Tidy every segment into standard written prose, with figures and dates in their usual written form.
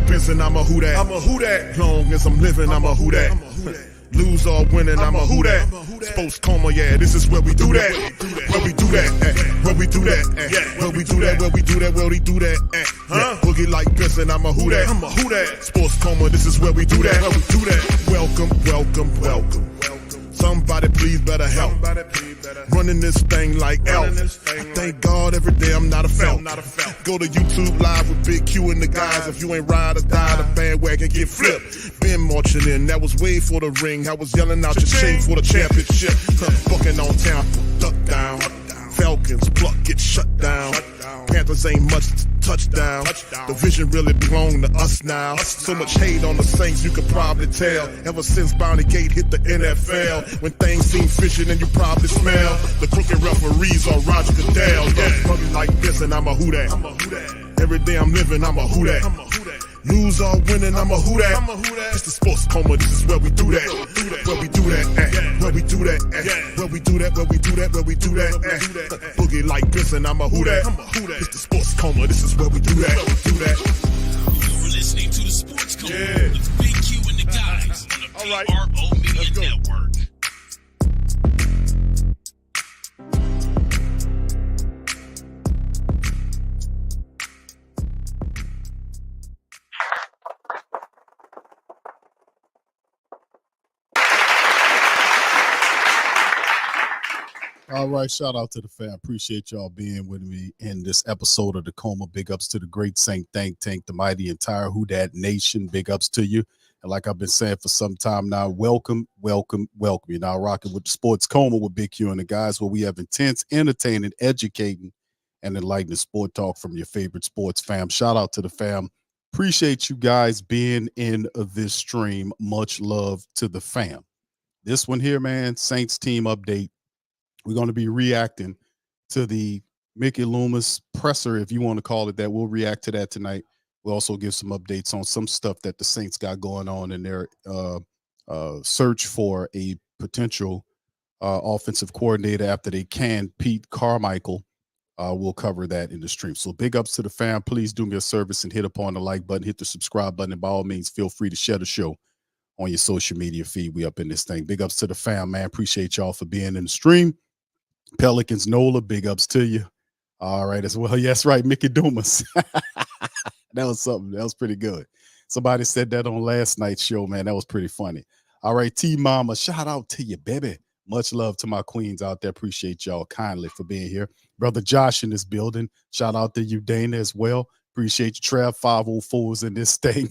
Benson, I'm a who that. I'm a who that. Long as I'm living, I'm a who that. Lose or winning, I'm a who that. Sports Coma, yeah, this is where we do that. Where we do that, where we do that, where we do that, where we do that, where we do that. Boogie like Benson, I'm a who that. I'm a who that. Sports Coma, this is where we do that. Where we do that. Welcome, welcome, welcome. Somebody please better help. Running this thing like Elf. I thank God every day I'm not a felt. Go to YouTube Live with Big Q and the guys. If you ain't ride or die, the bandwagon get flipped. Been marching in, that was way for the ring. I was yelling out your chain for the championship. Bucking on town, duck down. Falcons pluck, get shut down. Panthers ain't much touchdown. The vision really belong to us now. So much hate on the Saints, you could probably tell. Ever since Bounty Gate hit the NFL, when things seem fishy and you probably smell the crooked referees are Roger Goodell. Yeah, running like this and I'm a who that. Every day I'm living, I'm a who that. Lose or winning, I'm a who that. It's the Sports Coma, this is where we do that. Where we do that, where we do that, where we do that, where we do that, where we do that. Boogie like Benson, I'm a who that. It's the Sports Coma, this is where we do that. You're listening to the Sports Coma with Big Q and the guys on the PRO Media Network. All right, shout out to the fam. Appreciate y'all being with me in this episode of the Coma. Big ups to the great Saint Think Tank, the mighty entire Who Dat Nation. Big ups to you. And like I've been saying for some time now, welcome, welcome, welcome. You're now rocking with the Sports Coma with Big Q and the guys, where we have intense, entertaining, educating, and enlightening sport talk from your favorite sports fam. Shout out to the fam. Appreciate you guys being in this stream. Much love to the fam. This one here, man, Saints team update. We're going to be reacting to the Mickey Loomis presser, if you want to call it that. We'll react to that tonight. We'll also give some updates on some stuff that the Saints got going on in their search for a potential offensive coordinator after they canned Pete Carmichael. We'll cover that in the stream. So big ups to the fam. Please do me a service and hit upon the like button, hit the subscribe button, and by all means, feel free to share the show on your social media feed. We up in this thing. Big ups to the fam, man. Appreciate y'all for being in the stream. Pelicans Nola, big ups to you. All right, as well. Yes, right, Mickey Loomis. That was something. That was pretty good. Somebody said that on last night's show, man. That was pretty funny. All right, T-Mama, shout out to you, baby. Much love to my queens out there. Appreciate y'all kindly for being here. Brother Josh in this building. Shout out to you, Dana, as well. Appreciate you, Trav 504s in this thing.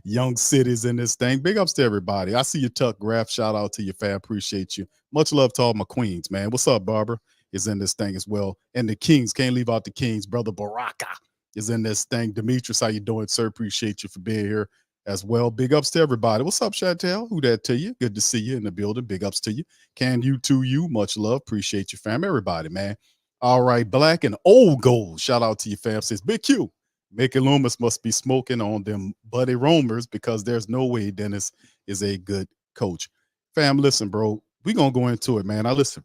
Young cities in this thing. Big ups to everybody. I see you, Tuck Graf. Shout out to your fam. Appreciate you. Much love to all my queens, man. What's up, Barbara? Is in this thing as well. And the Kings, can't leave out the Kings. Brother Baraka is in this thing. Demetrius, how you doing, sir? Appreciate you for being here as well. Big ups to everybody. What's up, Chantel? Who that to you? Good to see you in the building. Big ups to you. Can you to you? Much love. Appreciate you, fam. Everybody, man. All right, Black and Old Gold. Shout out to you, fam. Says Big Q. Mickey Loomis must be smoking on them buddy roamers, because there's no way Dennis is a good coach. Fam, listen, bro. We're going to go into it, man. Now, listen.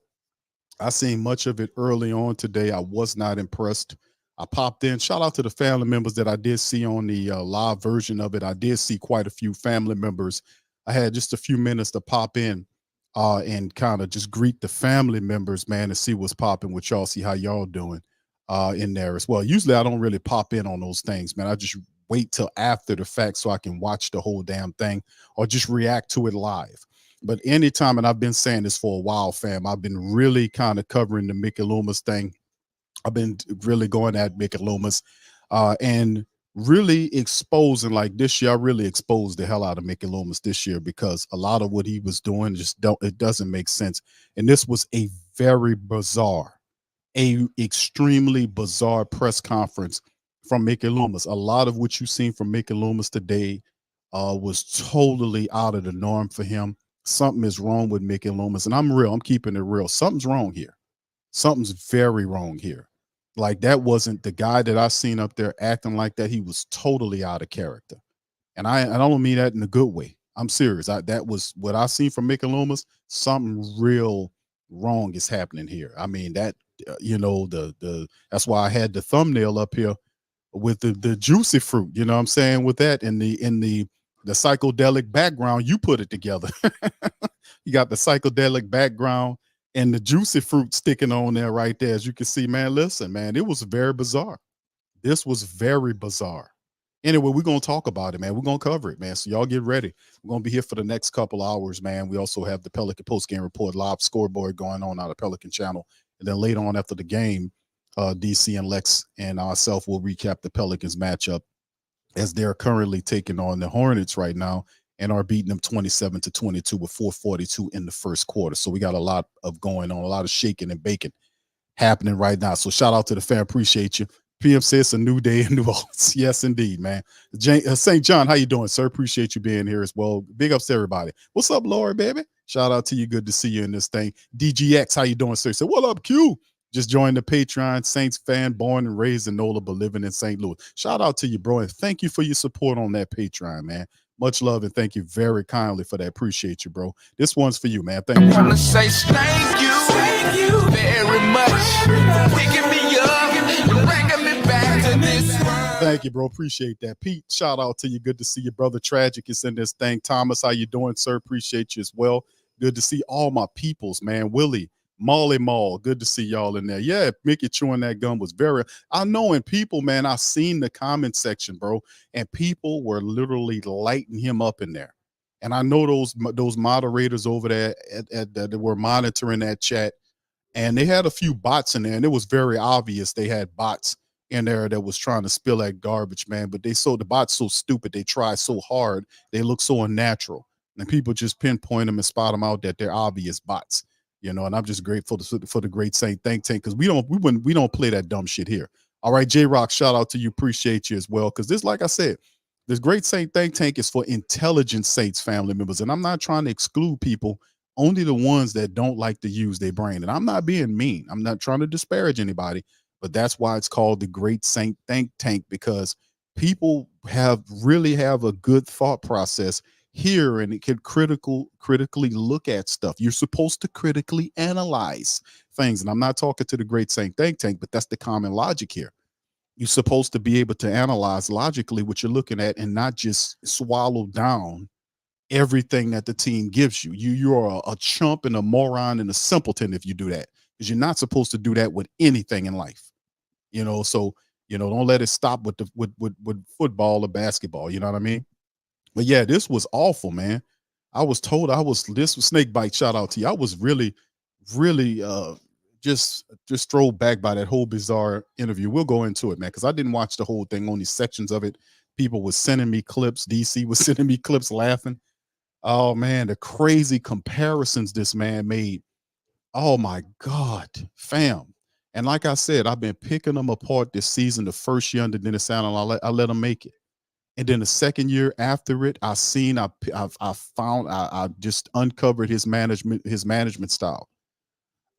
I seen much of it early on today. I was not impressed. I popped in. Shout out to the family members that I did see on the live version of it. I did see quite a few family members. I had just a few minutes to pop in and kind of just greet the family members, man, and see what's popping with y'all, see how y'all doing in there as well. Usually I don't really pop in on those things, man. I just wait till after the fact so I can watch the whole damn thing or just react to it live. But anytime, and I've been saying this for a while, fam, I've been really kind of covering the Mickey Loomis thing. I've been really going at Mickey Loomis and really exposing, like this year, I really exposed the hell out of Mickey Loomis this year, because a lot of what he was doing it doesn't make sense. And this was a very bizarre, extremely bizarre press conference from Mickey Loomis. A lot of what you've seen from Mickey Loomis today was totally out of the norm for him. Something is wrong with Mickey Loomis, and I'm real. I'm keeping it real. Something's wrong here. Something's very wrong here. Like, that wasn't the guy that I seen up there acting like that. He was totally out of character, and I don't mean that in a good way. I'm serious. That was what I seen from Mickey Loomis. Something real wrong is happening here. I mean, that that's why I had the thumbnail up here with the juicy fruit. You know what I'm saying? With that in the psychedelic background, you put it together. You got the psychedelic background and the juicy fruit sticking on there right there. As you can see, man, listen, man, it was very bizarre. This was very bizarre. Anyway, we're going to talk about it, man. We're going to cover it, man. So y'all get ready. We're going to be here for the next couple hours, man. We also have the Pelican post-game report live scoreboard going on the Pelican channel. And then later on after the game, DC and Lex and ourselves will recap the Pelicans matchup as they're currently taking on the Hornets right now and are beating them 27-22 with 4:42 in the first quarter. So we got a lot of going on, a lot of shaking and baking happening right now. So shout out to the fan. Appreciate you. PM says it's a new day in New Orleans. Yes, indeed, man. St. John, how you doing, sir? Appreciate you being here as well. Big ups to everybody. What's up, Laura, baby? Shout out to you. Good to see you in this thing. DGX, how you doing, sir? Say, what up, Q? Just joined the Patreon. Saints fan, born and raised in NOLA, but living in St. Louis. Shout out to you, bro, and thank you for your support on that Patreon, man. Much love and thank you very kindly for that. Appreciate you, bro. This one's for you, man. Thank you. I want to say thank you very much for picking me up and bringing me back to this world. Thank you, bro. Appreciate that. Pete, shout out to you. Good to see you, brother. Tragic is in this thing. Thomas, how you doing, sir? Appreciate you as well. Good to see all my peoples, man. Willie, Molly Mall, good to see y'all in there. Yeah, Mickey chewing that gum was very, I know, and people, man, I've seen the comment section, bro, and people were literally lighting him up in there. And I know those moderators over there that were monitoring that chat, and they had a few bots in there, and it was very obvious they had bots in there that was trying to spill that garbage, man. But the bots so stupid, they try so hard, they look so unnatural, and people just pinpoint them and spot them out that they're obvious bots. You know, and I'm just grateful for the great Saint Think Tank, because we don't play that dumb shit here. All right, J Rock, shout out to you. Appreciate you as well. Because this, like I said, this great Saint Think Tank is for intelligent Saints family members. And I'm not trying to exclude people, only the ones that don't like to use their brain. And I'm not being mean. I'm not trying to disparage anybody, but that's why it's called the Great Saint Think Tank, because people really have a good thought process here, and it can critically look at stuff. You're supposed to critically analyze things. And I'm not talking to the Great Saint Think Tank, but that's the common logic here. You're supposed to be able to analyze logically what you're looking at and not just swallow down everything that the team gives you. You're a chump and a moron and a simpleton if you do that, because you're not supposed to do that with anything in life. You know, so, you know, don't let it stop with football or basketball. You know what I mean? But yeah, this was awful, man. I was told this was snake bite. Shout out to you. I was really just thrown back by that whole bizarre interview. We'll go into it, man, because I didn't watch the whole thing, only sections of it. People were sending me clips. DC was sending me clips laughing. Oh man, the crazy comparisons this man made. Oh my God, fam. And like I said, I've been picking them apart this season. The first year under Dennis Allen, I let them make it. And then the second year after it, I just uncovered his management style.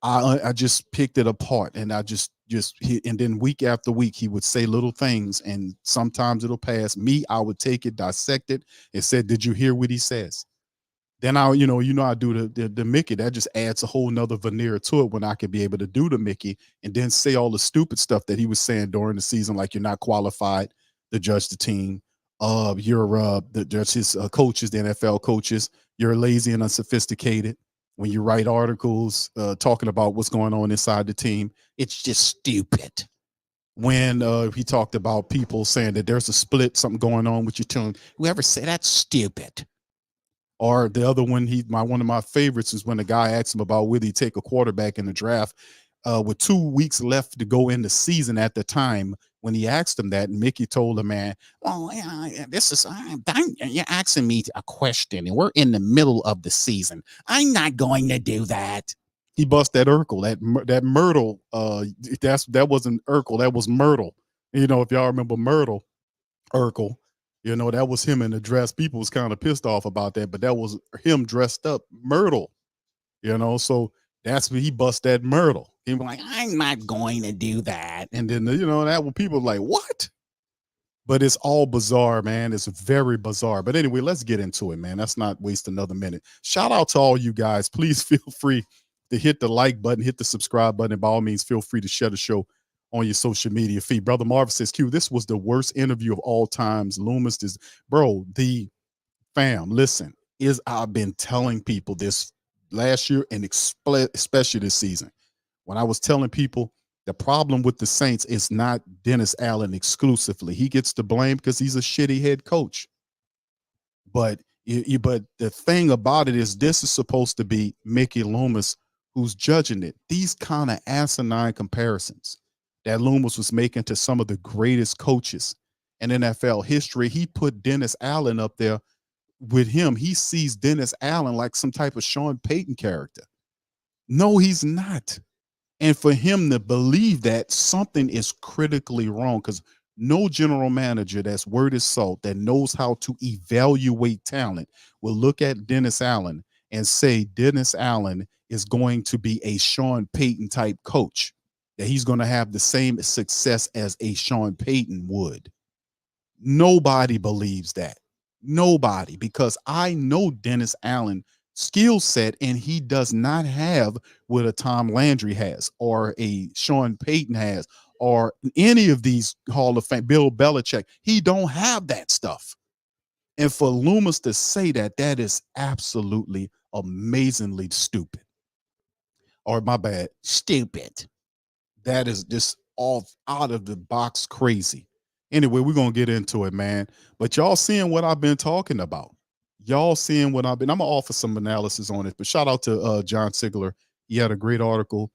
I just picked it apart, and and then week after week, he would say little things, and sometimes it'll pass me. I would take it, dissect it, and said, "Did you hear what he says?" Then I do the Mickey. That just adds a whole nother veneer to it when I could be able to do the Mickey and then say all the stupid stuff that he was saying during the season, like you're not qualified to judge the team. There's his coaches, the NFL coaches. You're lazy and unsophisticated when you write articles talking about what's going on inside the team. It's just stupid. When he talked about people saying that there's a split, something going on with your team, whoever said that's stupid. Or the other one, one of my favorites is when the guy asked him about whether he take a quarterback in the draft with 2 weeks left to go in the season at the time. When he asked him that, Mickey told him, man, you're asking me a question and we're in the middle of the season. I'm not going to do that. He bust that Urkel, that Myrtle. That wasn't Urkel, that was Myrtle. You know, if y'all remember Myrtle, Urkel, you know, that was him in the dress. People was kind of pissed off about that, but that was him dressed up, Myrtle. You know, so that's when he bust that Myrtle. He was like, I'm not going to do that. And then, you know, that when people like, what? But it's all bizarre, man. It's very bizarre. But anyway, let's get into it, man. Let's not waste another minute. Shout out to all you guys. Please feel free to hit the like button, hit the subscribe button. And by all means, feel free to share the show on your social media feed. Brother Marvin says, Q, this was the worst interview of all times. Loomis is, bro, the fam, listen, I've been telling people this last year and especially this season. When I was telling people the problem with the Saints is not Dennis Allen exclusively. He gets the blame because he's a shitty head coach. But but the thing about it is this is supposed to be Mickey Loomis who's judging it. These kind of asinine comparisons that Loomis was making to some of the greatest coaches in NFL history, he put Dennis Allen up there with him. He sees Dennis Allen like some type of Sean Payton character. No, he's not. And for him to believe that, something is critically wrong, because no general manager that's worth his salt, that knows how to evaluate talent, will look at Dennis Allen and say Dennis Allen is going to be a Sean Payton type coach, that he's going to have the same success as a Sean Payton would. Nobody believes that. Nobody, because I know Dennis Allen skill set, and he does not have what a Tom Landry has, or a Sean Payton has, or any of these Hall of Fame, Bill Belichick. He don't have that stuff. And for Loomis to say that, that is absolutely amazingly stupid. Or my bad, stupid. That is just off out of the box crazy. Anyway, we're going to get into it, man. But y'all seeing what I've been talking about. Y'all seeing what I'm going to offer some analysis on it. But shout out to John Sigler. He had a great article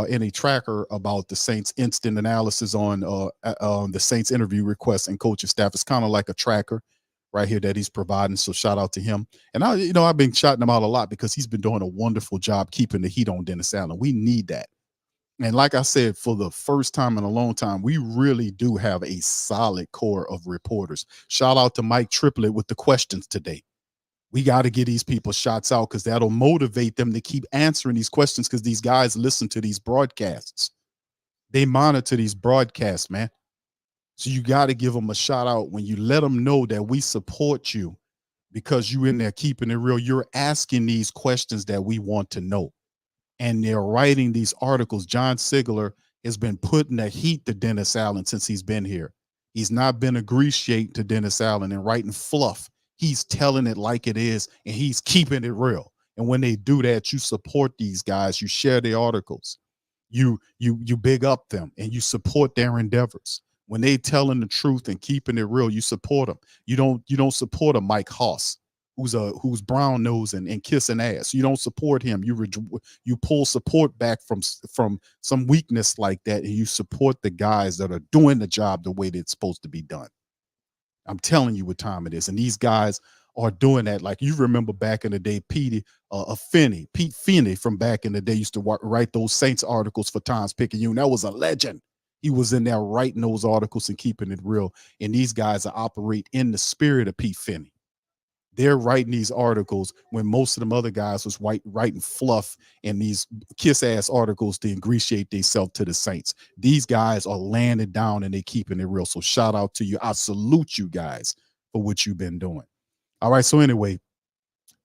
in a tracker about the Saints instant analysis on the Saints interview requests and coaching staff. It's kind of like a tracker right here that he's providing. So shout out to him. And I've been shouting him out a lot because he's been doing a wonderful job keeping the heat on Dennis Allen. We need that. And like I said, for the first time in a long time, we really do have a solid core of reporters. Shout out to Mike Triplett with the questions today. We got to get these people shots out, because that'll motivate them to keep answering these questions, because these guys listen to these broadcasts. They monitor these broadcasts, man. So you got to give them a shout out when you let them know that we support you, because you in there keeping it real. You're asking these questions that we want to know. And they're writing these articles. John Sigler has been putting the heat to Dennis Allen since he's been here. He's not been a grease shake to Dennis Allen and writing fluff. He's telling it like it is, and he's keeping it real. And when they do that, you support these guys. You share their articles. You big up them, and you support their endeavors. When they telling the truth and keeping it real, you support them. You don't support a Mike Hoss, who's brown nose and kissing ass. You don't support him. You pull support back from some weakness like that, and you support the guys that are doing the job the way that it's supposed to be done. I'm telling you what time it is, and these guys are doing that. Like, you remember back in the day, Pete Finney from back in the day used to write those Saints articles for Times-Picayune. That was a legend. He was in there writing those articles and keeping it real. And these guys operate in the spirit of Pete Finney. They're writing these articles when most of them other guys was writing fluff and these kiss-ass articles to ingratiate themselves to the Saints. These guys are laying it down and they keeping it real. So shout out to you. I salute you guys for what you've been doing. All right, so anyway,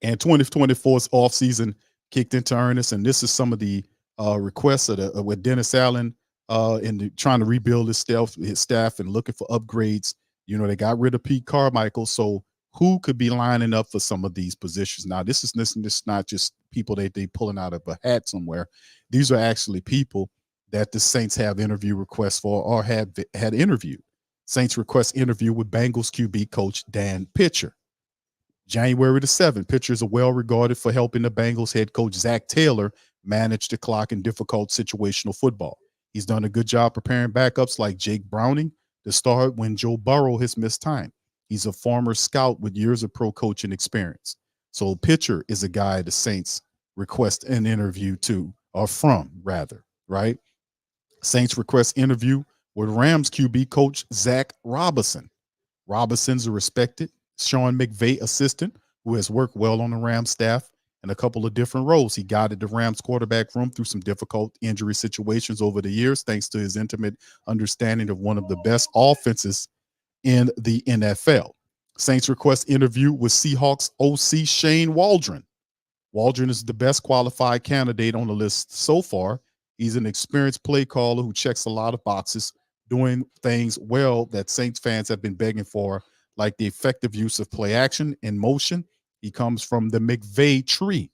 and 2024's offseason kicked into earnest, and this is some of the requests with Dennis Allen trying to rebuild his staff and looking for upgrades. You know, they got rid of Pete Carmichael, so who could be lining up for some of these positions? Now, this is not just people that they pulling out of a hat somewhere. These are actually people that the Saints have interview requests for or had interviewed. Saints request interview with Bengals QB coach Dan Pitcher. January the 7th, Pitcher is well regarded for helping the Bengals head coach Zach Taylor manage the clock in difficult situational football. He's done a good job preparing backups like Jake Browning to start when Joe Burrow has missed time. He's a former scout with years of pro coaching experience. So Pitcher is a guy the Saints request an interview from, right? Saints request interview with Rams QB coach Zach Robinson. Robinson's a respected Sean McVay assistant who has worked well on the Rams staff in a couple of different roles. He guided the Rams quarterback room through some difficult injury situations over the years, thanks to his intimate understanding of one of the best offenses in the NFL. Saints request interview with Seahawks OC Shane Waldron. Waldron is the best qualified candidate on the list so far. He's an experienced play caller who checks a lot of boxes, doing things well that Saints fans have been begging for, like the effective use of play action and motion. He comes from the McVay tree.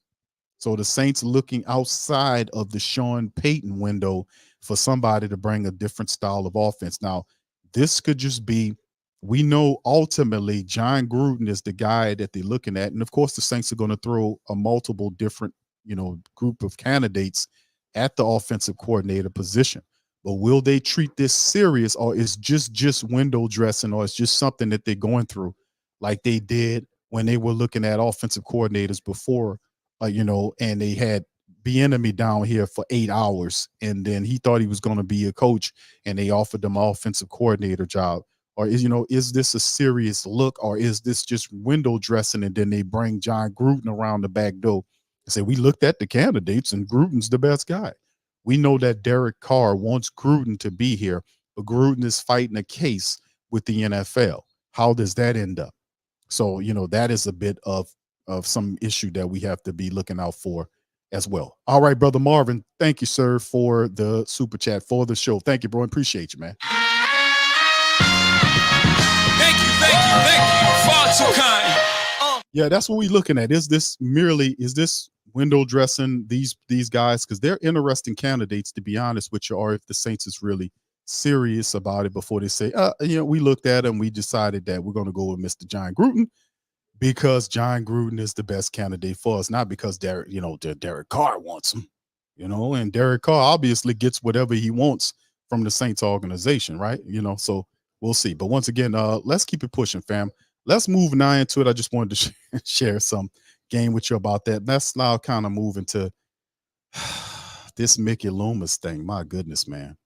So the Saints looking outside of the Sean Payton window for somebody to bring a different style of offense. Now, this could just be, we know ultimately John Gruden is the guy that they're looking at. And of course, the Saints are going to throw a multiple different, group of candidates at the offensive coordinator position. But will they treat this serious, or is just window dressing, or it's just something that they're going through like they did when they were looking at offensive coordinators before, and they had Bieniemy down here for 8 hours, and then he thought he was going to be a coach, and they offered him an offensive coordinator job? Or is this a serious look, or is this just window dressing, and then they bring John Gruden around the back door and say, we looked at the candidates and Gruden's the best guy? We know that Derek Carr wants Gruden to be here, but Gruden is fighting a case with the NFL. How does that end up? So, that is a bit of some issue that we have to be looking out for as well. All right, Brother Marvin, thank you, sir, for the super chat, for the show. Thank you, bro. Appreciate you, man. Thank you. Far too kind. Yeah, that's what we're looking at. Is this window dressing these guys? Because they're interesting candidates, to be honest with you, or if the Saints is really serious about it before they say, we looked at him, we decided that we're going to go with Mr. John Gruden because John Gruden is the best candidate for us, not because Derek Carr wants him, and Derek Carr obviously gets whatever he wants from the Saints organization, right? So we'll see. But once again, let's keep it pushing, fam. Let's move now into it. I just wanted to share some game with you about that. Let's now kind of move into this Mickey Loomis thing. My goodness, man.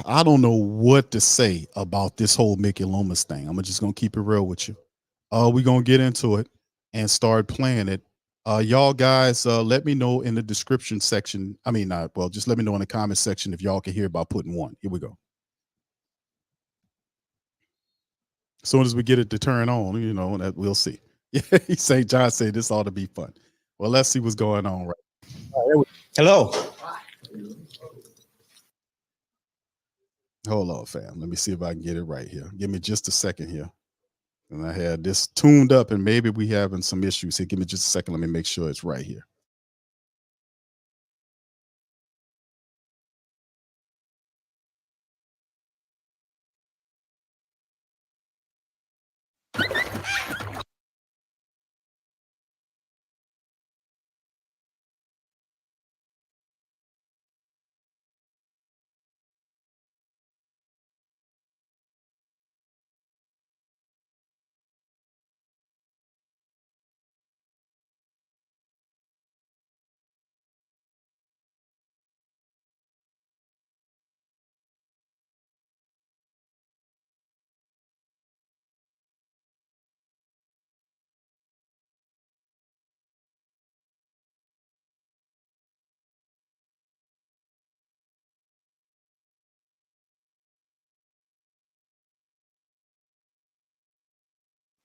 I don't know what to say about this whole Mickey Loomis thing. I'm just going to keep it real with you. We're going to get into it and start playing it. Y'all guys, let me know in the description section. Just let me know in the comment section if y'all can hear about putting one. Here we go. As soon as we get it to turn on, that we'll see. Yeah, John said this ought to be fun. Well, let's see what's going on. Right. Hello. Hold on, fam. Let me see if I can get it right here. Give me just a second here. And I had this tuned up, and maybe we having some issues here. Give me just a second. Let me make sure it's right here.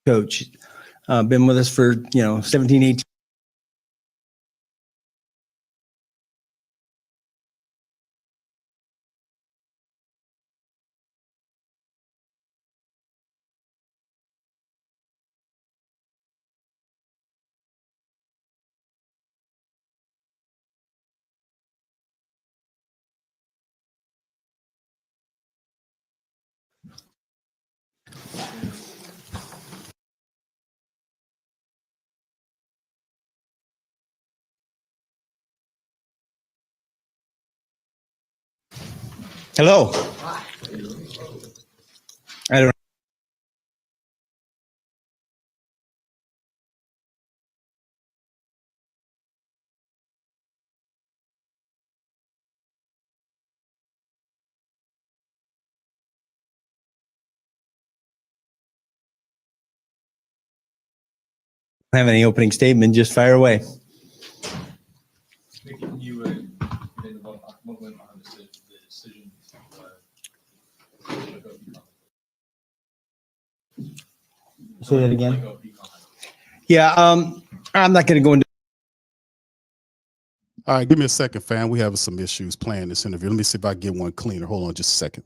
Coach, been with us for 17, 18. Hello. I don't. Have any opening statement? Just fire away. Say that again. Yeah, I'm not going to go into. All right, give me a second, fam. We having some issues playing this interview. Let me see if I can get one cleaner. Hold on just a second.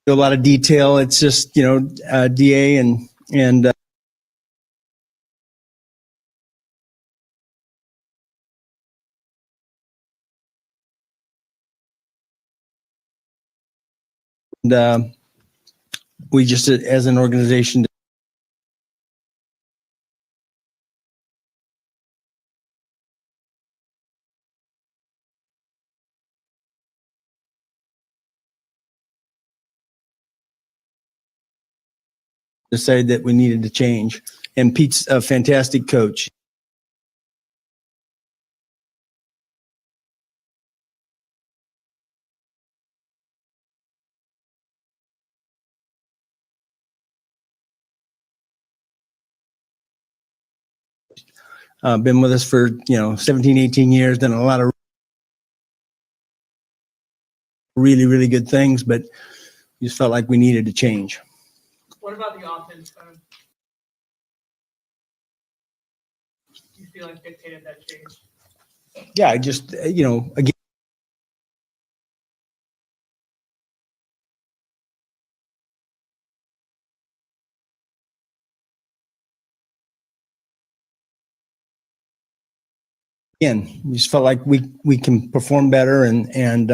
A lot of detail. It's just, DA and we just, as an organization, decided that we needed to change. And Pete's a fantastic coach. Been with us for, 17, 18 years, done a lot of really, really good things, but we just felt like we needed to change. What about the offense? Do you feel like dictated that change? Yeah, I just, again, we just felt like we can perform better and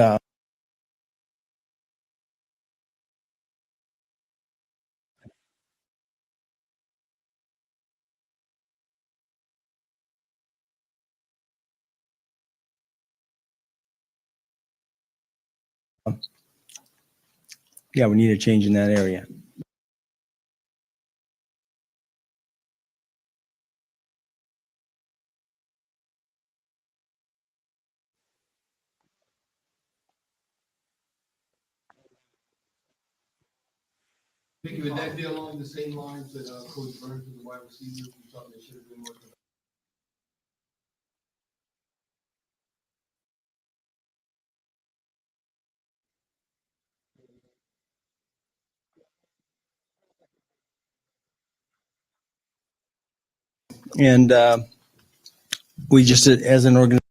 yeah, we need a change in that area. Mickey, would that be along the same lines that Coach Burns with the wide receivers? You thought they should have been more. And we just, as an organization,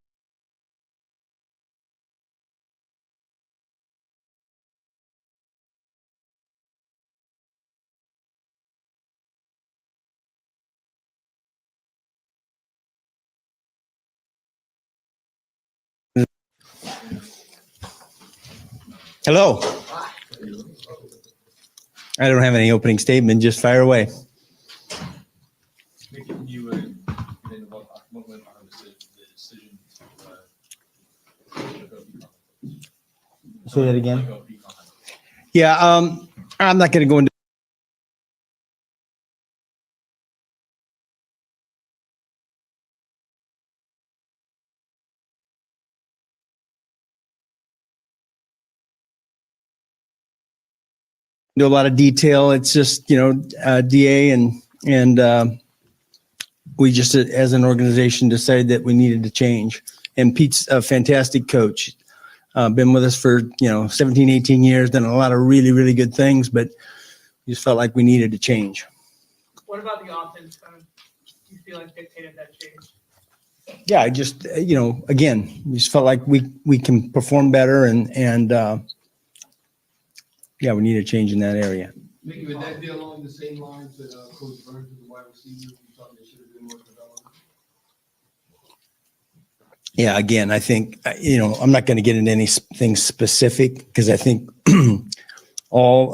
hello. I don't have any opening statement. Just fire away. Mickey, you what went behind the decision to go Pete? Say that again. Yeah, I'm not going to go into. Do a lot of detail. It's just, DA and we just, as an organization, decided that we needed to change. And Pete's a fantastic coach. Been with us for, 17, 18 years, done a lot of really, really good things, but we just felt like we needed to change. What about the offense? Do you feel like dictated that change? Yeah, I just, again, we just felt like we can perform better and yeah, we need a change in that area. Mickey, would that be along the same lines that Coach Burns with the wide receivers? You thought they should have been more development? Yeah, again, I think, I'm not going to get into anything specific because I think all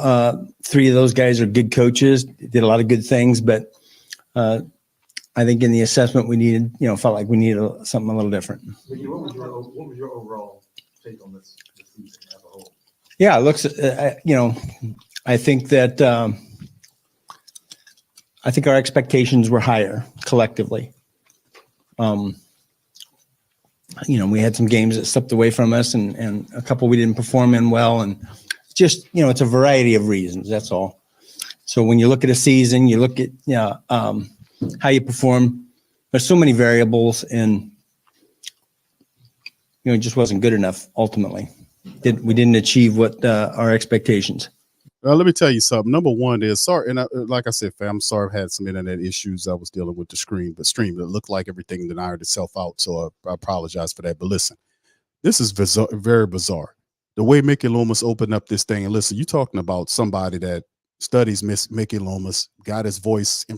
three of those guys are good coaches, did a lot of good things, but I think in the assessment we needed, felt like we needed something a little different. Mickey, what was your overall take on this season as a whole? Yeah, it looks, I think that, I think our expectations were higher collectively. We had some games that slipped away from us and a couple we didn't perform in well. And just, it's a variety of reasons. That's all. So when you look at a season, you look at, how you perform. There's so many variables and, it just wasn't good enough ultimately. We didn't achieve what our expectations. Let me tell you something. Number one is sorry, and like I said, fam, I'm sorry I had some internet issues. I was dealing with the stream, it looked like everything that ironed itself out. So I apologize for that. But listen, this is bizarre, very bizarre. The way Mickey Loomis opened up this thing, and listen, you're talking about somebody that studies Miss Mickey Loomis, got his voice. I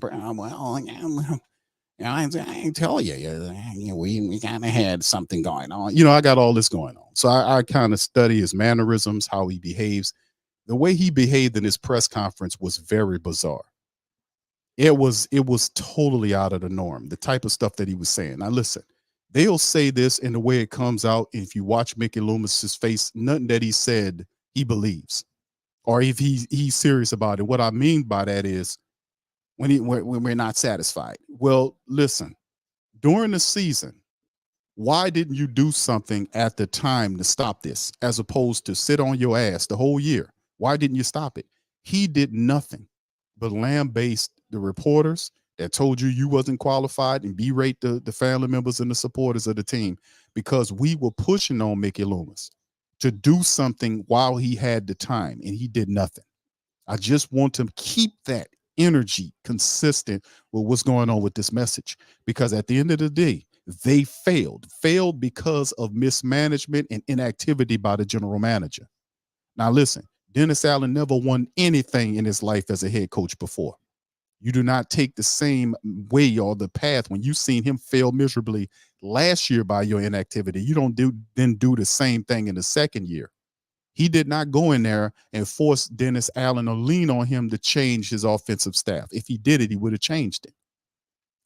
tell you, we kind of had something going on. I got all this going on. So I kind of study his mannerisms, how he behaves. The way he behaved in his press conference was very bizarre. It was totally out of the norm, the type of stuff that he was saying. Now, listen, they'll say this in the way it comes out. If you watch Mickey Loomis's face, nothing that he said he believes, or if he's serious about it. What I mean by that is when we're not satisfied. Well, listen, during the season, why didn't you do something at the time to stop this, as opposed to sit on your ass the whole year? Why didn't you stop it? He did nothing but lambaste the reporters that told you wasn't qualified and berate the family members and the supporters of the team, because we were pushing on Mickey Loomis to do something while he had the time, and he did nothing. I just want to keep that energy consistent with what's going on with this message, because at the end of the day, they failed because of mismanagement and inactivity by the general manager. Now, listen, Dennis Allen never won anything in his life as a head coach before. You do not take the same way or the path when you've seen him fail miserably last year by your inactivity. You don't do the same thing in the second year. He did not go in there and force Dennis Allen or lean on him to change his offensive staff. If he did it, he would have changed it.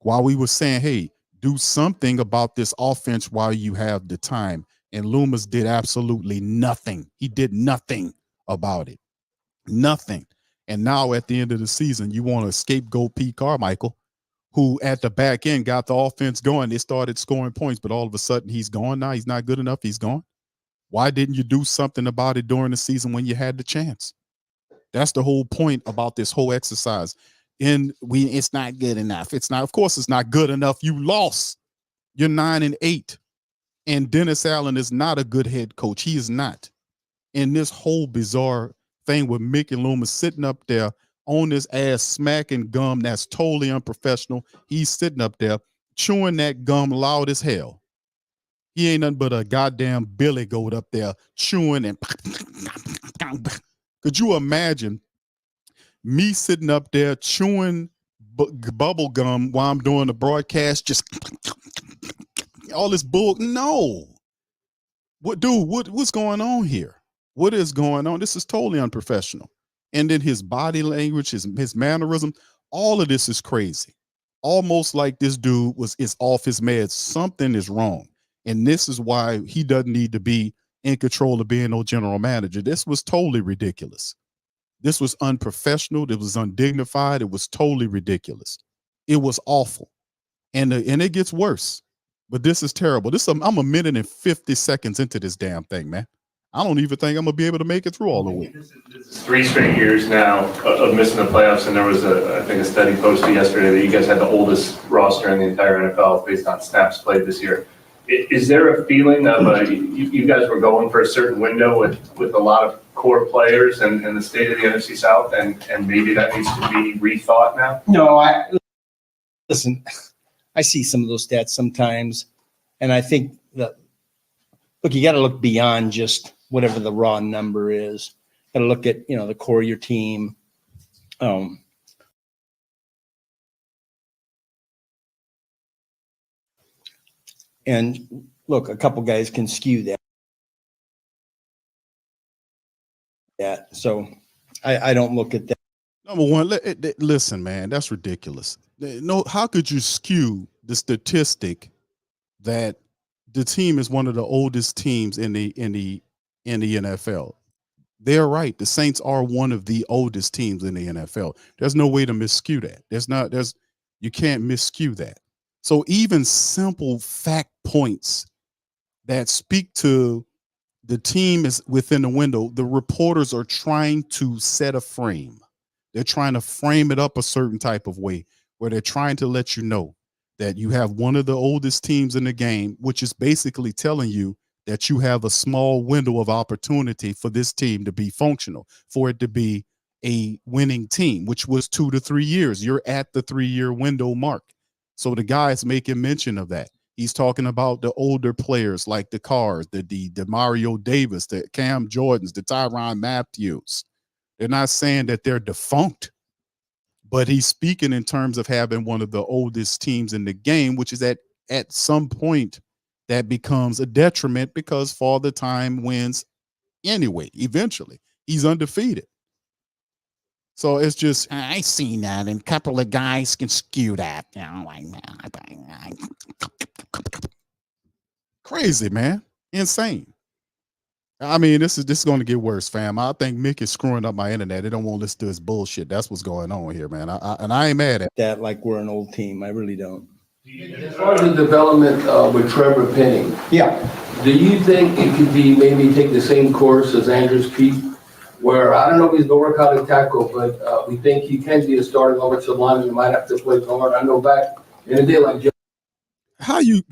While we were saying, hey, do something about this offense while you have the time. And Loomis did absolutely nothing. He did nothing about it. Nothing. And now at the end of the season, you want to scapegoat Pete Carmichael, who at the back end got the offense going. They started scoring points, but all of a sudden he's gone now. He's not good enough. He's gone. Why didn't you do something about it during the season when you had the chance? That's the whole point about this whole exercise. It's not good enough. It's not, of course it's not good enough. You lost. You're 9-8. And Dennis Allen is not a good head coach. He is not. And this whole bizarre thing with Mickey Loomis sitting up there on his ass, smacking gum that's totally unprofessional. He's sitting up there chewing that gum loud as hell. He ain't nothing but a goddamn billy goat up there chewing and could you imagine me sitting up there chewing bubble gum while I'm doing the broadcast, just all this bull? No. What's going on here? What is going on? This is totally unprofessional. And then his body language, his mannerism, all of this is crazy. Almost like this dude is off his meds. Something is wrong. And this is why he doesn't need to be in control of being no general manager. This was totally ridiculous. This was unprofessional. It was undignified. It was totally ridiculous. It was awful. And it gets worse. But this is terrible. I'm a minute and 50 seconds into this damn thing, man. I don't even think I'm going to be able to make it through all the way. This is 3 straight years now of missing the playoffs, and there was I think a study posted yesterday that you guys had the oldest roster in the entire NFL based on snaps played this year. Is there a feeling of you guys were going for a certain window with a lot of core players and the state of the NFC South, and maybe that needs to be rethought now? No, listen, I see some of those stats sometimes, and I think that, look, you got to look beyond just whatever the raw number is. Got to look at, the core of your team. And look, a couple guys can skew that. So I don't look at that. Number one, listen, man, that's ridiculous. No, how could you skew the statistic that the team is one of the oldest teams in the NFL? They're right. The Saints are one of the oldest teams in the NFL. There's no way to misskew that. You can't misskew that. So even simple fact points that speak to the team is within the window, the reporters are trying to set a frame. They're trying to frame it up a certain type of way where they're trying to let you know that you have one of the oldest teams in the game, which is basically telling you that you have a small window of opportunity for this team to be functional, for it to be a winning team, which was 2 to 3 years. You're at the 3-year window mark. So the guy's making mention of that. He's talking about the older players like the Carrs, the Mario Davis, the Cam Jordans, the Tyrann Matthews. They're not saying that they're defunct, but he's speaking in terms of having one of the oldest teams in the game, which is at some point that becomes a detriment because Father Time wins anyway. Eventually, he's undefeated. So it's just, I seen that, and a couple of guys can skew that. You know, like, crazy, man. Insane. I mean, this is going to get worse, fam. I think Mick is screwing up my internet. They don't want to listen to his bullshit. That's what's going on here, man. I ain't mad at that like we're an old team. I really don't. As far as the development with Trevor Penning, Yeah. do you think it could be maybe take the same course as Andrews Pete, where I don't know if he's gonna work out in tackle, but we think he can be a starting offensive lineman. He might have to play guard. I know back in the day like how you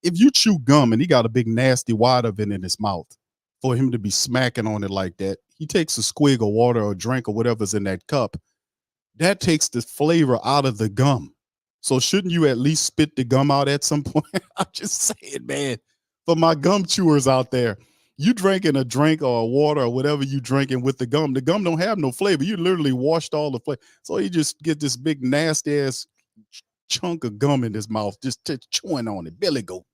if you chew gum and he got a big nasty wad of it in his mouth, for him to be smacking on it like that, he takes a swig of water or drink or whatever's in that cup, that takes the flavor out of the gum. So shouldn't you at least spit the gum out at some point? I'm just saying, man, for my gum chewers out there, you drinking a drink or a water or whatever you drinking with the gum don't have no flavor. You literally washed all the flavor. So you just get this big nasty ass chunk of gum in his mouth, just chewing on it. Billy goat.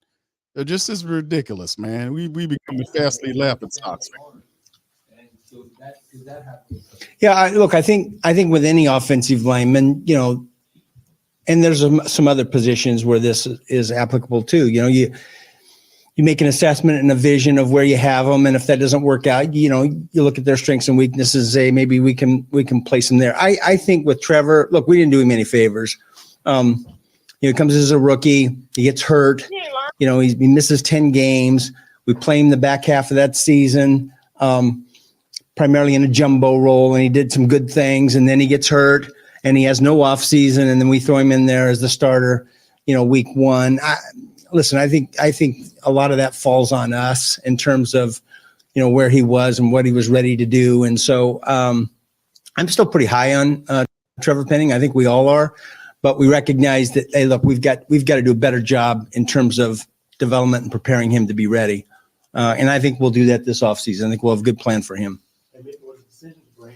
It just is ridiculous, man. We become fastly laughing stocks. Yeah, look, I think with any offensive lineman, you know, and there's some other positions where this is applicable too. You know, you make an assessment and a vision of where you have them, and if that doesn't work out, you know, you look at their strengths and weaknesses. Say maybe we can place them there. I think with Trevor, look, we didn't do him any favors. You know, he comes as a rookie, he gets hurt. You know, he misses 10 games. We play him the back half of that season, primarily in a jumbo role, and he did some good things, and then he gets hurt. And he has no off season, and then we throw him in there as the starter, you know, week one. Listen, I think a lot of that falls on us in terms of, you know, where he was and what he was ready to do. And so I'm still pretty high on Trevor Penning. I think we all are, but we recognize that, hey, look, we've got to do a better job in terms of development and preparing him to be ready. And I think we'll do that this offseason. I think we'll have a good plan for him.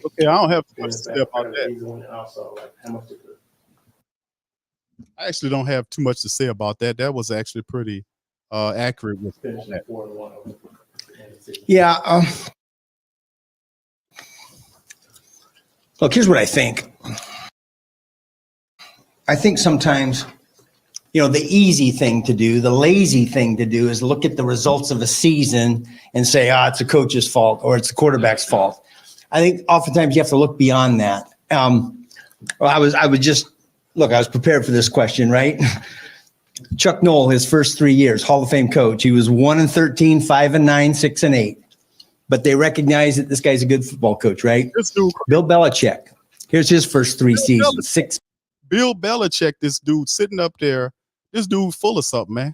Okay, I don't have too much to say about that. I actually don't have too much to say about that. That was actually pretty accurate with that. Yeah. Look, here's what I think. I think sometimes, you know, the easy thing to do, the lazy thing to do is look at the results of a season and say, it's a coach's fault or it's the quarterback's fault. I think oftentimes you have to look beyond that. I was prepared for this question, right? Chuck Noll, his first 3 years, Hall of Fame coach. He was 1-13, 5-9, 6-8. But they recognize that this guy's a good football coach, right? Bill Belichick. Here's his first 3 seasons. Bill Belichick, this dude sitting up there, this dude full of something, man.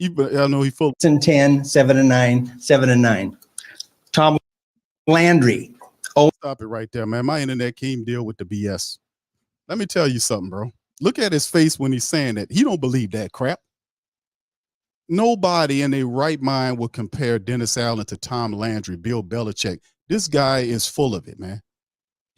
I know he full of 10, 7-9, 7-9. Tom Landry. Stop it right there, man. My internet can't deal with the BS. Let me tell you something, bro. Look at his face when he's saying that. He don't believe that crap. Nobody in their right mind would compare Dennis Allen to Tom Landry, Bill Belichick. This guy is full of it, man.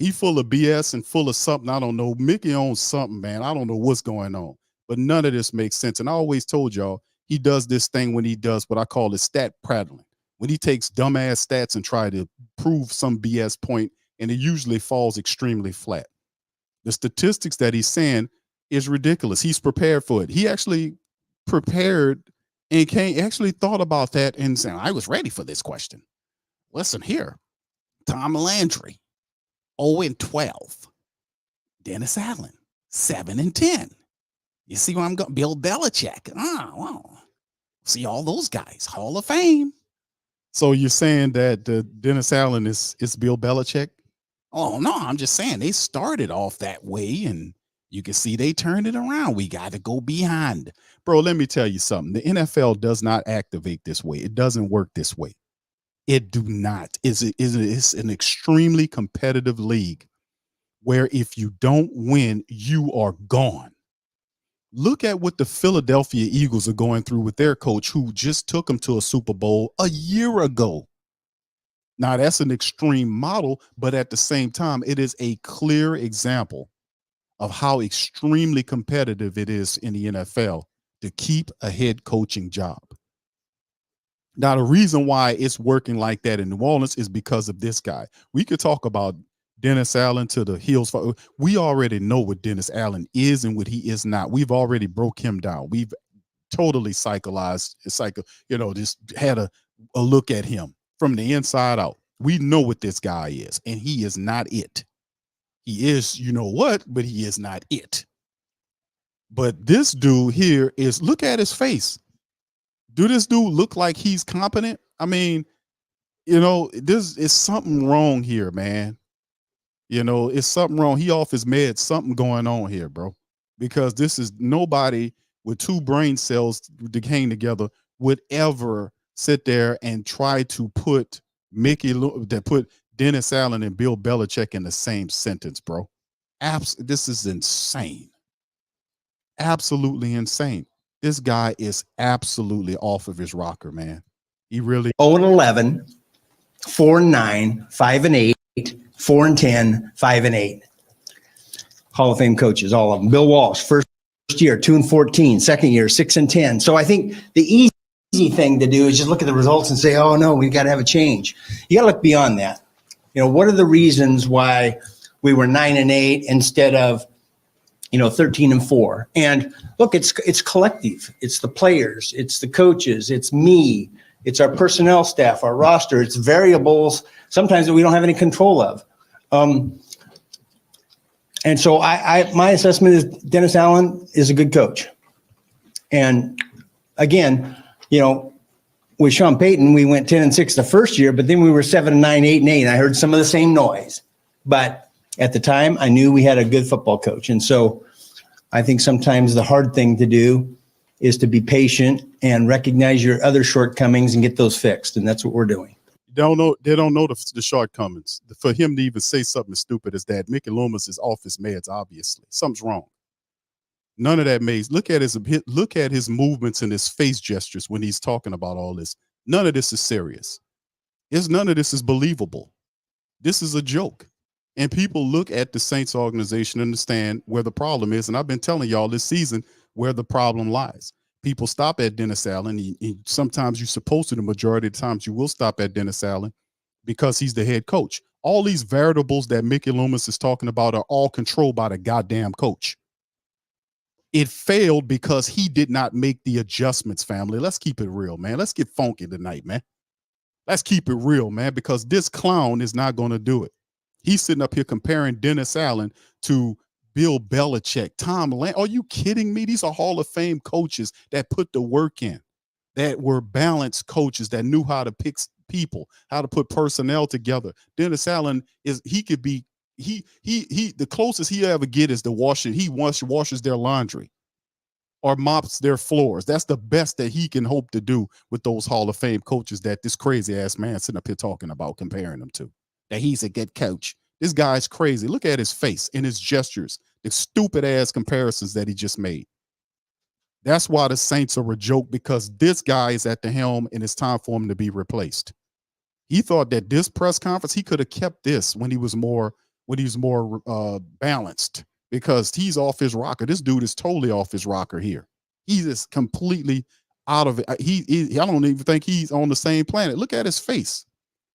He full of BS and full of something. I don't know. Mickey owns something, man. I don't know what's going on. But none of this makes sense. And I always told y'all, he does this thing when he does what I call the stat prattling. When he takes dumbass stats and try to prove some BS point, and it usually falls extremely flat. The statistics that he's saying is ridiculous. He's prepared for it. He actually prepared and actually thought about that and said, I was ready for this question. Listen here. Tom Landry, 0-12. Dennis Allen, 7-10. You see where I'm going? Bill Belichick. Well, see all those guys, Hall of Fame. So you're saying that Dennis Allen is Bill Belichick? Oh, no, I'm just saying they started off that way and You can see they turned it around. We got to go behind. Bro, let me tell you something. The NFL does not activate this way. It doesn't work this way. It do not. It's an extremely competitive league where if you don't win, you are gone. Look at what the Philadelphia Eagles are going through with their coach who just took them to a Super Bowl a year ago. Now, that's an extreme model, but at the same time, it is a clear example of how extremely competitive it is in the NFL to keep a head coaching job. Now, the reason why it's working like that in New Orleans is because of this guy. We could talk about Dennis Allen to the hills. We already know what Dennis Allen is and what he is not. We've already broke him down. We've totally just had a look at him from the inside out. We know what this guy is, and he is not it. He is, you know what, but he is not it. But this dude here is, look at his face. Do this dude look like he's competent? I mean, this is something wrong here, man. It's something wrong. He off his meds, something going on here, bro. Because this is nobody with two brain cells decaying together would ever sit there and try to put Dennis Allen and Bill Belichick in the same sentence, bro. This is insane. Absolutely insane. This guy is absolutely off of his rocker, man. He really 0-11, 4-9, 5-8, 4-10, 5-8. Hall of Fame coaches, all of them. Bill Walsh, first year, 2-14, second year, 6-10. So I think the easy thing to do is just look at the results and say, oh no, we've got to have a change. You got to look beyond that. What are the reasons why we were 9-8 instead of 13-4? And look, it's collective. It's the players, it's the coaches, it's me, it's our personnel staff, our roster, it's variables sometimes that we don't have any control of. And so my assessment is Dennis Allen is a good coach. And again, with Sean Payton, we went 10-6 the first year, but then we were 7-9, 8-8. I heard some of the same noise, but at the time I knew we had a good football coach. And so I think sometimes the hard thing to do is to be patient and recognize your other shortcomings and get those fixed. And that's what we're doing. They don't know the shortcomings. For him to even say something as stupid as that, Mickey Loomis is off his meds, obviously. Something's wrong. None of that maze. Look at his movements and his face gestures when he's talking about all this. None of this is serious. None of this is believable. This is a joke. And people look at the Saints organization and understand where the problem is. And I've been telling y'all this season where the problem lies. People stop at Dennis Allen. Sometimes you're supposed to, the majority of the times you will stop at Dennis Allen because he's the head coach. All these variables that Mickey Loomis is talking about are all controlled by the goddamn coach. It failed because he did not make the adjustments, family. Let's keep it real, man. Let's get funky tonight, man. Let's keep it real, man, because this clown is not going to do it. He's sitting up here comparing Dennis Allen to Bill Belichick, Tom Land. Are you kidding me? These are Hall of Fame coaches that put the work in, that were balanced coaches that knew how to pick people, how to put personnel together. Dennis Allen the closest he ever get is washes their laundry or mops their floors. That's the best that he can hope to do with those Hall of Fame coaches that this crazy ass man sitting up here talking about, comparing them to. That he's a good coach. This guy's crazy. Look at his face and his gestures, the stupid ass comparisons that he just made. That's why the Saints are a joke, because this guy is at the helm and it's time for him to be replaced. He thought that this press conference, he could have kept this when he was more balanced, because he's off his rocker. This dude is totally off his rocker here. He is completely out of it. I don't even think he's on the same planet. Look at his face.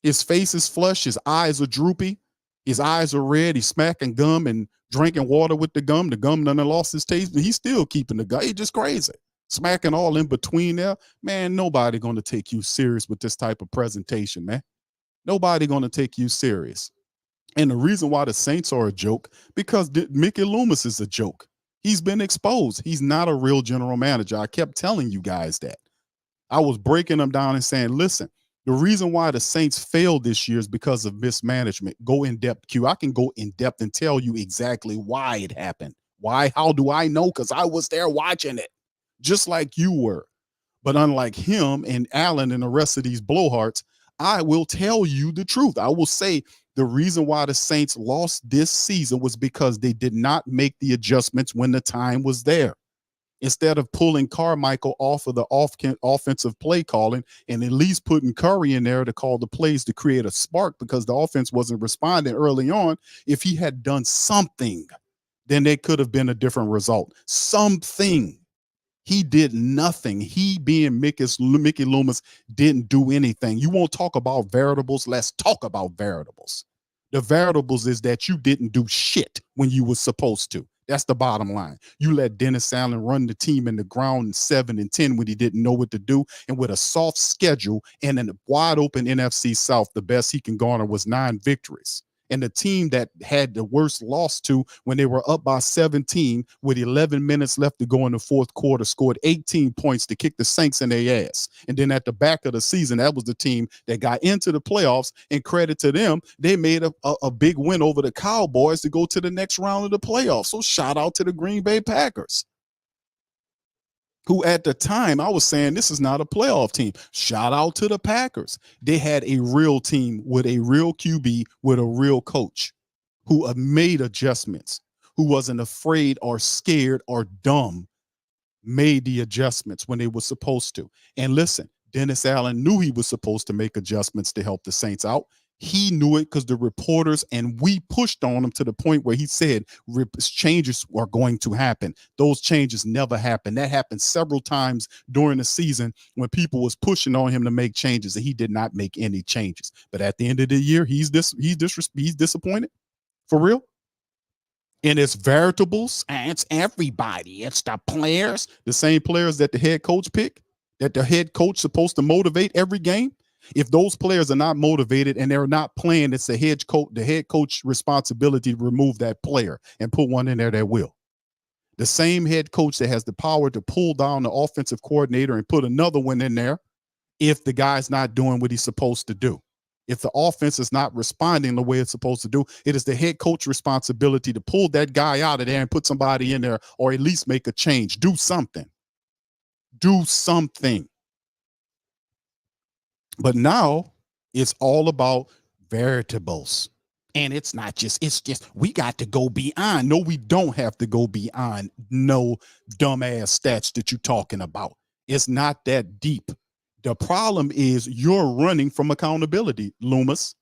His face is flushed. His eyes are droopy. His eyes are red. He's smacking gum and drinking water with the gum. The gum done lost his taste, but he's still keeping the gum. He's just crazy. Smacking all in between there. Man, nobody going to take you serious with this type of presentation, man. Nobody going to take you serious. And the reason why the Saints are a joke, because Mickey Loomis is a joke. He's been exposed. He's not a real general manager. I kept telling you guys that. I was breaking them down and saying, listen, the reason why the Saints failed this year is because of mismanagement. Go in depth, Q. I can go in depth and tell you exactly why it happened, Why? How do I know? Because I was there watching it, just like you were. But unlike him and Allen and the rest of these blowhards, I will tell you the truth. I will say the reason why the Saints lost this season was because they did not make the adjustments when the time was there. Instead of pulling Carmichael off of the offensive play calling and at least putting Curry in there to call the plays to create a spark because the offense wasn't responding early on, if he had done something, then it could have been a different result. Something. He did nothing. He, being Mickey Loomis, didn't do anything. You won't talk about variables. Let's talk about variables. The variables is that you didn't do shit when you were supposed to. That's the bottom line. You let Dennis Allen run the team in the ground in 7-10 when he didn't know what to do. And with a soft schedule and a wide open NFC South, the best he can garner was 9 victories. And the team that had the worst loss to when they were up by 17 with 11 minutes left to go in the fourth quarter scored 18 points to kick the Saints in their ass. And then at the back of the season, that was the team that got into the playoffs, and credit to them, they made a big win over the Cowboys to go to the next round of the playoffs. So shout out to the Green Bay Packers, who at the time I was saying this is not a playoff team. Shout out to the Packers. They had a real team with a real QB, with a real coach who made adjustments, who wasn't afraid or scared or dumb, made the adjustments when they were supposed to. And listen, Dennis Allen knew he was supposed to make adjustments to help the Saints out. He knew it because the reporters and we pushed on him to the point where he said changes are going to happen. Those changes never happened. That happened several times during the season when people was pushing on him to make changes, and he did not make any changes. But at the end of the year, he's disappointed for real. And it's variables, and it's everybody. It's the players, the same players that the head coach picked, that the head coach supposed to motivate every game. If those players are not motivated and they're not playing, it's the head coach responsibility to remove that player and put one in there that will. The same head coach that has the power to pull down the offensive coordinator and put another one in there if the guy's not doing what he's supposed to do. If the offense is not responding the way it's supposed to do, it is the head coach responsibility to pull that guy out of there and put somebody in there, or at least make a change. Do something. Do something. But now it's all about variables. And it's just, we got to go beyond. No, we don't have to go beyond no dumbass stats that you're talking about. It's not that deep. The problem is you're running from accountability, Loomis.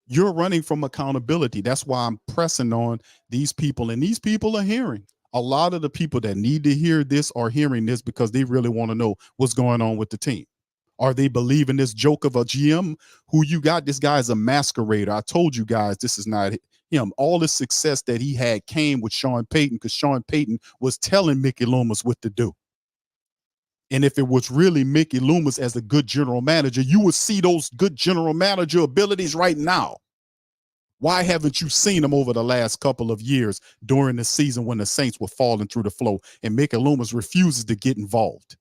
You're running from accountability. That's why I'm pressing on these people. And these people are hearing. A lot of the people that need to hear this are hearing this because they really want to know what's going on with the team. Are they believing this joke of a GM who you got? This guy is a masquerader. I told you guys this is not him. All the success that he had came with Sean Payton because Sean Payton was telling Mickey Loomis what to do. And if it was really Mickey Loomis as a good general manager, you would see those good general manager abilities right now. Why haven't you seen them over the last couple of years during the season when the Saints were falling through the flow and Mickey Loomis refuses to get involved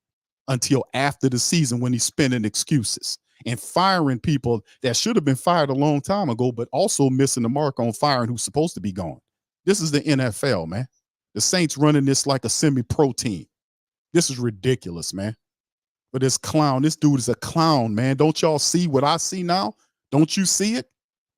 until after the season when he's spinning excuses and firing people that should have been fired a long time ago, but also missing the mark on firing who's supposed to be gone? This is the NFL, man. The Saints running this like a semi-pro team. This is ridiculous, man. But this dude is a clown, man. Don't y'all see what I see now? Don't you see it?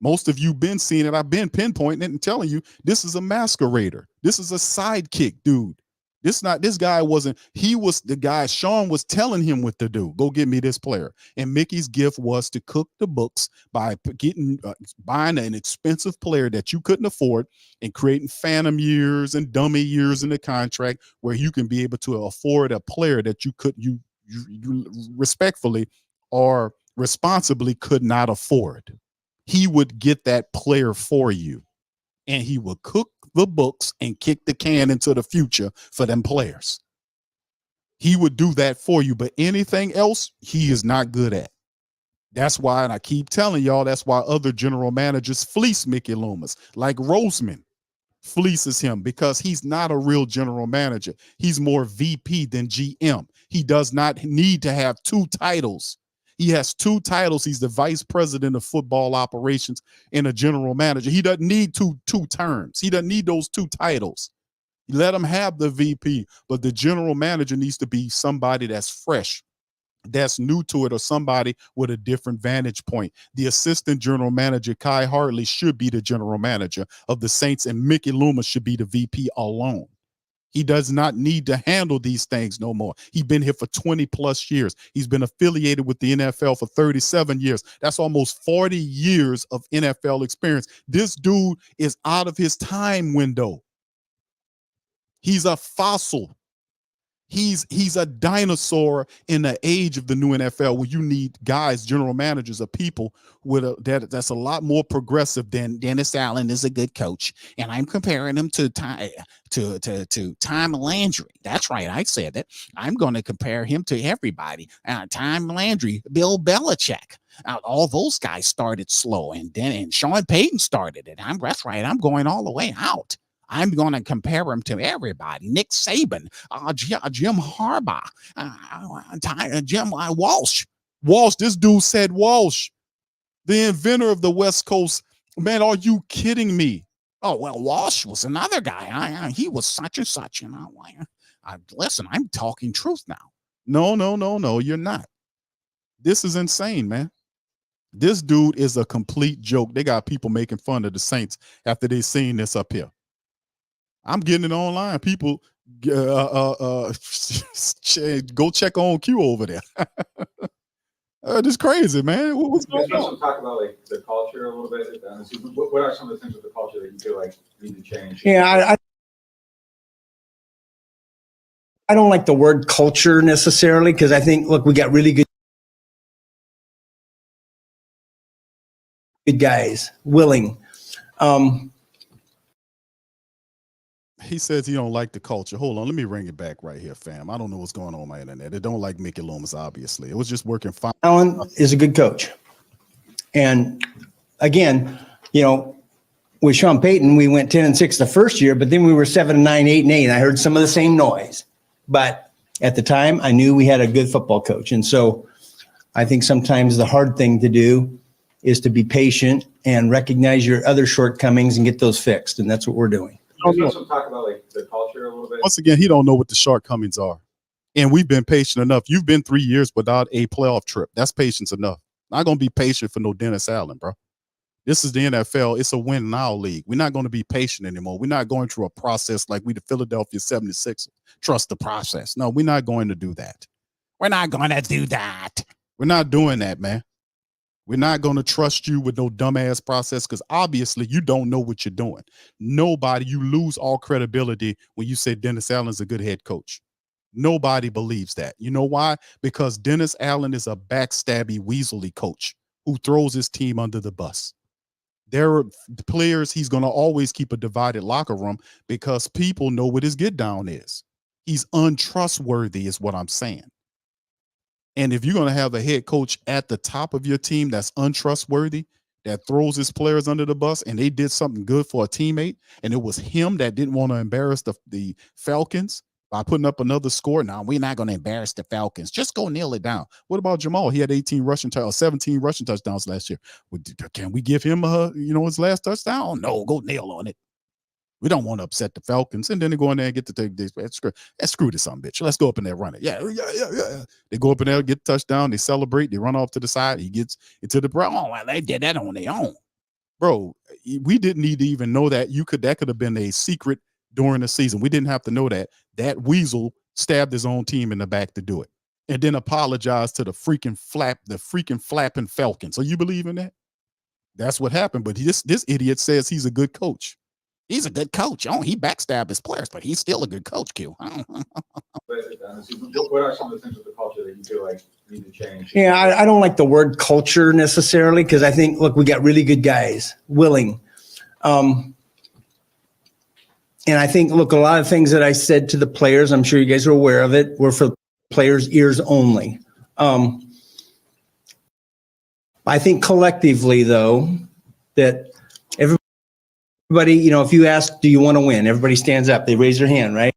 Most of you been seeing it. I've been pinpointing it and telling you this is a masquerader. This is a sidekick, dude. He was the guy. Sean was telling him what to do. Go get me this player. And Mickey's gift was to cook the books by buying an expensive player that you couldn't afford and creating phantom years and dummy years in the contract where you can be able to afford a player that you respectfully or responsibly could not afford. He would get that player for you, and he would cook the books and kick the can into the future for them players. He would do that for you, but anything else, he is not good at. That's why, and I keep telling y'all, that's why other general managers fleece Mickey Loomis, like Roseman fleeces him, because he's not a real general manager. He's more VP than GM. He does not need to have 2 titles. He has 2 titles. He's the vice president of football operations and a general manager. He doesn't need two terms. He doesn't need those 2 titles. Let them have the VP, but the general manager needs to be somebody that's fresh, that's new to it, or somebody with a different vantage point. The assistant general manager, Kai Hartley, should be the general manager of the Saints, and Mickey Loomis should be the VP alone. He does not need to handle these things no more. He's been here for 20 plus years. He's been affiliated with the NFL for 37 years. That's almost 40 years of NFL experience. This dude is out of his time window. He's a fossil. He's a dinosaur in the age of the new NFL, where you need guys, general managers, of people with that's a lot more progressive than Dennis Allen is a good coach, and I'm comparing him to Tom Landry. That's right, I said that. I'm going to compare him to everybody. Tom Landry, Bill Belichick. All those guys started slow, and Sean Payton started it. That's right. I'm going all the way out. I'm going to compare him to everybody. Nick Saban, Jim Harbaugh, Jim Walsh. Walsh, this dude said Walsh, the inventor of the West Coast. Man, are you kidding me? Oh, well, Walsh was another guy. He was such and such. Listen, I'm talking truth now. No, you're not. This is insane, man. This dude is a complete joke. They got people making fun of the Saints after they seen this up here. I'm getting it online. People go check on Q over there. This crazy, man. What's going on? Also talk about like the culture a little bit. What are some of the things with the culture that you feel like need to change? Yeah, I don't like the word culture necessarily, because I think, look, we got really good guys, willing. He says he don't like the culture. Hold on, let me bring it back right here, fam. I don't know what's going on my internet. It don't like Mickey Loomis, obviously. It was just working fine. Allen is a good coach. And again, with Sean Payton, we went 10-6 the first year, but then we were 7-9, 8-8. I heard some of the same noise. But at the time, I knew we had a good football coach. And so I think sometimes the hard thing to do is to be patient and recognize your other shortcomings and get those fixed. And that's what we're doing. Also talk about like the culture a little bit. Once again, he don't know what the shortcomings are. And we've been patient enough. You've been 3 years without a playoff trip. That's patience enough. Not going to be patient for no Dennis Allen, bro. This is the NFL. It's a win now league. We're not going to be patient anymore. We're not going through a process like we the Philadelphia 76ers. Trust the process. No, we're not going to do that. We're not going to do that. We're not doing that, man. We're not going to trust you with no dumbass process, because obviously you don't know what you're doing. Nobody, you lose all credibility when you say Dennis Allen's a good head coach. Nobody believes that. You know why? Because Dennis Allen is a backstabby, weaselly coach who throws his team under the bus. There are players, he's going to always keep a divided locker room because people know what his get down is. He's untrustworthy is what I'm saying. And if you're going to have a head coach at the top of your team that's untrustworthy, that throws his players under the bus, and they did something good for a teammate, and it was him that didn't want to embarrass the Falcons by putting up another score. Now, we're not going to embarrass the Falcons. Just go nail it down. What about Jamal? He had 17 rushing touchdowns last year. Can we give him his last touchdown? No, go nail on it. We don't want to upset the Falcons. And then they go in there and get to take this. Screw this son bitch. Let's go up in there, run it. Yeah. They go up in there, get the touchdown. They celebrate. They run off to the side. He gets into the bro. Oh, well, they did that on their own. Bro, we didn't need to even know that. That could have been a secret during the season. We didn't have to know that. That weasel stabbed his own team in the back to do it. And then apologized to the freaking flapping Falcons. So you believe in that? That's what happened. But this idiot says he's a good coach. He's a good coach. Oh, he backstabbed his players, but he's still a good coach, Q. What are some of the things with the culture that you feel like need to change? Yeah, I don't like the word culture necessarily, because I think, look, we got really good guys, willing. And I think, look, a lot of things that I said to the players, I'm sure you guys are aware of it, were for players' ears only. I think collectively, though, that everybody, if you ask, do you want to win? Everybody stands up. They raise their hand, right?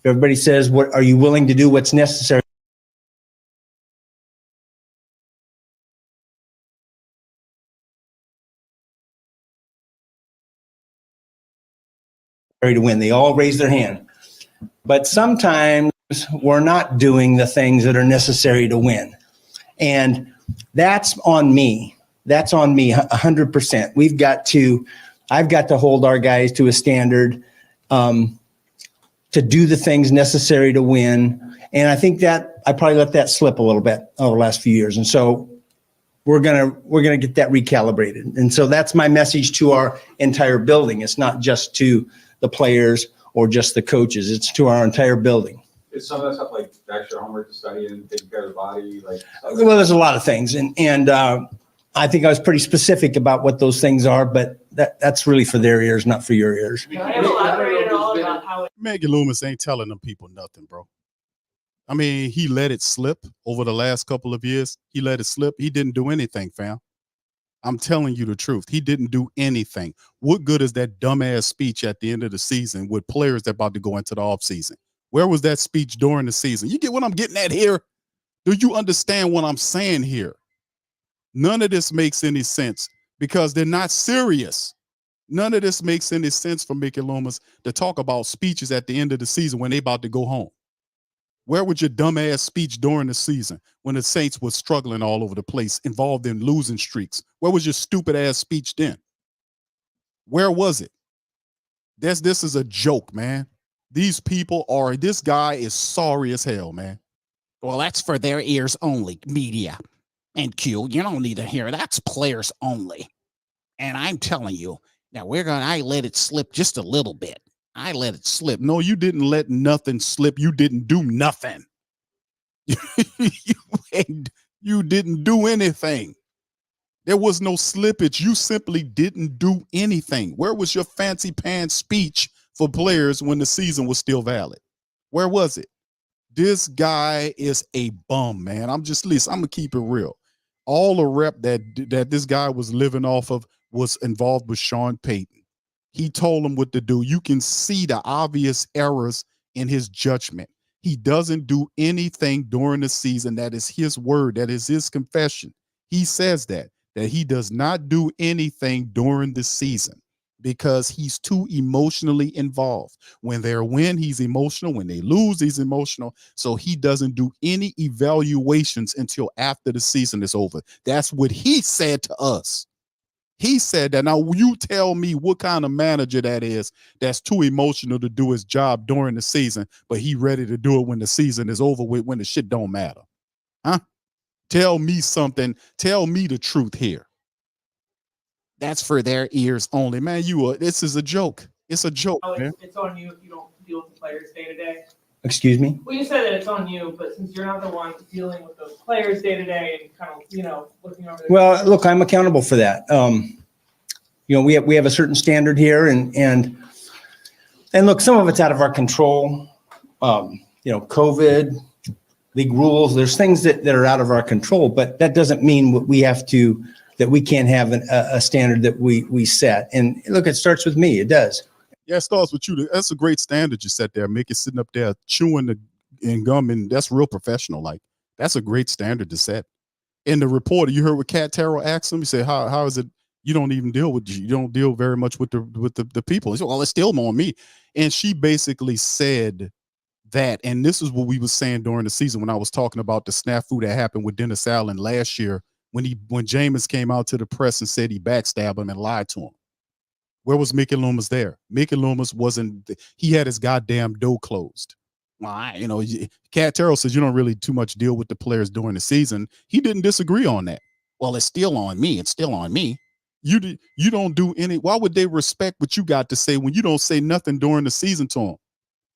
Everybody says, "What are you willing to do? What's necessary?" to win. They all raise their hand. But sometimes we're not doing the things that are necessary to win. And that's on me. That's on me 100%. I've got to hold our guys to a standard to do the things necessary to win. And I think that I probably let that slip a little bit over the last few years. And so we're gonna get that recalibrated. And so that's my message to our entire building. It's not just to the players or just the coaches. It's to our entire building. Is some of that stuff like extra homework to study and taking care of the body? Like, Well, there's a lot of things. And I think I was pretty specific about what those things are, but that's really for their ears, not for your ears. Can I elaborate at all about how Mickey Loomis ain't telling them people nothing, bro. I mean, he let it slip over the last couple of years. He let it slip. He didn't do anything, fam. I'm telling you the truth. He didn't do anything. What good is that dumbass speech at the end of the season with players that about to go into the offseason? Where was that speech during the season? You get what I'm getting at here? Do you understand what I'm saying here? None of this makes any sense because they're not serious. None of this makes any sense for Mickey Loomis to talk about speeches at the end of the season when they about to go home. Where was your dumbass speech during the season when the Saints were struggling all over the place, involved in losing streaks? Where was your stupid ass speech then? Where was it? This is a joke, man. This guy is sorry as hell, man. Well, that's for their ears only, media. And Q, you don't need to hear it. That's players only. And I'm telling you, now I let it slip just a little bit. I let it slip. No, you didn't let nothing slip. You didn't do nothing. You didn't do anything. There was no slippage. You simply didn't do anything. Where was your fancy pants speech for players when the season was still valid? Where was it? This guy is a bum, man. I'm gonna keep it real. All the rep that this guy was living off of was involved with Sean Payton. He told him what to do. You can see the obvious errors in his judgment. He doesn't do anything during the season. That is his word. That is his confession. He says that he does not do anything during the season because he's too emotionally involved. When they win, he's emotional. When they lose, he's emotional. So he doesn't do any evaluations until after the season is over. That's what he said to us. He said that. Now, you tell me what kind of manager that is that's too emotional to do his job during the season, but he ready to do it when the season is over with, when the shit don't matter. Huh? Tell me something. Tell me the truth here. That's for their ears only. Man, this is a joke. It's a joke, man. it's on you if you don't deal with the players day to day. Excuse me? Well, you said that it's on you, but since you're not the one dealing with those players day to day and kind of, looking over. Well, look, I'm accountable for that. We have a certain standard here, and look, some of it's out of our control. COVID, league rules. There's things that are out of our control, but that doesn't mean that we can't have a standard that we set. And look, it starts with me. It does. Yeah, it starts with you. That's a great standard you set there. Mickey sitting up there chewing and gum, and that's real professional. Like, that's a great standard to set. And the reporter, you heard what Cat Terrell asked him. He said, "How is it? You don't deal very much with the people." He said, "Well, it's still on me." And she basically said that, and this is what we were saying during the season when I was talking about the snafu that happened with Dennis Allen last year when Jameis came out to the press and said he backstabbed him and lied to him. Where was Mickey Loomis there? Mickey Loomis he had his goddamn door closed. Well, Cat Terrell says you don't really too much deal with the players during the season. He didn't disagree on that. Well, it's still on me. It's still on me. You don't do any. Why would they respect what you got to say when you don't say nothing during the season to them?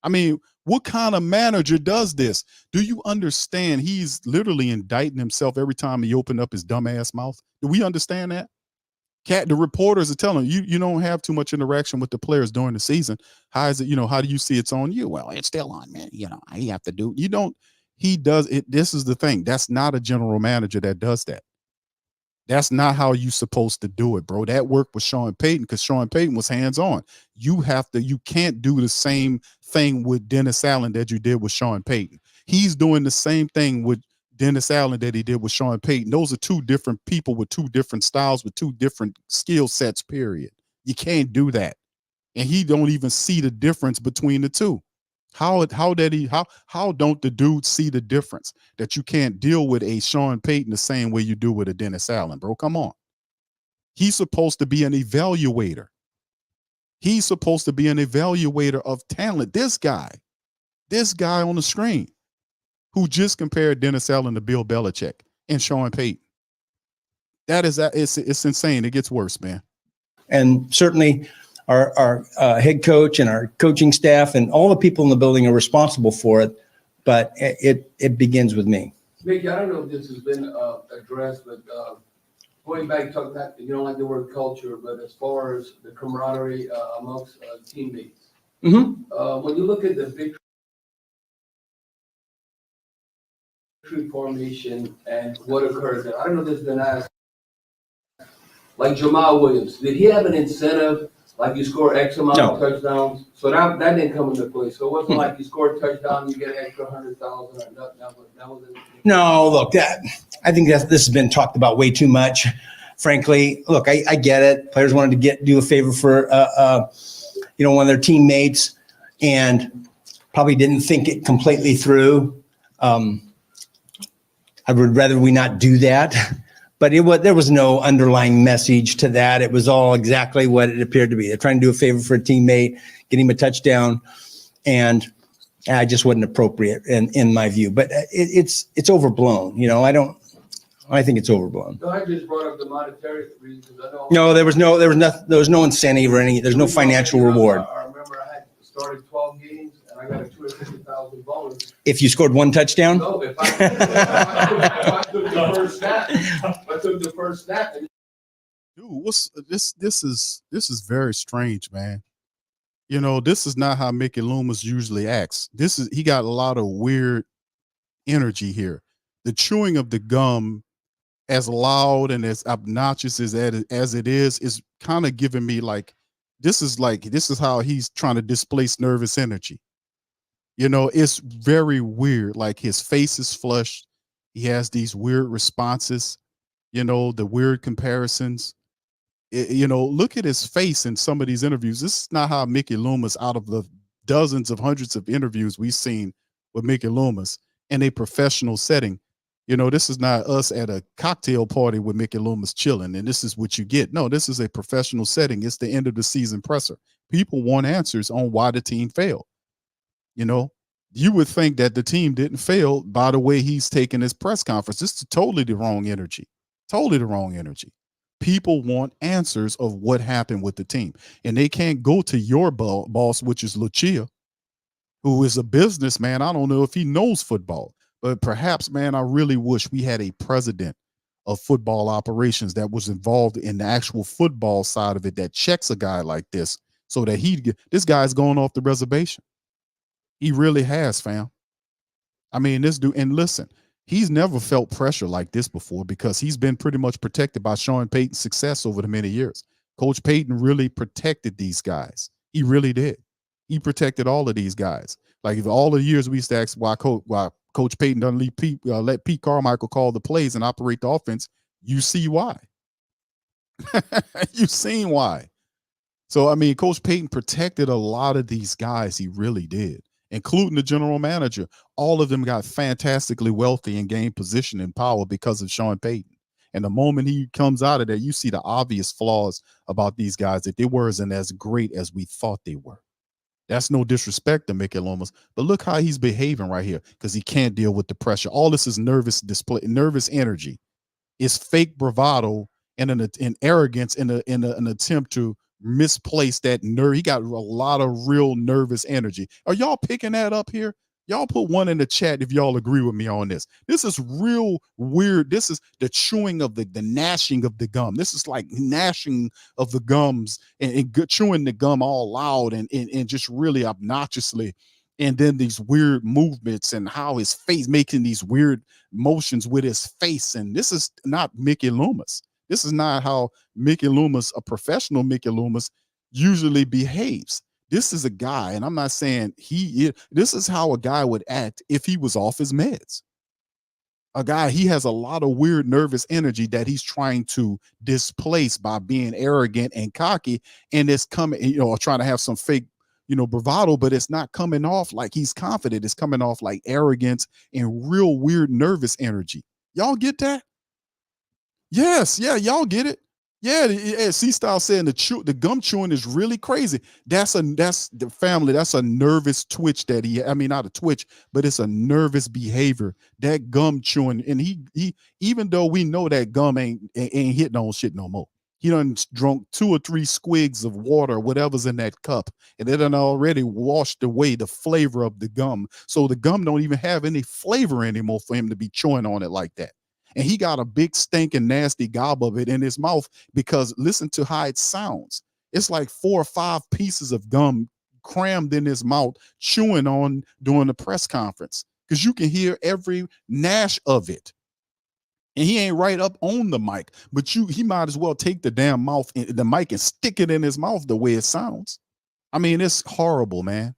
I mean, what kind of manager does this? Do you understand? He's literally indicting himself every time he opened up his dumbass mouth. Do we understand that? The reporters are telling him, you don't have too much interaction with the players during the season. How is it, how do you see it's on you? Well, it's still on me. I have to do, he does it. This is the thing. That's not a general manager that does that. That's not how you supposed to do it, bro. That worked with Sean Payton because Sean Payton was hands-on. You can't do the same thing with Dennis Allen that you did with Sean Payton. He's doing the same thing with Dennis Allen that he did with Sean Payton. Those are two different people with two different styles, with two different skill sets, period. You can't do that. and he don't even see the difference between the two. How don't the dudes see the difference that you can't deal with a Sean Payton the same way you do with a Dennis Allen, bro? Come on. He's supposed to be an evaluator. He's supposed to be an evaluator of talent. This guy on the screen who just compared Dennis Allen to Bill Belichick and Sean Payton. It's insane. It gets worse, man. And certainly our head coach and our coaching staff and all the people in the building are responsible for it, but it begins with me. Mickey, I don't know if this has been addressed, but going back, talking about, you don't like the word culture, but as far as the camaraderie amongst teammates, when you look at the victory formation and what occurred there, I don't know if this has been asked, like Jamal Williams, did he have an incentive? Like you score X amount of touchdowns, so that didn't come into play. So it wasn't like you scored a touchdown, you get an extra 100,000 or nothing. That was No, look, I think this has been talked about way too much. Frankly, look, I get it. Players wanted to do a favor for one of their teammates, and probably didn't think it completely through. I would rather we not do that. But there was no underlying message to that. It was all exactly what it appeared to be. They're trying to do a favor for a teammate, get him a touchdown, and I just wasn't appropriate in my view. But it's overblown. I think it's overblown. No, I just brought up the monetary reasons. No, there was no incentive or any. There's no financial reward. I remember I had started 12 games and I got a $250,000 bonus. If you scored one touchdown? No, if I took the first snap. Dude, this is very strange, man. This is not how Mickey Loomis usually acts. He got a lot of weird energy here. The chewing of the gum, as loud and as obnoxious as it is kind of giving me this is how he's trying to displace nervous energy. It's very weird. Like his face is flushed. He has these weird responses, the weird comparisons. Look at his face in some of these interviews. This is not how Mickey Loomis, out of the dozens of hundreds of interviews we've seen with Mickey Loomis in a professional setting. This is not us at a cocktail party with Mickey Loomis chilling, and this is what you get. No, this is a professional setting. It's the end of the season presser. People want answers on why the team failed. You would think that the team didn't fail by the way he's taking his press conference. This is totally the wrong energy. Totally the wrong energy. People want answers of what happened with the team, and they can't go to your boss, which is Lucia, who is a businessman. I don't know if he knows football, but perhaps, man, I really wish we had a president of football operations that was involved in the actual football side of it, that checks a guy like this so that this guy's going off the reservation. He really has, fam. I mean, this dude, and listen, he's never felt pressure like this before because he's been pretty much protected by Sean Payton's success over the many years. Coach Payton really protected these guys. He really did. He protected all of these guys. Like, if all the years we used to ask why Coach Payton doesn't let Pete Carmichael call the plays and operate the offense, you see why. You've seen why. So, I mean, Coach Payton protected a lot of these guys. He really did, including the general manager. All of them got fantastically wealthy and gained position and power because of Sean Payton. And the moment he comes out of there, you see the obvious flaws about these guys, that they weren't as great as we thought they were. That's no disrespect to Mickey Loomis, but look how he's behaving right here, because he can't deal with the pressure. All this is nervous energy. It's fake bravado and an arrogance in an attempt to misplace that nerve. He got a lot of real nervous energy. Are y'all picking that up here? Y'all put one in the chat if y'all agree with me on this. This is real weird. This is the chewing of the gnashing of the gum. This is like gnashing of the gums and chewing the gum all loud and just really obnoxiously. And then these weird movements and how his face making these weird motions with his face. And this is not Mickey Loomis. This is not how Mickey Loomis, a professional Mickey Loomis, usually behaves. This is a guy, and I'm not saying this is how a guy would act if he was off his meds. A guy, he has a lot of weird nervous energy that he's trying to displace by being arrogant and cocky, and it's coming, or trying to have some fake, bravado, but it's not coming off like he's confident. It's coming off like arrogance and real weird nervous energy. Y'all get that? Yes, yeah, y'all get it. Yeah, C-Style saying the gum chewing is really crazy. That's the family. That's a nervous twitch that not a twitch, but it's a nervous behavior. That gum chewing, and he even though we know that gum ain't hitting on shit no more. He done drunk 2 or 3 squigs of water, whatever's in that cup, and it done already washed away the flavor of the gum. So the gum don't even have any flavor anymore for him to be chewing on it like that. And he got a big stinking nasty gob of it in his mouth because listen to how it sounds. It's like 4 or 5 pieces of gum crammed in his mouth, chewing on during the press conference, because you can hear every gnash of it. And he ain't right up on the mic, but he might as well take the damn the mic and stick it in his mouth the way it sounds. I mean, it's horrible, man.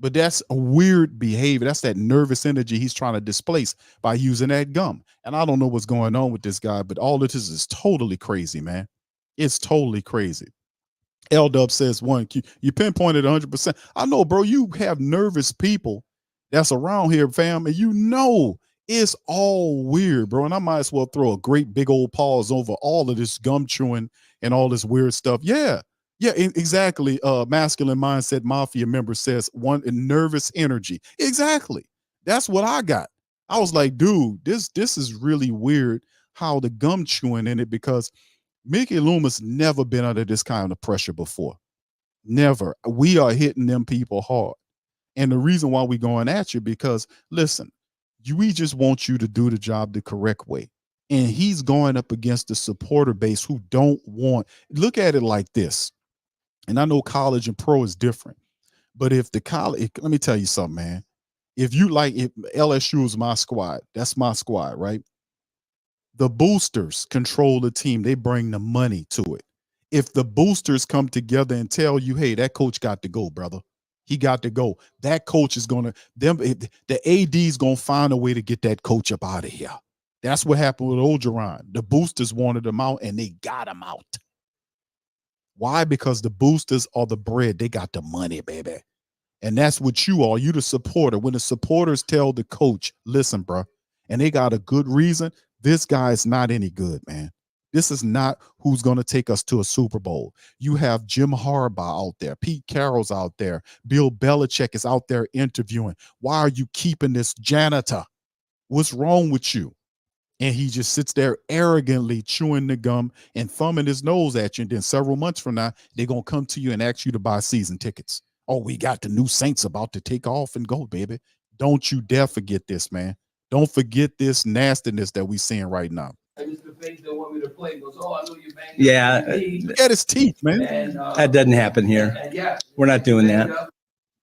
But that's a weird behavior. That's that nervous energy he's trying to displace by using that gum. And I don't know what's going on with this guy, but all of this is totally crazy, man. It's totally crazy. L-Dub says, you pinpointed 100%. I know, bro, you have nervous people that's around here, fam, and it's all weird, bro. And I might as well throw a great big old pause over all of this gum chewing and all this weird stuff. Yeah. Yeah, exactly. Masculine Mindset Mafia member says nervous energy. Exactly. That's what I got. I was like, dude, this is really weird how the gum chewing in it, because Mickey Loomis never been under this kind of pressure before. Never. We are hitting them people hard. And the reason why we going at you, because listen, we just want you to do the job the correct way. And he's going up against the supporter base who don't want, look at it like this. And I know college and pro is different, but if the college, let me tell you something, man. If LSU is my squad, that's my squad, right? The boosters control the team. They bring the money to it. If the boosters come together and tell you, hey, that coach got to go, brother. He got to go. That coach is the AD is going to find a way to get that coach up out of here. That's what happened with Ogeron. The boosters wanted him out and they got him out. Why? Because the boosters are the bread. They got the money, baby. And that's what you are. You the supporter. When the supporters tell the coach, listen, bro, and they got a good reason, this guy is not any good, man. This is not who's going to take us to a Super Bowl. You have Jim Harbaugh out there. Pete Carroll's out there. Bill Belichick is out there interviewing. Why are you keeping this janitor? What's wrong with you? And he just sits there arrogantly chewing the gum and thumbing his nose at you. And then several months from now, they're going to come to you and ask you to buy season tickets. Oh, we got the new Saints about to take off and go, baby. Don't you dare forget this, man. Don't forget this nastiness that we're seeing right now. I just the things they want me to play. He goes, oh, I know you banged. Yeah. Look at his teeth, man. And, That doesn't happen here. We're not doing that.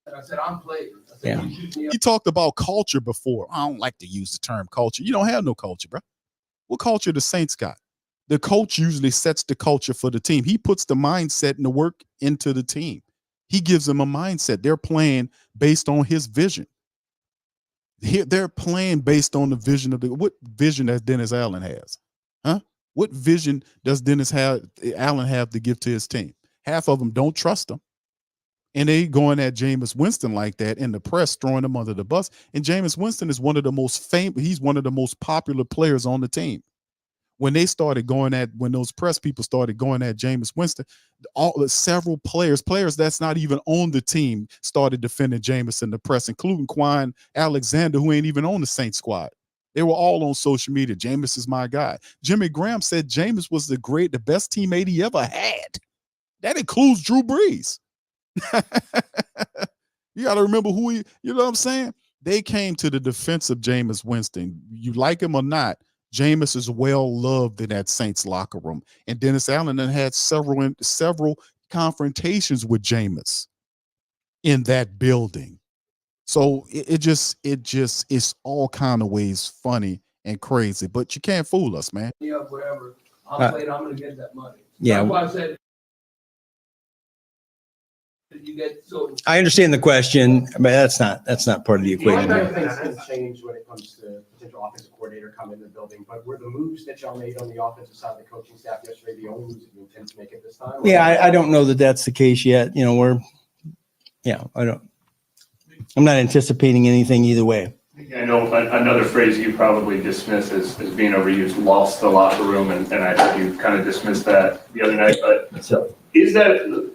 And I said, I'm playing. Yeah. He talked about culture before. I don't like to use the term culture. You don't have no culture, bro. What culture the Saints got? The coach usually sets the culture for the team. He puts the mindset and the work into the team. He gives them a mindset. They're playing based on his vision. They're playing based on the vision of what vision that Dennis Allen has. Huh? What vision does Allen have to give to his team? Half of them don't trust him. And they going at Jameis Winston like that in the press, throwing him under the bus. And Jameis Winston is one of the most famous, he's one of the most popular players on the team. When those press people started going at Jameis Winston, several players that's not even on the team started defending Jameis in the press, including Quan Alexander, who ain't even on the Saints squad. They were all on social media. Jameis is my guy. Jimmy Graham said Jameis was the best teammate he ever had. That includes Drew Brees. You got to remember you know what I'm saying? They came to the defense of Jameis Winston. You like him or not, Jameis is well loved in that Saints locker room. And Dennis Allen had several confrontations with Jameis in that building. So it just it's all kind of ways funny and crazy, but you can't fool us, man. Yeah, whatever. I'm going to get that money. Yeah. That's why I said, You get, so I understand the question, but that's not part of the A equation. lot of things can change when it comes to potential offensive coordinator coming in the building, but were the moves that y'all made on the offensive side of the coaching staff yesterday the only moves that you intend to make at this time? Yeah, I don't know that that's the case yet. You know, I'm not anticipating anything either way. I know another phrase you probably dismiss as being overused, lost the locker room, and I heard you kind of dismissed that the other night, but So, is that,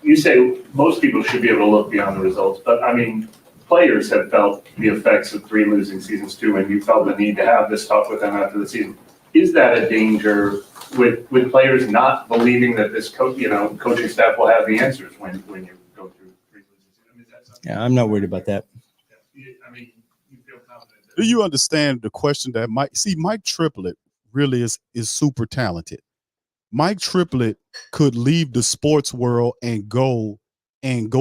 you say most people should be able to look beyond the results, but I mean, players have felt the effects of 3 losing seasons too, and you felt the need to have this talk with them after the season. Is that a danger with players not believing that this coaching staff will have the answers when you go through 3 losing seasons? I mean, is that something? yeah, I'm not worried about that. I mean, you feel confident that. Do you understand the question that Mike Triplett really is super talented. Mike Triplett could leave the sports world and go and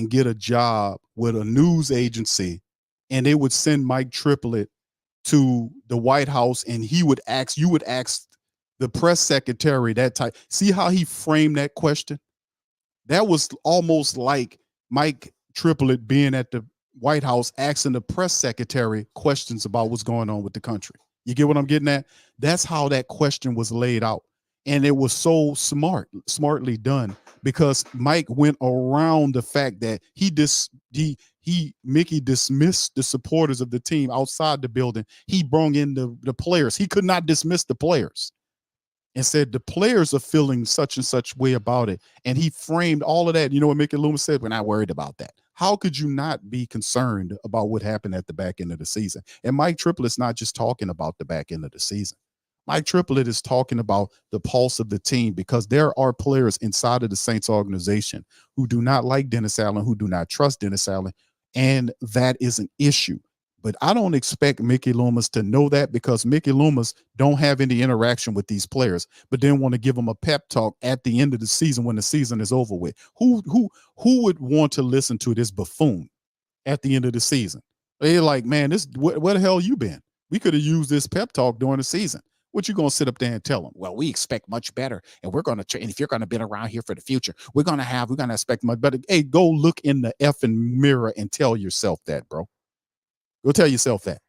get a job with a news agency, and they would send Mike Triplett to the White House, and you would ask the press secretary that type. See how he framed that question? That was almost like Mike Triplett being at the White House asking the press secretary questions about what's going on with the country. You get what I'm getting at? That's how that question was laid out. And it was so smartly done, because Mike went around the fact that Mickey dismissed the supporters of the team outside the building. He brought in the players. He could not dismiss the players and said the players are feeling such and such way about it. And he framed all of that. You know what Mickey Loomis said? We're not worried about that. How could you not be concerned about what happened at the back end of the season? And Mike Triplett's not just talking about the back end of the season. Mike Triplett is talking about the pulse of the team, because there are players inside of the Saints organization who do not like Dennis Allen, who do not trust Dennis Allen, and that is an issue. But I don't expect Mickey Loomis to know that, because Mickey Loomis don't have any interaction with these players, but then want to give them a pep talk at the end of the season when the season is over with. Who would want to listen to this buffoon at the end of the season? They're like, man, where the hell you been? We could have used this pep talk during the season. What you gonna sit up there and tell them? Well, we expect much better, and we're gonna. And if you're gonna be around here for the future, we're gonna expect much better. Hey, go look in the effing mirror and tell yourself that, bro. Go tell yourself that,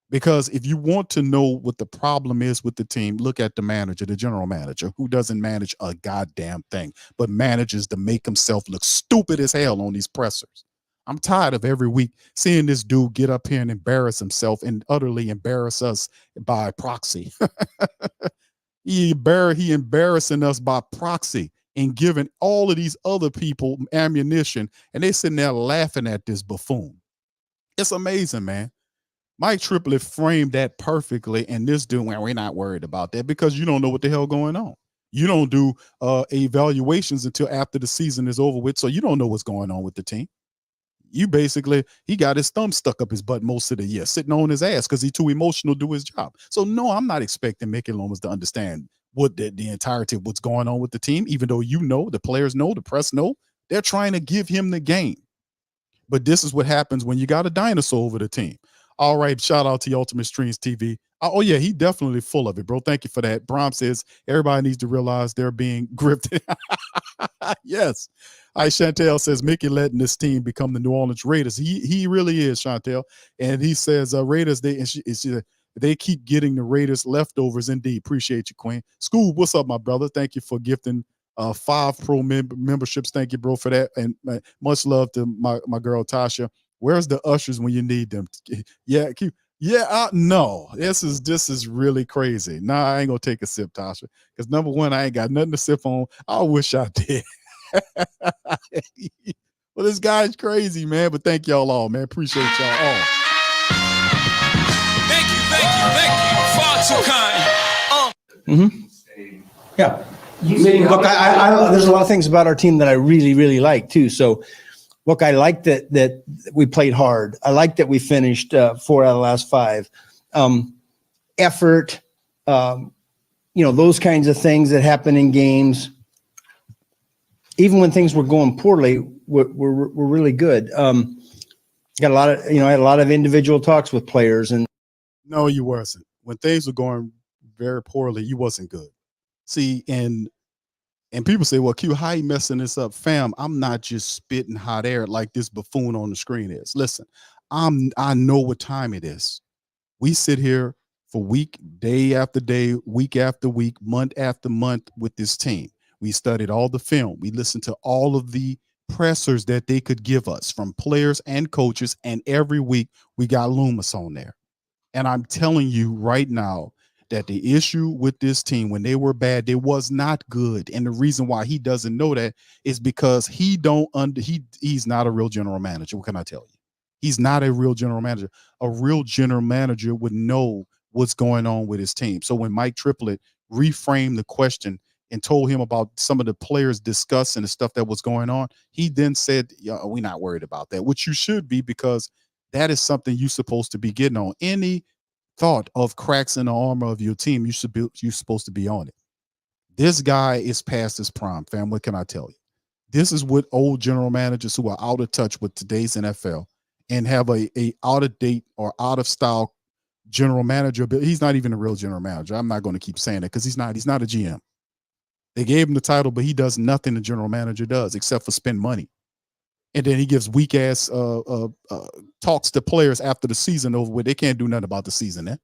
because if you want to know what the problem is with the team, look at the manager, the general manager, who doesn't manage a goddamn thing, but manages to make himself look stupid as hell on these pressers. I'm tired of every week seeing this dude get up here and embarrass himself and utterly embarrass us by proxy. He embarrassing us by proxy and giving all of these other people ammunition, and they sitting there laughing at this buffoon. It's amazing, man. Mike Triplett framed that perfectly, and this dude, well, we're not worried about that, because you don't know what the hell going on. You don't do evaluations until after the season is over with, so you don't know what's going on with the team. He got his thumb stuck up his butt most of the year, sitting on his ass because he's too emotional to do his job. So no, I'm not expecting Mickey Loomis to understand what the entirety of what's going on with the team, even though the players know, the press know. They're trying to give him the game. But this is what happens when you got a dinosaur over the team. All right, shout out to Ultimate Streams TV. Oh yeah, he definitely full of it, bro. Thank you for that. Brom says everybody needs to realize they're being gripped. Yes. All right, Chantel says Mickey letting this team become the New Orleans Raiders. He really is, Chantel. And he says Raiders, they keep getting the Raiders leftovers. Indeed. Appreciate you, Queen. Scoob, what's up, my brother? Thank you for gifting 5 pro memberships. Thank you, bro, for that. And much love to my girl Tasha. Where's the ushers when you need them? No, this is really crazy. Nah, I ain't gonna take a sip, Tasha, because number one, I ain't got nothing to sip on. I wish I did. Well, this guy's crazy, man. But thank y'all all, man. Appreciate y'all all. Thank you. Far too kind. Yeah. Look, I there's a lot of things about our team that I really, really like too. So, look, I like that we played hard. I like that we finished 4 out of the last 5. Effort, those kinds of things that happen in games. Even when things were going poorly, we're really good. Got a lot of, I had a lot of individual talks with players, and no, you wasn't. When things were going very poorly, you wasn't good. See, and And people say, well, Q, how you messing this up? Fam, I'm not just spitting hot air like this buffoon on the screen is. Listen, I know what time it is. We sit here for day after day, week after week, month after month with this team. We studied all the film. We listened to all of the pressers that they could give us from players and coaches. And every week we got Loomis on there. And I'm telling you right now that the issue with this team, when they were bad, they was not good. And the reason why he doesn't know that is because he's not a real general manager. What can I tell you? He's not a real general manager. A real general manager would know what's going on with his team. So when Mike Triplett reframed the question and told him about some of the players discussing the stuff that was going on, he then said, yeah, we're not worried about that, which you should be, because that is something you're supposed to be getting on. Any thought of cracks in the armor of your team, you're supposed to be on it. This guy is past his prime, fam. What can I tell you? This is what old general managers who are out of touch with today's NFL and have a out of date or out of style general manager, but he's not even a real general manager. I'm not going to keep saying that because he's not a GM. They gave him the title, but he does nothing the general manager does except for spend money. And then he gives weak ass talks to players after the season over where they can't do nothing about the season.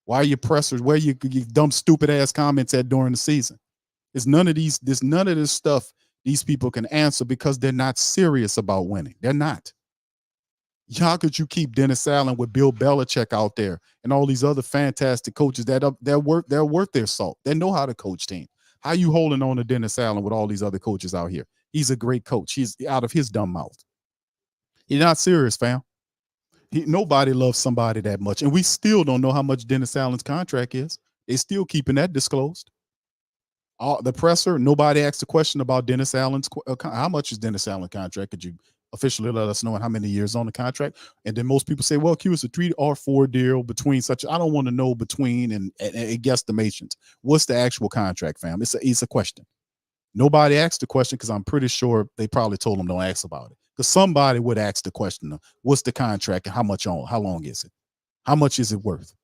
Why are you pressers? Where you dumb stupid ass comments at during the season? There's none of this stuff these people can answer because they're not serious about winning. They're not. How could you keep Dennis Allen with Bill Belichick out there and all these other fantastic coaches they're worth their salt? They know how to coach team. How you holding on to Dennis Allen with all these other coaches out here? He's a great coach. He's out of his dumb mouth. You're not serious, fam. Nobody loves somebody that much. And we still don't know how much Dennis Allen's contract is. They're still keeping that disclosed. The presser, nobody asked a question about Dennis Allen's. How much is Dennis Allen's contract? Could you officially let us know how many years on the contract? And then most people say, well, Q, it's a 3 or 4 deal between such. I don't want to know between and guesstimations. What's the actual contract, fam? It's a question. Nobody asked the question because I'm pretty sure they probably told them don't ask about it. Because somebody would ask the question, what's the contract and how long is it? How much is it worth?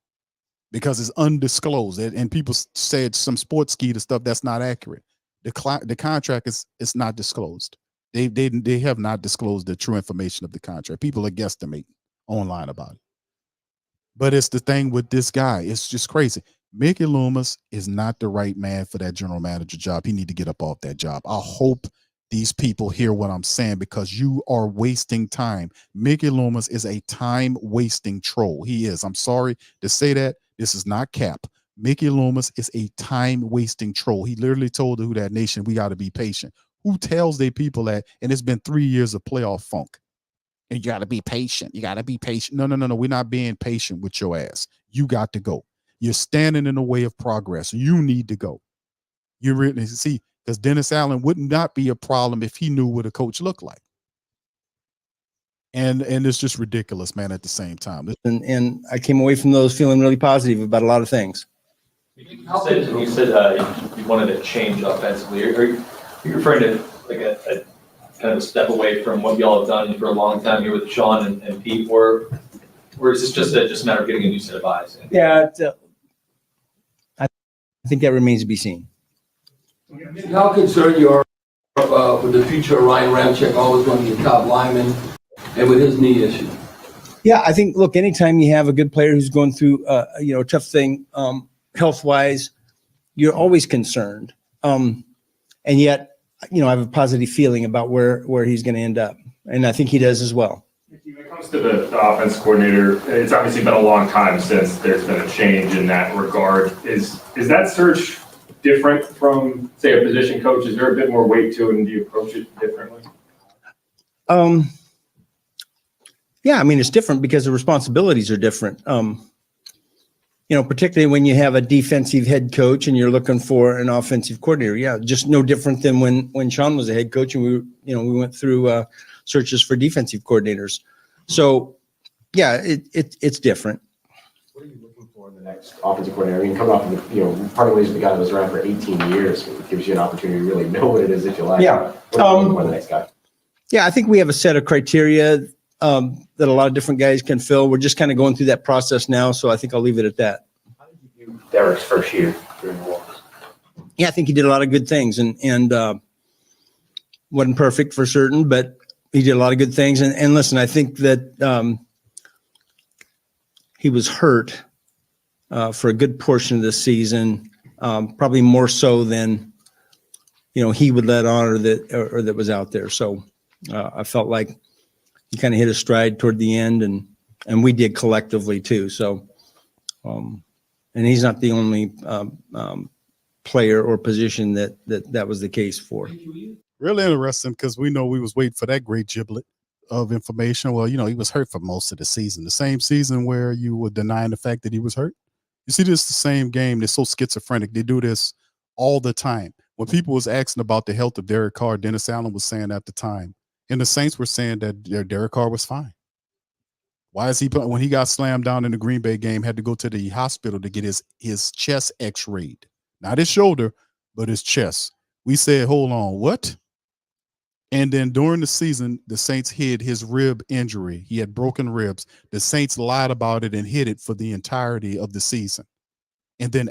Because it's undisclosed. And people said some sports ski to stuff that's not accurate. The contract is not disclosed. They have not disclosed the true information of the contract. People are guesstimating online about it. But it's the thing with this guy. It's just crazy. Mickey Loomis is not the right man for that general manager job. He need to get up off that job. I hope these people hear what I'm saying because you are wasting time. Mickey Loomis is a time-wasting troll. He is. I'm sorry to say that. This is not cap. Mickey Loomis is a time-wasting troll. He literally told the Who Dat Nation, we got to be patient. Who tells their people that? And it's been 3 years of playoff funk. And you got to be patient. You got to be patient. No. We're not being patient with your ass. You got to go. You're standing in the way of progress. You need to go. You really see, because Dennis Allen would not be a problem if he knew what a coach looked like. And it's just ridiculous, man, at the same time. And I came away from those feeling really positive about a lot of things. You said you wanted to change offensively. Are you referring to like a kind of a step away from what y'all have done for a long time here with Sean and Pete, or is this just a matter of getting a new set of eyes? Yeah, I think that remains to be seen. How concerned you are with the future of Ryan Ramczyk, always going to be a top lineman, and with his knee issue? Yeah, I think, look, anytime you have a good player who's going through a tough thing health-wise, you're always concerned. And yet, I have a positive feeling about where he's going to end up. And I think he does as well. When it comes to the offense coordinator, it's obviously been a long time since there's been a change in that regard. Is that search different from, say, a position coach? Is there a bit more weight to it, and do you approach it differently? Yeah, I mean, it's different because the responsibilities are different. Particularly when you have a defensive head coach and you're looking for an offensive coordinator. Yeah, just no different than when Sean was a head coach and we went through searches for defensive coordinators. So, yeah, it's different. What are you looking for in the next offensive coordinator? I mean, coming off of part of the ways the guy that was around for 18 years, it gives you an opportunity to really know what it is that you like. Yeah. What are you looking for the next guy? Yeah, I think we have a set of criteria that a lot of different guys can fill. We're just kind of going through that process now, so I think I'll leave it at that. How did you view Derek's first year during the walks? I think he did a lot of good things, and wasn't perfect for certain, but he did a lot of good things. And listen, I think that he was hurt for a good portion of the season, probably more so than he would let on or that was out there. So I felt like he kind of hit a stride toward the end, and we did collectively too. So, and he's not the only player or position that was the case for. Really interesting, because we know we was waiting for that great giblet of information. Well, he was hurt for most of the season. The same season where you were denying the fact that he was hurt. You see, this is the same game. They're so schizophrenic. They do this all the time. When people was asking about the health of Derek Carr, Dennis Allen was saying at the time, and the Saints were saying that Derek Carr was fine. Why is he, when he got slammed down in the Green Bay game, had to go to the hospital to get his chest x-rayed? Not his shoulder, but his chest. We said, hold on, what? And then during the season, the Saints hid his rib injury. He had broken ribs. The Saints lied about it and hid it for the entirety of the season. And then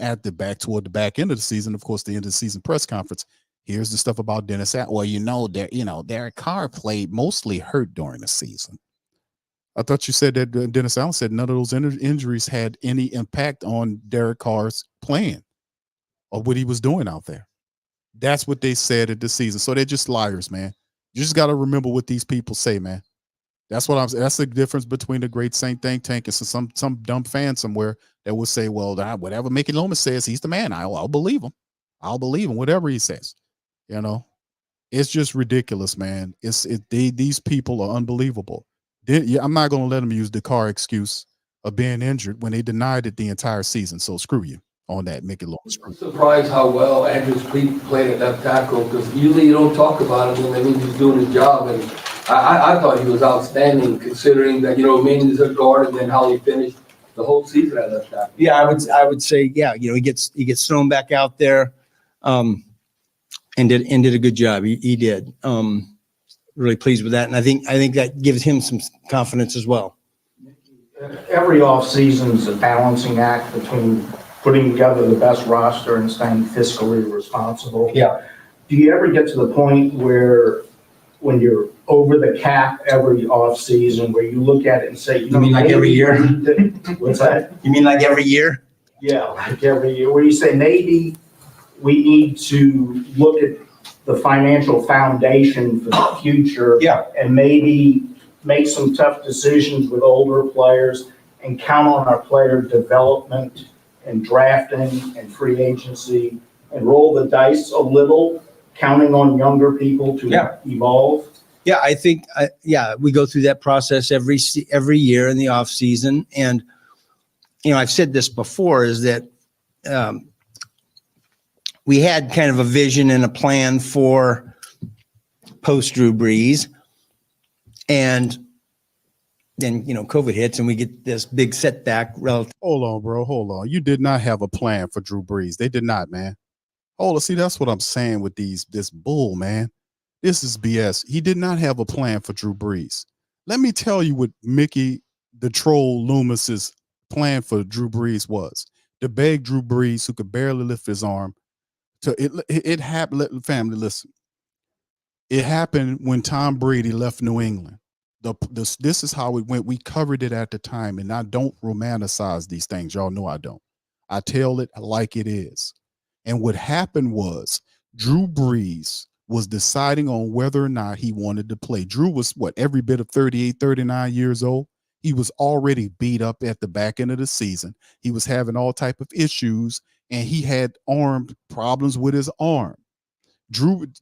toward the back end of the season, of course, the end of the season press conference, here's the stuff about Dennis Allen. Well, Derek Carr played mostly hurt during the season. I thought you said that Dennis Allen said none of those injuries had any impact on Derek Carr's playing or what he was doing out there. That's what they said at the season. So they're just liars, man. You just got to remember what these people say, man. That's what I'm saying. That's the difference between the great Saint think tank and some dumb fan somewhere that will say, well, whatever Mickey Loomis says, he's the man. I'll believe him. I'll believe him, whatever he says. It's just ridiculous, man. These people are unbelievable. I'm not going to let them use the Carr excuse of being injured when they denied it the entire season. So screw you on that, Mickey Loomis. I'm surprised how well Andrews Pete played at left tackle, because usually you don't talk about him when he's doing his job. And I thought he was outstanding, considering that, mainly he's a guard, and then how he finished the whole season at left tackle. Yeah, I would say, yeah, he gets thrown back out there, and did a good job. He did. Really pleased with that, and I think that gives him some confidence as well. Every offseason is a balancing act between putting together the best roster and staying fiscally responsible. Yeah. Do you ever get to the point where, when you're over the cap every offseason, where you look at it and say, You mean like every year? What's that? You mean like every year? Yeah, like every year, where you say maybe we need to look at the financial foundation for the future. Yeah. And maybe make some tough decisions with older players and count on our player development and drafting and free agency, and roll the dice a little, counting on younger people to evolve. Yeah, I think, we go through that process every year in the off season. And, I've said this before, is that we had kind of a vision and a plan for post Drew Brees. And then, COVID hits and we get this big setback relative. Hold on, bro. Hold on. You did not have a plan for Drew Brees. They did not, man. Hold on. See, that's what I'm saying with this bull, man. This is BS. He did not have a plan for Drew Brees. Let me tell you what Mickey, the troll Loomis's plan for Drew Brees was. To beg Drew Brees, who could barely lift his arm, it happened. Family, listen. It happened when Tom Brady left New England. This is how it went. We covered it at the time, and I don't romanticize these things. Y'all know I don't. I tell it like it is. And what happened was Drew Brees was deciding on whether or not he wanted to play. Drew was every bit of 38, 39 years old. He was already beat up at the back end of the season. He was having all type of issues, and he had arm problems with his arm.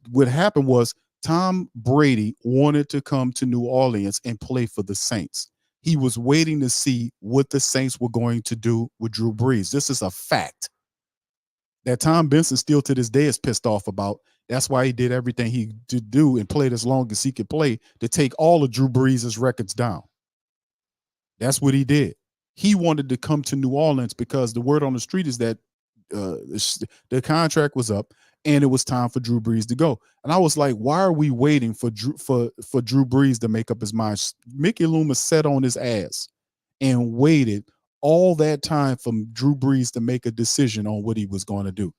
What happened was Tom Brady wanted to come to New Orleans and play for the Saints. He was waiting to see what the Saints were going to do with Drew Brees. This is a fact that Tom Benson still to this day is pissed off about. That's why he did everything he did do and played as long as he could play to take all of Drew Brees' records down. That's what he did. He wanted to come to New Orleans because the word on the street is that the contract was up and it was time for Drew Brees to go. And I was like, why are we waiting for Drew Brees to make up his mind? Mickey Loomis sat on his ass and waited all that time for Drew Brees to make a decision on what he was going to do.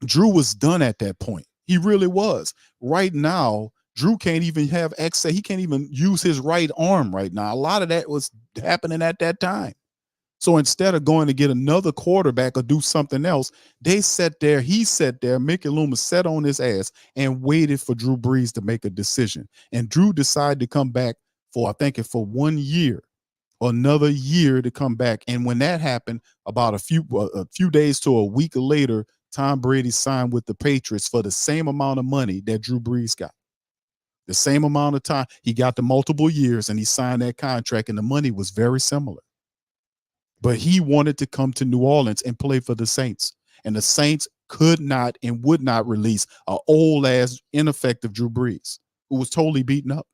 Drew was done at that point. He really was. Right now, Drew can't even have access. He can't even use his right arm right now. A lot of that was happening at that time. So instead of going to get another quarterback or do something else, they sat there. He sat there. Mickey Loomis sat on his ass and waited for Drew Brees to make a decision. And Drew decided to come back for, I think, for 1 year or another year to come back. And when that happened, about a few days to a week later, Tom Brady signed with the Patriots for the same amount of money that Drew Brees got. The same amount of time. He got the multiple years and he signed that contract, and the money was very similar. But he wanted to come to New Orleans and play for the Saints. And the Saints could not and would not release an old-ass, ineffective Drew Brees, who was totally beaten up.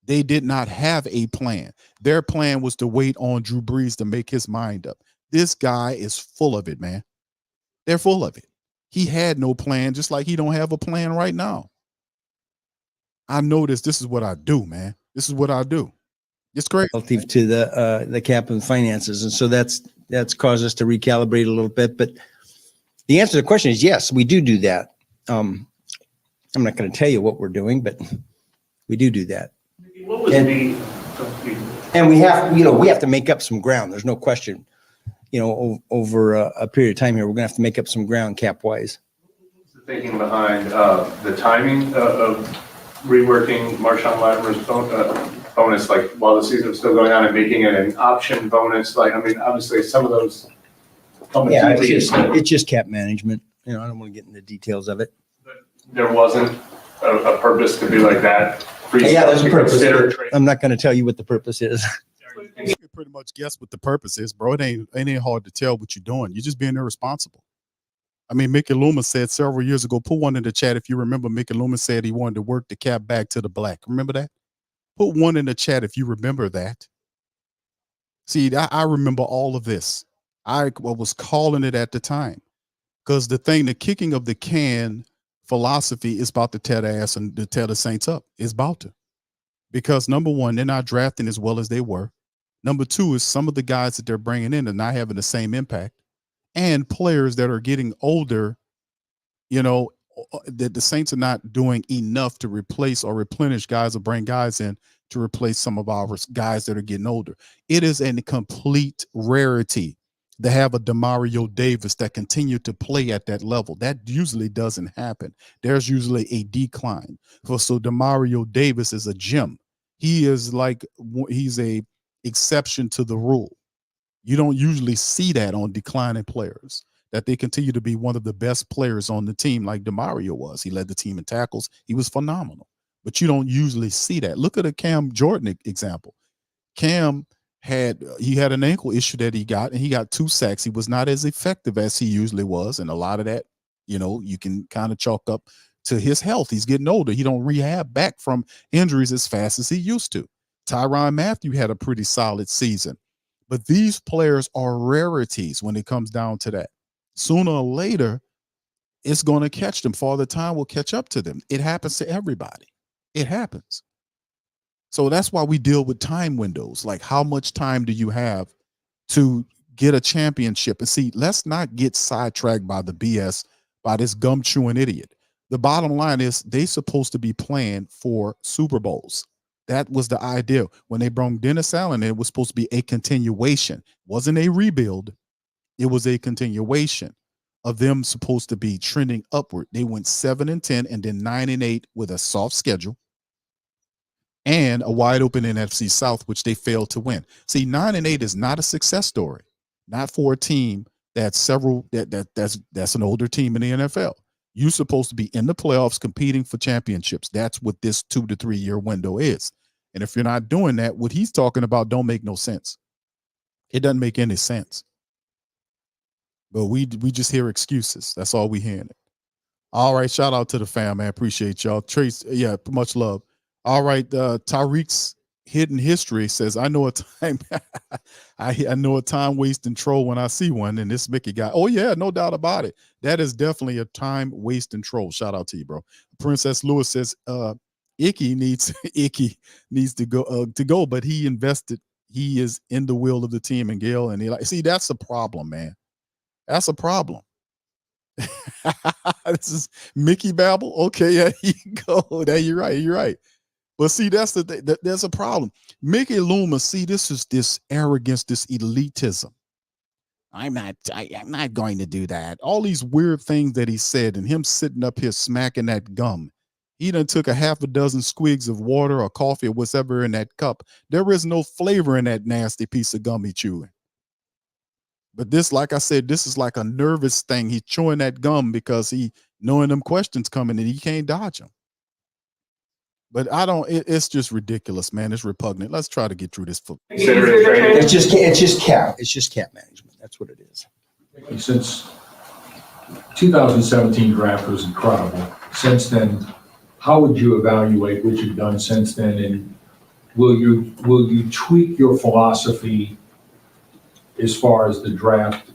They did not have a plan. Their plan was to wait on Drew Brees to make his mind up. This guy is full of it, man. They're full of it. He had no plan, just like he don't have a plan right now. I know this. This is what I do, man. This is what I do. It's great. Relative to the cap and finances. And so that's caused us to recalibrate a little bit. But the answer to the question is yes, we do that. I'm not going to tell you what we're doing, but we do that. What was And we have to make up some ground. There's no question. Over a period of time here, we're going to have to make up some ground cap wise. the thinking behind the timing of reworking Marshawn Latimer's bonus, like while the season was still going on, and making it an option bonus? Like, I mean, obviously some of those come Yeah, it's just cap management. I don't want to get into the details of it. There wasn't a purpose to be like that. Yeah, there's a purpose. I'm not going to tell you what the purpose is. You can pretty much guess what the purpose is, bro. It ain't hard to tell what you're doing. You're just being irresponsible. I mean, Mickey Loomis said several years ago, put one in the chat if you remember. Mickey Loomis said he wanted to work the cap back to the black. Remember that? Put one in the chat if you remember that. See, I remember all of this. I was calling it at the time, because the kicking of the can philosophy is about to tear the ass and to tear the Saints up. It's about to. Because number one, they're not drafting as well as they were. Number two is some of the guys that they're bringing in are not having the same impact. And players that are getting older, that the Saints are not doing enough to replace or replenish guys or bring guys in to replace some of our guys that are getting older. It is a complete rarity to have a Demario Davis that continue to play at that level. That usually doesn't happen. There's usually a decline. So Demario Davis is a gem. He is he's a exception to the rule. You don't usually see that on declining players, that they continue to be one of the best players on the team like Demario was. He led the team in tackles. He was phenomenal. But you don't usually see that. Look at a Cam Jordan example. Cam had an ankle issue that he got, and he got 2 sacks. He was not as effective as he usually was, and a lot of that, you can kind of chalk up to his health. He's getting older. He don't rehab back from injuries as fast as he used to. Tyrann Mathieu had a pretty solid season. But these players are rarities when it comes down to that. Sooner or later, it's going to catch them. Father Time will catch up to them. It happens to everybody. It happens. So that's why we deal with time windows. Like, how much time do you have to get a championship? And see, let's not get sidetracked by the BS, by this gum-chewing idiot. The bottom line is they're supposed to be playing for Super Bowls. That was the idea. When they brought Dennis Allen, it was supposed to be a continuation. It wasn't a rebuild. It was a continuation of them supposed to be trending upward. They went 7-10 and then 9-8 with a soft schedule and a wide open NFC South, which they failed to win. See, 9-8 is not a success story, not for a team that's an older team in the NFL. You're supposed to be in the playoffs competing for championships. That's what this 2 to 3 year window is. And if you're not doing that, what he's talking about don't make no sense. It doesn't make any sense. But we just hear excuses. That's all we hearing. All right, shout out to the fam, man. Appreciate y'all. Trace, yeah, much love. All right, Tariq's Hidden History says, I know a time I know a time wasting troll when I see one, and this Mickey guy. Oh yeah, no doubt about it. That is definitely a time wasting troll. Shout out to you, bro. Princess Lewis says Icky needs to go, but he invested. He is in the will of the team, and Gail, and see, that's a problem, man. That's a problem. This is Mickey Babble. Okay, there you go. There you're right. You're right. But see, that's the thing. There's a problem. Mickey Loomis, see, this is this arrogance, this elitism. I'm not going to do that. All these weird things that he said, and him sitting up here smacking that gum. He done took a half a dozen squigs of water or coffee or whatever in that cup. There is no flavor in that nasty piece of gum he chewing. But this, like I said, this is like a nervous thing. He's chewing that gum because he knowing them questions coming and he can't dodge them. But it's just ridiculous, man. It's repugnant. Let's try to get through this. It's just cap management. That's what it is. Since 2017 draft was incredible. Since then, how would you evaluate what you've done since then? And will you tweak your philosophy as far as the draft?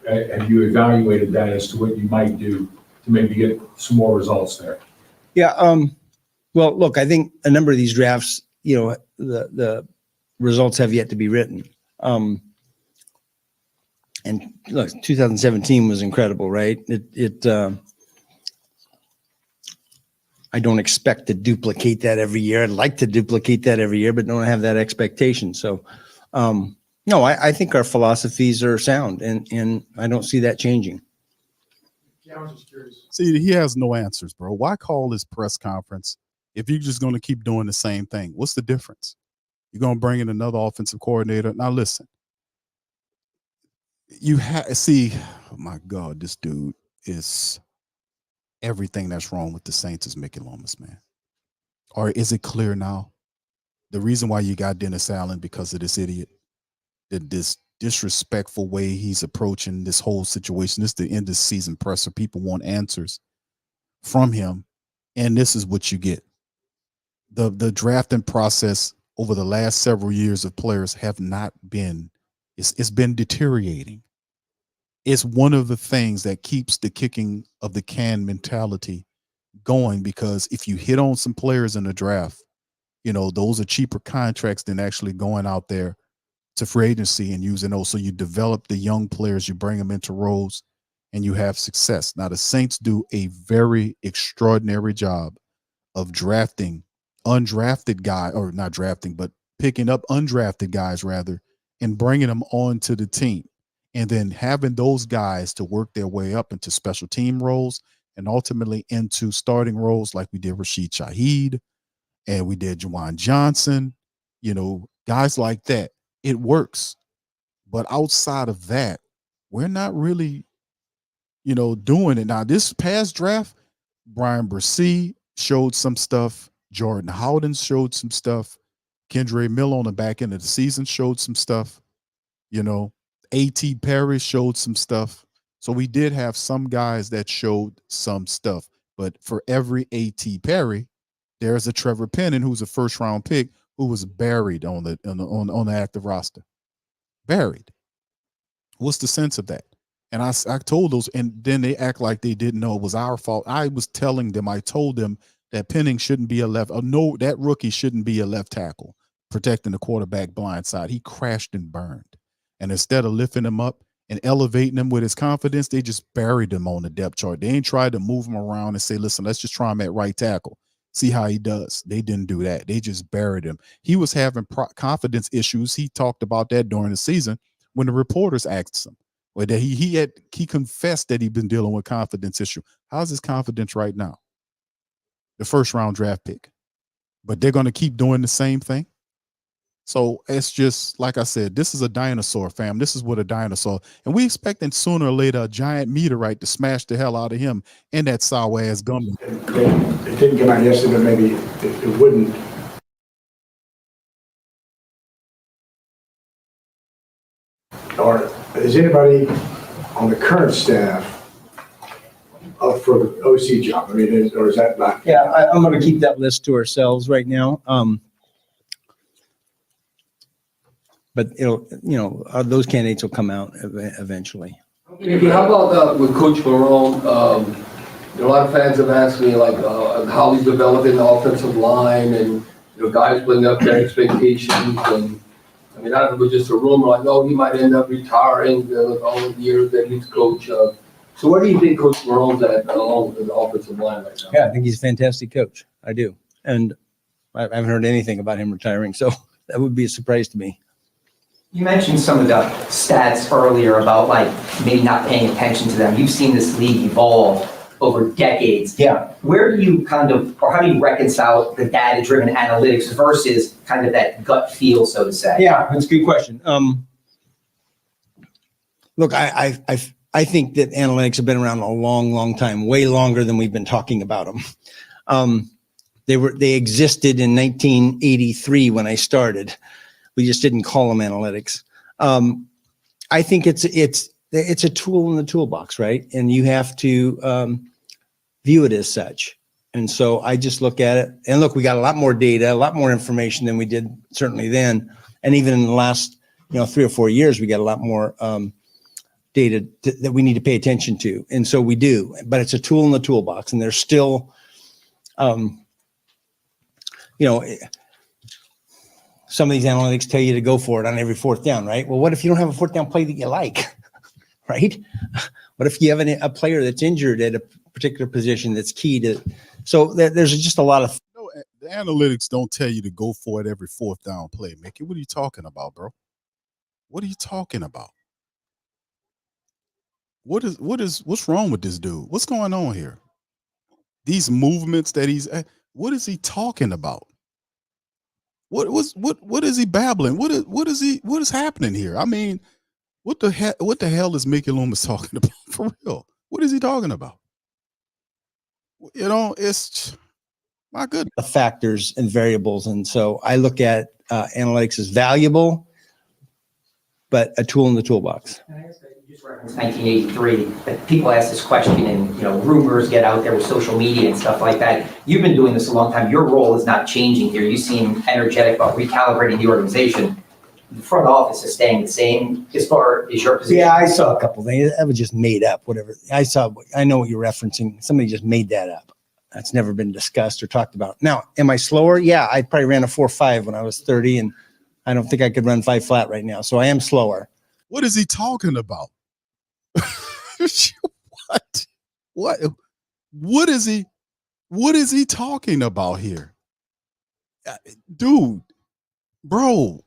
Have you evaluated that as to what you might do to maybe get some more results there? Yeah. Well, look, I think a number of these drafts, the results have yet to be written. And look, 2017 was incredible, right? I don't expect to duplicate that every year. I'd like to duplicate that every year, but don't have that expectation. So, no, I think our philosophies are sound, and I don't see that changing. Yeah, I was just curious. See, he has no answers, bro. Why call this press conference if you're just going to keep doing the same thing? What's the difference? You're going to bring in another offensive coordinator. Now, listen, oh my God, this dude is everything that's wrong with the Saints is Mickey Loomis, man. Or is it clear now? The reason why you got Dennis Allen because of this idiot, this disrespectful way he's approaching this whole situation. This is the end of season presser. People want answers from him, and this is what you get. The drafting process over the last several years of players have not been, it's been deteriorating. It's one of the things that keeps the kicking of the can mentality going, because if you hit on some players in the draft, those are cheaper contracts than actually going out there to free agency and using those. So you develop the young players, you bring them into roles, and you have success. Now, the Saints do a very extraordinary job of drafting undrafted guy, or not drafting, but picking up undrafted guys rather, and bringing them onto the team. And then having those guys to work their way up into special team roles and ultimately into starting roles like we did Rashid Shaheed and we did Juwan Johnson, guys like that. It works. But outside of that, we're not really, doing it. Now, this past draft, Brian Bresee showed some stuff. Jordan Howden showed some stuff. Kendre Miller on the back end of the season showed some stuff. A.T. Perry showed some stuff. So we did have some guys that showed some stuff. But for every A.T. Perry, there's a Trevor Penning who's a first-round pick who was buried on the active roster. Buried. What's the sense of that? And I told those, and then they act like they didn't know it was our fault. I told them that Penning shouldn't be that rookie shouldn't be a left tackle protecting the quarterback blind side. He crashed and burned. And instead of lifting him up and elevating him with his confidence, they just buried him on the depth chart. They ain't tried to move him around and say, listen, let's just try him at right tackle. See how he does. They didn't do that. They just buried him. He was having confidence issues. He talked about that during the season when the reporters asked him. That he confessed that he'd been dealing with confidence issue. How's his confidence right now? The first round draft pick. But they're going to keep doing the same thing. So it's just, like I said, this is a dinosaur, fam. This is what a dinosaur. And we expecting sooner or later a giant meteorite to smash the hell out of him and that sour ass gum. It didn't come out yesterday, but maybe it wouldn't. Or is anybody on the current staff up for the OC job? I mean, or is that not? Yeah, I'm going to keep that list to ourselves right now. But those candidates will come out eventually. How about with Coach Marone? A lot of fans have asked me how he's developing the offensive line, and guys bring up their expectations. And I don't know, it was just a rumor he might end up retiring all the years that he's coached. So where do you think Coach Marone's at along with the offensive line right now? Yeah, I think he's a fantastic coach. I do. And I haven't heard anything about him retiring, so that would be a surprise to me. You mentioned some of the stats earlier about like maybe not paying attention to them. You've seen this league evolve over decades. Yeah. Where do you kind of, or how do you reconcile the data-driven analytics versus kind of that gut feel, so to say? Yeah, that's a good question. Look, I think that analytics have been around a long, long time, way longer than we've been talking about them. They existed in 1983 when I started. We just didn't call them analytics. I think it's a tool in the toolbox, right? And you have to view it as such. And so I just look at it, and look, we got a lot more data, a lot more information than we did certainly then. And even in the last, 3 or 4 years, we got a lot more data that we need to pay attention to. And so we do, but it's a tool in the toolbox, and there's still, some of these analytics tell you to go for it on every fourth down, right? Well, what if you don't have a fourth down play that you like, right? What if you have a player that's injured at a particular position that's key to, so there's just a lot of. The analytics don't tell you to go for it every fourth down play, Mickey. What are you talking about, bro? What are you talking about? What's wrong with this dude? What's going on here? These movements that what is he talking about? What is he babbling? What is happening here? I mean, what the hell is Mickey Loomis talking about for real? What is he talking about? It's my goodness. The factors and variables. And so I look at analytics as valuable, but a tool in the toolbox. You just referenced 1983, but people ask this question and, rumors get out there with social media and stuff like that. You've been doing this a long time. Your role is not changing here. You seem energetic about recalibrating the organization. The front office is staying the same as far as your position. Yeah, I saw a couple things that was just made up, whatever. I know what you're referencing. Somebody just made that up. That's never been discussed or talked about. Now, am I slower? Yeah, I probably ran a 4.5 when I was 30, and I don't think I could run 5 flat right now. So I am slower. What is he talking about? What is he talking about here? Dude, bro,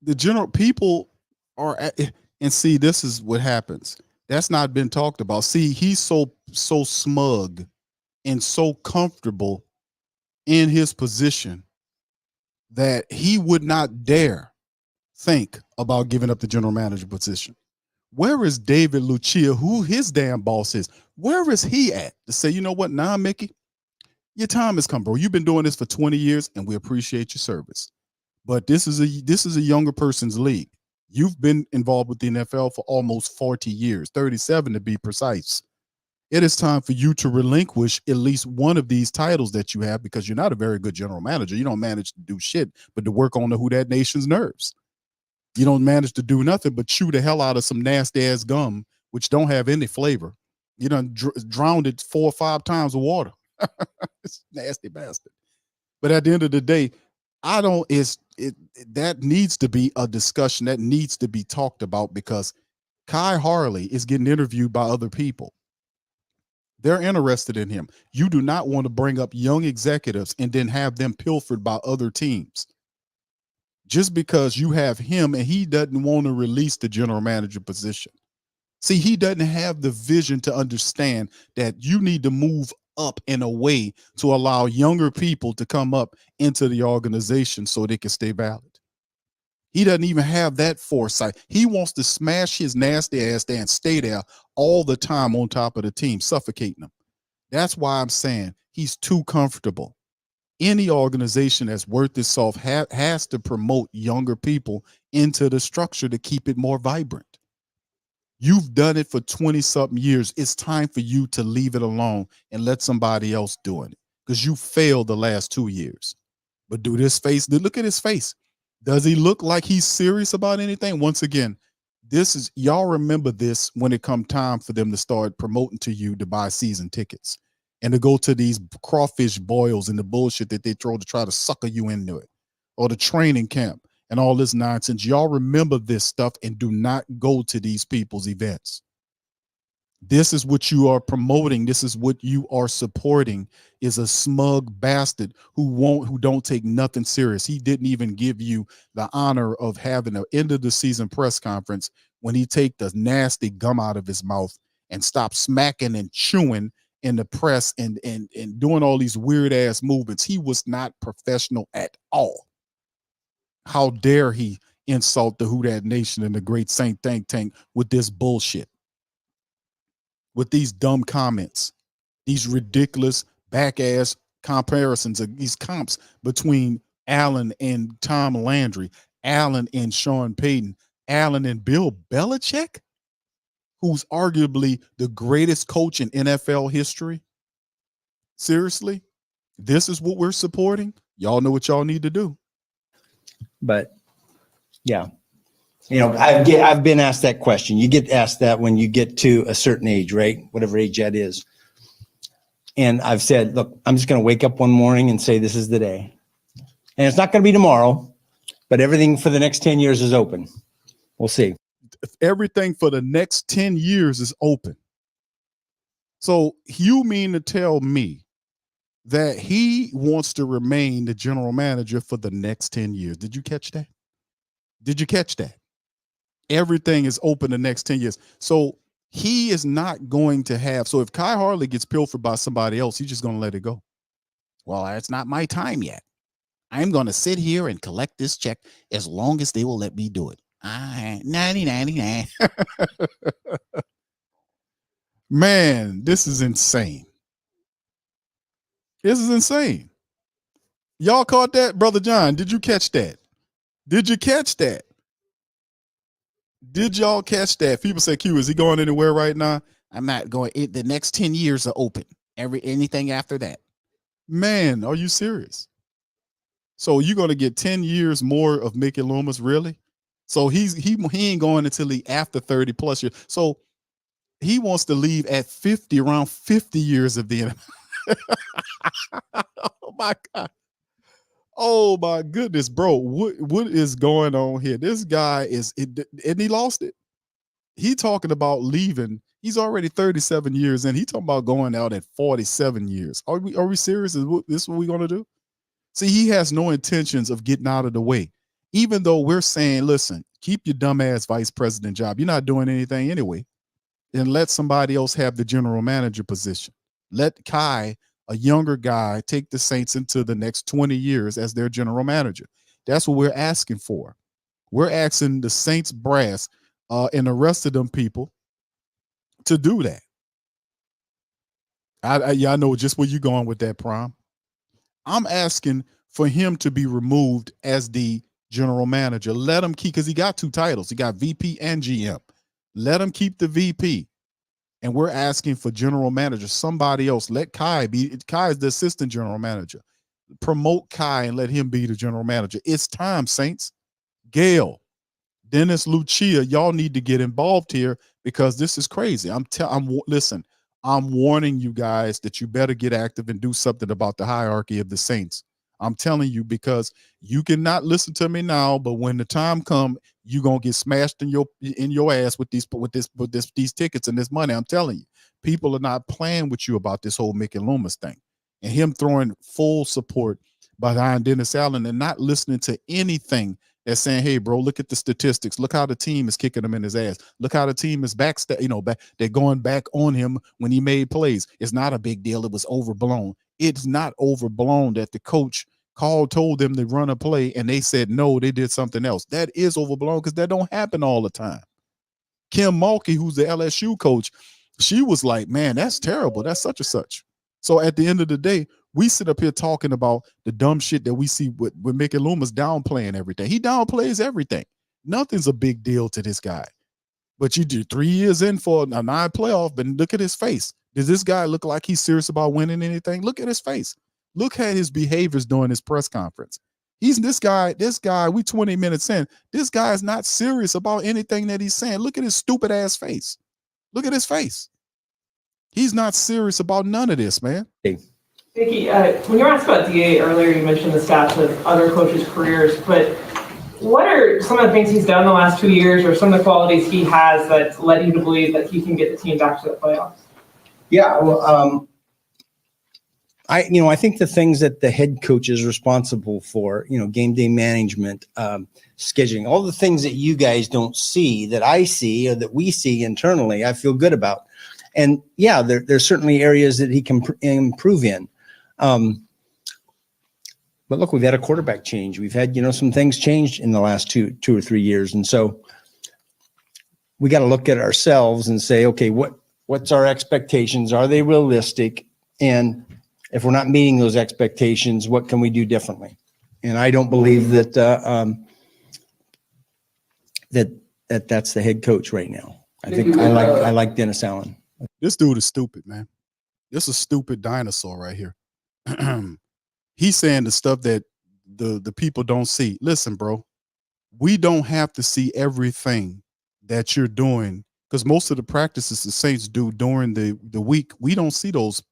the general people are and see, this is what happens. That's not been talked about. See, he's so smug and so comfortable in his position that he would not dare think about giving up the general manager position. Where is David Lucia, who his damn boss is? Where is he at to say, you know what, nah, Mickey, your time has come, bro. You've been doing this for 20 years, and we appreciate your service. But this is a younger person's league. You've been involved with the NFL for almost 40 years, 37 to be precise. It is time for you to relinquish at least one of these titles that you have, because you're not a very good general manager. You don't manage to do shit but to work on the Who Dat Nation's nerves. You don't manage to do nothing but chew the hell out of some nasty ass gum, which don't have any flavor. You done drowned it 4 or 5 times with water. It's nasty bastard. But at the end of the day, that needs to be a discussion that needs to be talked about, because Kai Harley is getting interviewed by other people. They're interested in him. You do not want to bring up young executives and then have them pilfered by other teams. Just because you have him and he doesn't want to release the general manager position. See, he doesn't have the vision to understand that you need to move up in a way to allow younger people to come up into the organization so they can stay valid. He doesn't even have that foresight. He wants to smash his nasty ass there and stay there all the time on top of the team, suffocating them. That's why I'm saying he's too comfortable. Any organization that's worth its salt has to promote younger people into the structure to keep it more vibrant. You've done it for 20-something years. It's time for you to leave it alone and let somebody else do it, because you failed the last 2 years. But do this face, look at his face. Does he look like he's serious about anything? Once again, y'all remember this when it come time for them to start promoting to you to buy season tickets and to go to these crawfish boils and the bullshit that they throw to try to sucker you into it, or the training camp and all this nonsense. Y'all remember this stuff and do not go to these people's events. This is what you are promoting. This is what you are supporting, is a smug bastard who don't take nothing serious. He didn't even give you the honor of having an end of the season press conference when he take the nasty gum out of his mouth and stop smacking and chewing in the press and doing all these weird ass movements. He was not professional at all. How dare he insult the Who Dat Nation and the Great Saint Think Tank with this bullshit, with these dumb comments, these ridiculous back ass comparisons, of these comps between Allen and Tom Landry, Allen and Sean Payton, Allen and Bill Belichick, who's arguably the greatest coach in NFL history. Seriously, this is what we're supporting. Y'all know what y'all need to do. But yeah, you know, I've been asked that question. You get asked that when you get to a certain age, right? Whatever age that is. And I've said, look, I'm just going to wake up one morning and say, this is the day. And it's not going to be tomorrow, but everything for the next 10 years is open. We'll see. Everything for the next 10 years is open. So you mean to tell me that he wants to remain the general manager for the next 10 years? Did you catch that? Did you catch that? Everything is open the next 10 years. So he is not going to have, so if Kai Harley gets pilfered by somebody else, he's just going to let it go. Well, it's not my time yet. I'm going to sit here and collect this check as long as they will let me do it. 99. Man, this is insane. This is insane. Y'all caught that? Brother John, did you catch that? Did you catch that? Did y'all catch that? People say, Q, is he going anywhere right now? I'm not going. The next 10 years are open. Anything after that. Man, are you serious? So you're going to get 10 years more of Mickey Loomis, really? So he ain't going until he after 30 plus years. So he wants to leave at 50, around 50 years of the NFL. Oh my God. Oh my goodness, bro. What is going on here? This guy and he lost it. He talking about leaving. He's already 37 years in. He talking about going out at 47 years. Are we serious? Is this what we're going to do? See, he has no intentions of getting out of the way. Even though we're saying, listen, keep your dumbass vice president job. You're not doing anything anyway. And let somebody else have the general manager position. Let Kai, a younger guy, take the Saints into the next 20 years as their general manager. That's what we're asking for. We're asking the Saints brass and the rest of them people to do that. I know just where you're going with that, Prime. I'm asking for him to be removed as the general manager. Let him keep, because he got 2 titles. He got VP and GM. Let him keep the VP. And we're asking for general manager, somebody else. Let Kai be. Kai is the assistant general manager. Promote Kai and let him be the general manager. It's time, Saints. Gail, Dennis, Lucia, y'all need to get involved here because this is crazy. Listen, I'm warning you guys that you better get active and do something about the hierarchy of the Saints. I'm telling you, because you cannot listen to me now, but when the time comes, you're gonna get smashed in your ass with these tickets and this money. I'm telling you, people are not playing with you about this whole Mickey Loomis thing, and him throwing full support behind Dennis Allen and not listening to anything that's saying, hey, bro, look at the statistics. Look how the team is kicking him in his ass. Look how the team is they're going back on him when he made plays. It's not a big deal. It was overblown. It's not overblown that the coach told them to run a play and they said no, they did something else. That is overblown because that don't happen all the time. Kim Mulkey, who's the LSU coach, she was like, man, that's terrible. That's such and such. So at the end of the day, we sit up here talking about the dumb shit that we see with Mickey Loomis downplaying everything. He downplays everything. Nothing's a big deal to this guy. But you do 3 years in for a 9 playoff, but look at his face. Does this guy look like he's serious about winning anything? Look at his face. Look at his behaviors during his press conference. This guy, we 20 minutes in. This guy is not serious about anything that he's saying. Look at his stupid ass face. Look at his face. He's not serious about none of this, man. Mickey, when you were asked about DA earlier, you mentioned the stats of other coaches' careers, but what are some of the things he's done the last 2 years, or some of the qualities he has that led you to believe that he can get the team back to the playoffs? Yeah, well, I think the things that the head coach is responsible for, game day management, scheduling, all the things that you guys don't see that I see or that we see internally, I feel good about. And yeah, there's certainly areas that he can improve in. But look, we've had a quarterback change. We've had, some things changed in the last two or 3 years. And so we got to look at ourselves and say, okay, what's our expectations? Are they realistic? And if we're not meeting those expectations, what can we do differently? And I don't believe that that's the head coach right now. I think I like Dennis Allen. This dude is stupid, man. This is a stupid dinosaur right here. He's saying the stuff that the people don't see. Listen, bro, we don't have to see everything that you're doing, because most of the practices the Saints do during the week, we don't see those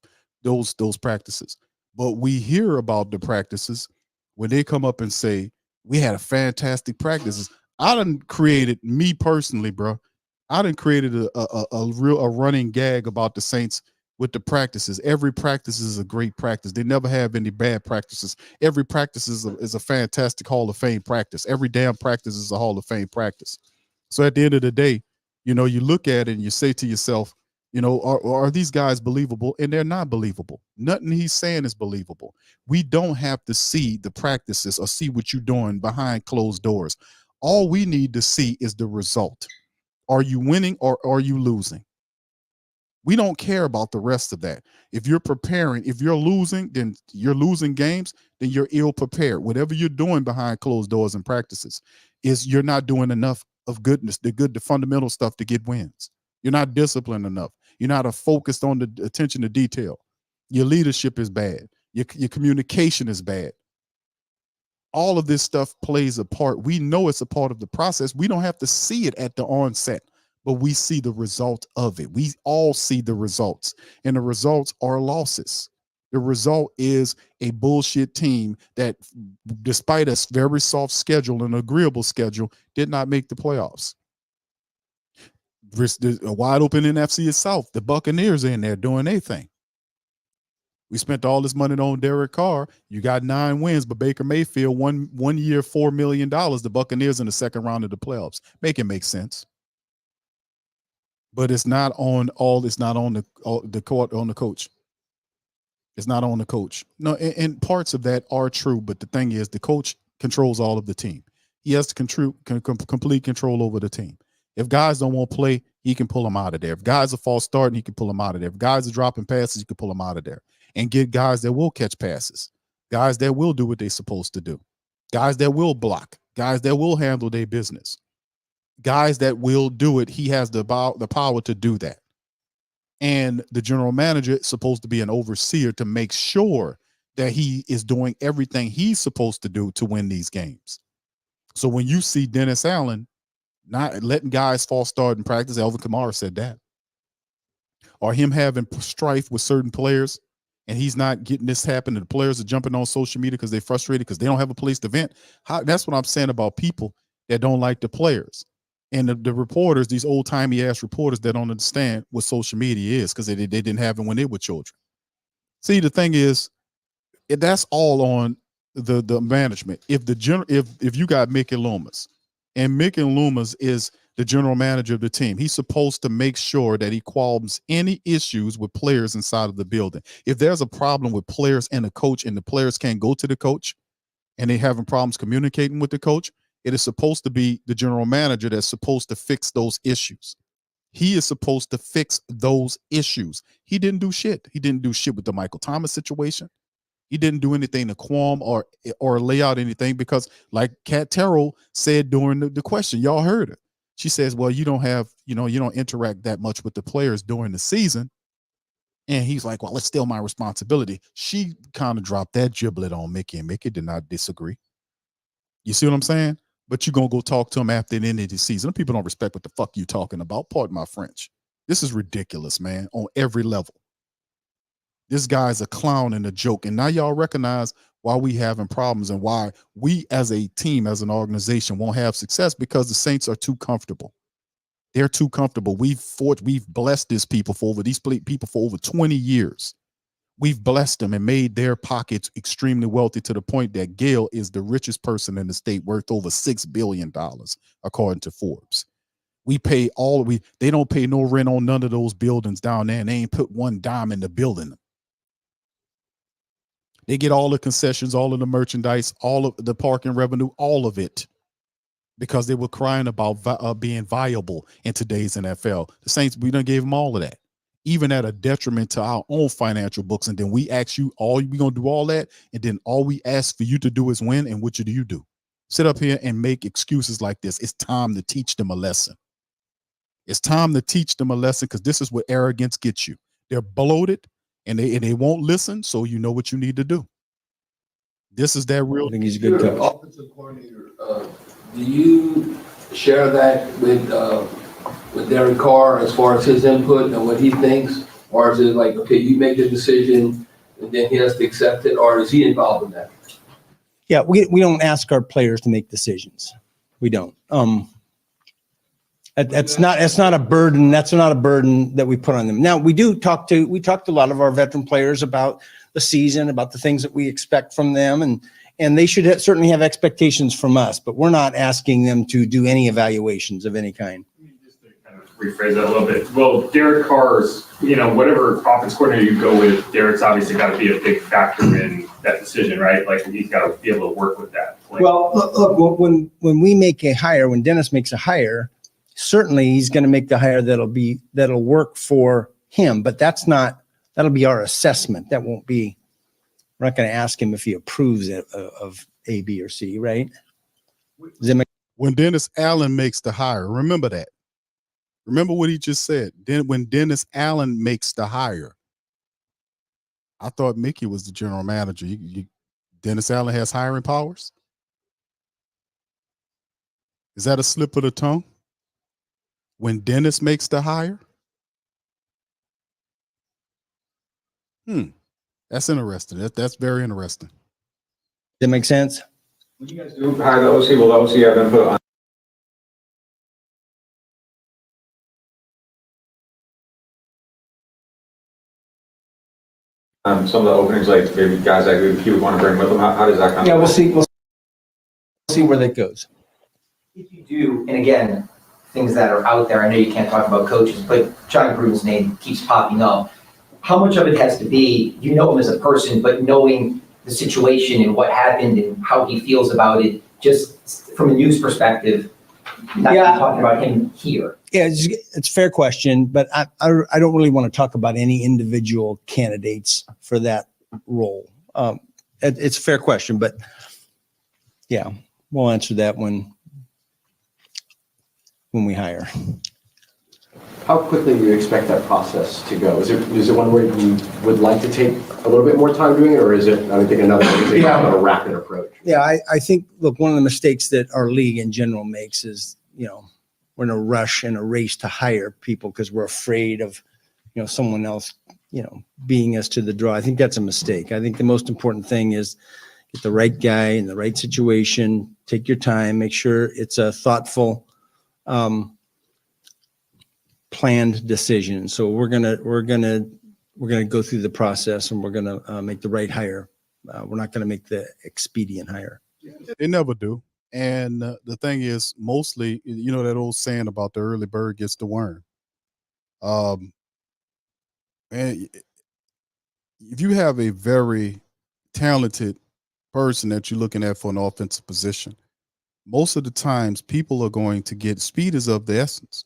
practices. But we hear about the practices when they come up and say, we had a fantastic practices. I done created, me personally, bro, I done created a running gag about the Saints with the practices. Every practice is a great practice. They never have any bad practices. Every practice is a fantastic Hall of Fame practice. Every damn practice is a Hall of Fame practice. So at the end of the day, you look at it and you say to yourself, are these guys believable? And they're not believable. Nothing he's saying is believable. We don't have to see the practices or see what you're doing behind closed doors. All we need to see is the result. Are you winning or are you losing? We don't care about the rest of that. If you're preparing, if you're losing, then you're losing games, then you're ill prepared. Whatever you're doing behind closed doors and practices is you're not doing enough of goodness, the fundamental stuff to get wins. You're not disciplined enough. You're not focused on the attention to detail. Your leadership is bad. Your communication is bad. All of this stuff plays a part. We know it's a part of the process. We don't have to see it at the onset, but we see the result of it. We all see the results, and the results are losses. The result is a bullshit team that, despite a very soft schedule and agreeable schedule, did not make the playoffs. A wide open NFC South. The Buccaneers are in there doing their thing. We spent all this money on Derek Carr. You got 9 wins, but Baker Mayfield one year, $4 million. The Buccaneers in the second round of the playoffs. Make it make sense. But it's not on all. It's not on the coach. It's not on the coach. No, and parts of that are true. But the thing is, the coach controls all of the team. He has complete control over the team. If guys don't want to play, he can pull them out of there. If guys are false starting, he can pull them out of there. If guys are dropping passes, he can pull them out of there and get guys that will catch passes, guys that will do what they're supposed to do, guys that will block, guys that will handle their business, guys that will do it. He has the power to do that. And the general manager is supposed to be an overseer to make sure that he is doing everything he's supposed to do to win these games. So when you see Dennis Allen not letting guys false start in practice, Alvin Kamara said that, or him having strife with certain players, and he's not getting this happen, and the players are jumping on social media because they're frustrated because they don't have a place to vent. That's what I'm saying about people that don't like the players. And the reporters, these old-timey ass reporters that don't understand what social media is because they didn't have it when they were children. See, the thing is, that's all on the management. If you got Mickey Loomis, and Mickey Loomis is the general manager of the team, he's supposed to make sure that he qualms any issues with players inside of the building. If there's a problem with players and the coach, and the players can't go to the coach, and they're having problems communicating with the coach, it is supposed to be the general manager that's supposed to fix those issues. He is supposed to fix those issues. He didn't do shit. He didn't do shit with the Michael Thomas situation. He didn't do anything to qualm or lay out anything, because like Kat Terrell said during the question, y'all heard it. She says, well, you don't interact that much with the players during the season. And he's like, well, it's still my responsibility. She kind of dropped that giblet on Mickey, and Mickey did not disagree. You see what I'm saying? But you're going to go talk to him after the end of the season. People don't respect what the fuck you talking about. Pardon my French. This is ridiculous, man, on every level. This guy's a clown and a joke. And now y'all recognize why we having problems and why we as a team, as an organization, won't have success, because the Saints are too comfortable. They're too comfortable. We've blessed these people for over 20 years. We've blessed them and made their pockets extremely wealthy, to the point that Gail is the richest person in the state, worth over $6 billion, according to Forbes. We pay they don't pay no rent on none of those buildings down there, and they ain't put one dime into building them. They get all the concessions, all of the merchandise, all of the parking revenue, all of it, because they were crying about being viable in today's NFL. The Saints, we done gave them all of that, even at a detriment to our own financial books. And then we ask you, we gonna do all that, and then all we ask for you to do is win. And what do you do? Sit up here and make excuses like this. It's time to teach them a lesson. It's time to teach them a lesson, because this is what arrogance gets you. They're bloated, and they won't listen, so you know what you need to do. This is that real. I think he's a good coach. Offensive coordinator, do you share that with Derek Carr as far as his input and what he thinks? Or is it like, okay, you make the decision and then he has to accept it, or is he involved in that? Yeah, we don't ask our players to make decisions. We don't. That's not a burden. That's not a burden that we put on them. Now, we talk to a lot of our veteran players about the season, about the things that we expect from them, and they should certainly have expectations from us, but we're not asking them to do any evaluations of any kind. Just to kind of rephrase that a little bit. Well, Derek Carr's, whatever offense coordinator you go with, Derek's obviously got to be a big factor in that decision, right? Like, he's got to be able to work with that. Well, look, when we make a hire, when Dennis makes a hire, certainly he's going to make the hire that'll work for him, but that'll be our assessment. That won't be, we're not going to ask him if he approves of A, B, or C, right? When Dennis Allen makes the hire, remember that. Remember what he just said. Then when Dennis Allen makes the hire, I thought Mickey was the general manager. Dennis Allen has hiring powers? Is that a slip of the tongue? When Dennis makes the hire? That's interesting. That's very interesting. That make sense? When you guys do hire the OC, will the OC have input on some of the openings, like maybe guys that you would want to bring with them? How does that come? Yeah, we'll see where that goes. If you do, and again, things that are out there, I know you can't talk about coaches, but John Gruden's name keeps popping up. How much of it has to be, you know him as a person, but knowing the situation and what happened and how he feels about it, just from a news perspective, not talking about him here. Yeah, it's a fair question, but I don't really want to talk about any individual candidates for that role. It's a fair question, but yeah, we'll answer that when we hire. How quickly do you expect that process to go? Is it one where you would like to take a little bit more time doing it, or is it, I think another organization have a rapid approach? Yeah, I think, look, one of the mistakes that our league in general makes is, we're in a rush and a race to hire people because we're afraid of, someone else, beating us to the draw. I think that's a mistake. I think the most important thing is get the right guy in the right situation, take your time, make sure it's a thoughtful, planned decision. So we're gonna go through the process, and we're gonna make the right hire. We're not gonna make the expedient hire. They never do. And the thing is, mostly, that old saying about the early bird gets the worm. And if you have a very talented person that you're looking at for an offensive position, most of the times people are going to get speed is of the essence.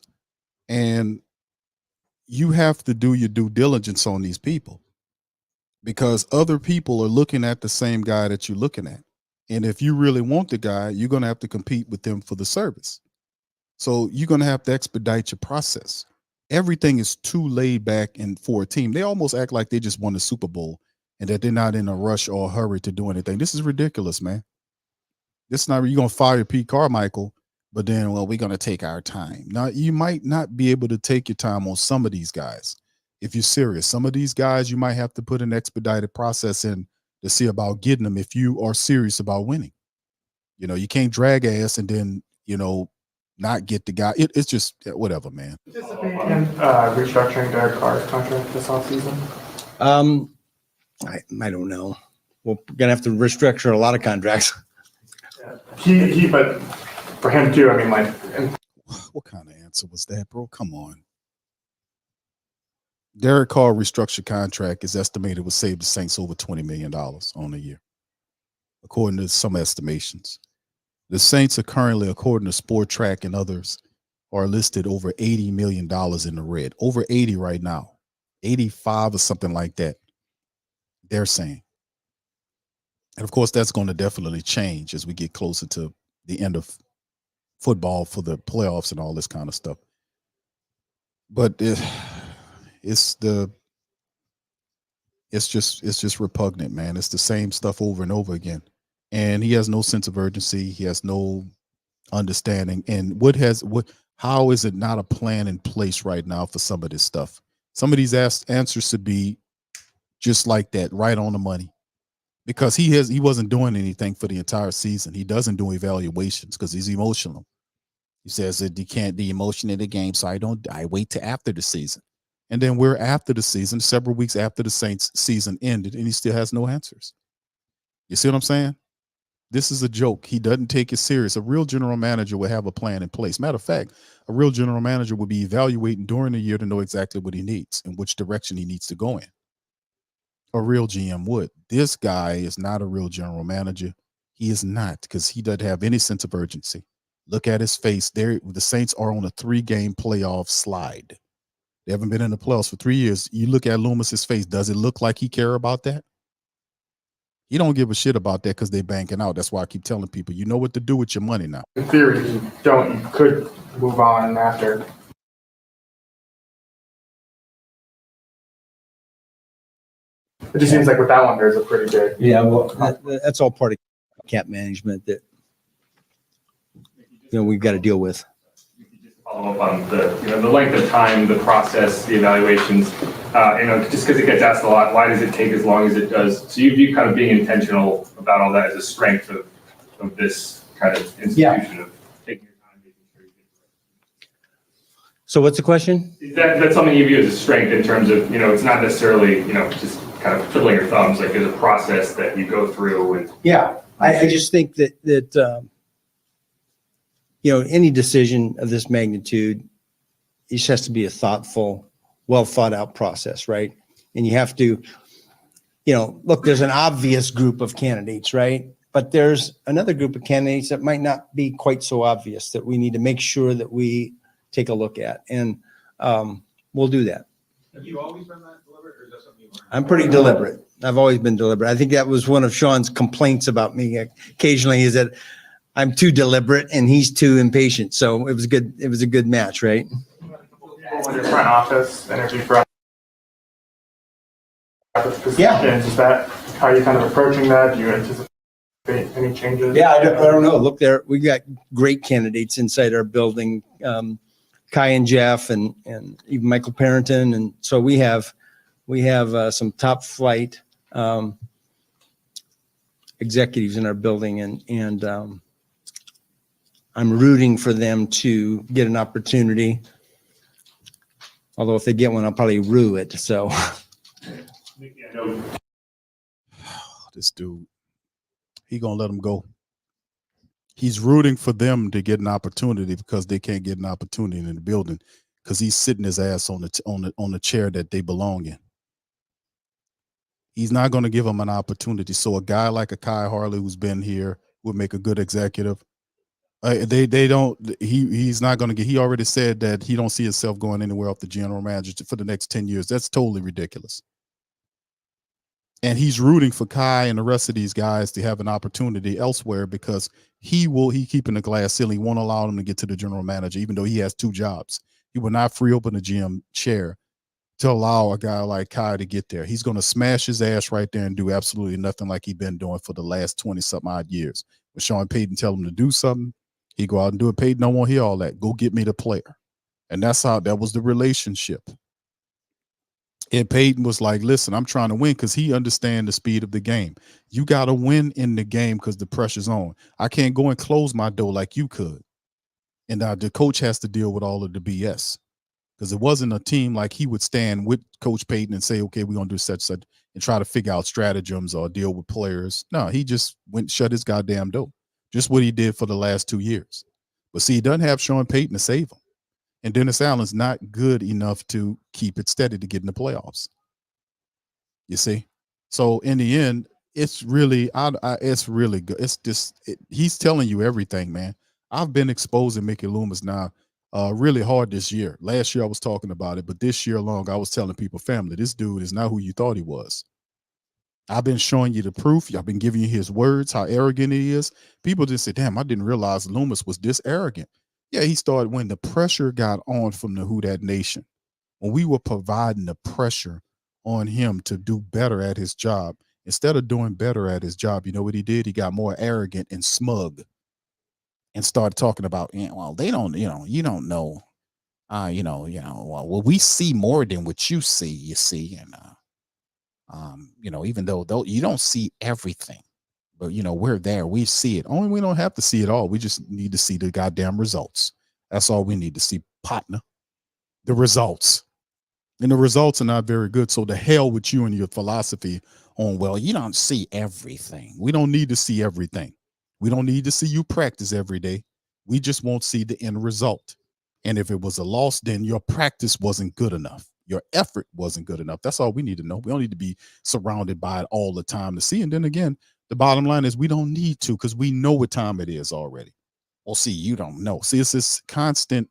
And you have to do your due diligence on these people, because other people are looking at the same guy that you're looking at. And if you really want the guy, you're going to have to compete with them for the service. So you're going to have to expedite your process. Everything is too laid back and for a team. They almost act like they just won the Super Bowl and that they're not in a rush or a hurry to do anything. This is ridiculous, man. This is not, you're going to fire Pete Carmichael, but then, we're going to take our time. Now, you might not be able to take your time on some of these guys. If you're serious, some of these guys, you might have to put an expedited process in to see about getting them if you are serious about winning. You know, you can't drag ass and then, you know, not get the guy. It's just whatever, man. Anticipate in restructuring Derek Carr's contract this offseason? I don't know. We're gonna have to restructure a lot of contracts. But for him too, I mean, like. What kind of answer was that, bro? Come on. Derek Carr restructured contract is estimated would save the Saints over $20 million on a year, according to some estimations. The Saints are currently, according to Sport Track and others, are listed over $80 million in the red. Over 80 right now. 85 or something like that, they're saying. And, of course, that's going to definitely change as we get closer to the end of football for the playoffs and all this kind of stuff. But it's just repugnant, man. It's the same stuff over and over again. And he has no sense of urgency. He has no understanding. And how is it not a plan in place right now for some of this stuff? Some of these answers should be just like that, right on the money. Because he wasn't doing anything for the entire season. He doesn't do evaluations because he's emotional. He says that he can't the emotion in the game, so I wait till after the season. And then we're after the season, several weeks after the Saints season ended, and he still has no answers. You see what I'm saying? This is a joke. He doesn't take it serious. A real general manager would have a plan in place. Matter of fact, a real general manager would be evaluating during the year to know exactly what he needs and which direction he needs to go in. A real GM would. This guy is not a real general manager. He is not, because he doesn't have any sense of urgency. Look at his face. The Saints are on a 3-game playoff slide. They haven't been in the playoffs for 3 years. You look at Loomis's face. Does it look like he care about that? He don't give a shit about that because they're banking out. That's why I keep telling people, you know what to do with your money now. In theory, you could move on after. It just seems like with that one, there's a pretty big. Yeah, well, that's all part of cap management that we've got to deal with. Follow up on the length of time, the process, the evaluations. Just because it gets asked a lot, why does it take as long as it does? So you view kind of being intentional about all that as a strength of this kind of institution of taking your time, making sure you get it right. So what's the question? That's something you view as a strength in terms of, it's not necessarily, just kind of twiddling your thumbs. Like there's a process that you go through. And yeah, I just think that any decision of this magnitude, it just has to be a thoughtful, well thought out process, right? And you have to, look, there's an obvious group of candidates, right? But there's another group of candidates that might not be quite so obvious that we need to make sure that we take a look at. And we'll do that. Have you always been that deliberate, or is that something you learned? I'm pretty deliberate. I've always been deliberate. I think that was one of Sean's complaints about me occasionally, is that I'm too deliberate and he's too impatient. So it was good. It was a good match, right? With your front office, energy front office positions, Yeah. Is that how you kind of approaching that? Do you anticipate any changes? Yeah, I don't know. Look, we got great candidates inside our building. Kai and Jeff and even Michael Parrington. And so we have some top flight executives in our building, and I'm rooting for them to get an opportunity. Although if they get one, I'll probably rue it. So this dude, he gonna let them go. He's rooting for them to get an opportunity because they can't get an opportunity in the building because he's sitting his ass on the chair that they belong in. He's not going to give them an opportunity. So a guy like a Kai Harley, who's been here, would make a good executive. He's not going to get. He already said that he don't see himself going anywhere off the general manager for the next 10 years. That's totally ridiculous. And he's rooting for Kai and the rest of these guys to have an opportunity elsewhere because he keeping the glass ceiling. He won't allow them to get to the general manager, even though he has 2 jobs. He will not free open the GM chair to allow a guy like Kai to get there. He's going to smash his ass right there and do absolutely nothing like he's been doing for the last 20-something odd years. When Sean Payton tell him to do something, he go out and do it. Payton don't want to hear all that. Go get me the player. And that was the relationship. And Peyton was like, listen, I'm trying to win because he understands the speed of the game. You got to win in the game because the pressure's on. I can't go and close my door like you could. And the coach has to deal with all of the BS because it wasn't a team like he would stand with Coach Peyton and say, okay, we're going to do such and try to figure out stratagems or deal with players. No, he just went and shut his goddamn door. Just what he did for the last 2 years. But see, he doesn't have Sean Payton to save him. And Dennis Allen's not good enough to keep it steady to get in the playoffs. You see? So in the end, it's really, it's really good. It's just, he's telling you everything, man. I've been exposing Mickey Loomis now really hard this year. Last year I was talking about it, but this year along, I was telling people, family, this dude is not who you thought he was. I've been showing you the proof. I've been giving you his words, how arrogant he is. People just say, damn, I didn't realize Loomis was this arrogant. Yeah, he started when the pressure got on from the Who Dat Nation. When we were providing the pressure on him to do better at his job, instead of doing better at his job, you know what he did? He got more arrogant and smug and started talking about, well, they don't, you don't know, well, we see more than what you see, you see. And, even though you don't see everything, but we're there, we see it. Only we don't have to see it all. We just need to see the goddamn results. That's all we need to see, partner. The results. And the results are not very good. So the hell with you and your philosophy on, well, you don't see everything. We don't need to see everything. We don't need to see you practice every day. We just won't see the end result. And if it was a loss, then your practice wasn't good enough. Your effort wasn't good enough. That's all we need to know. We don't need to be surrounded by it all the time to see. And then again, the bottom line is we don't need to because we know what time it is already. Well, see, you don't know. See, it's this constant,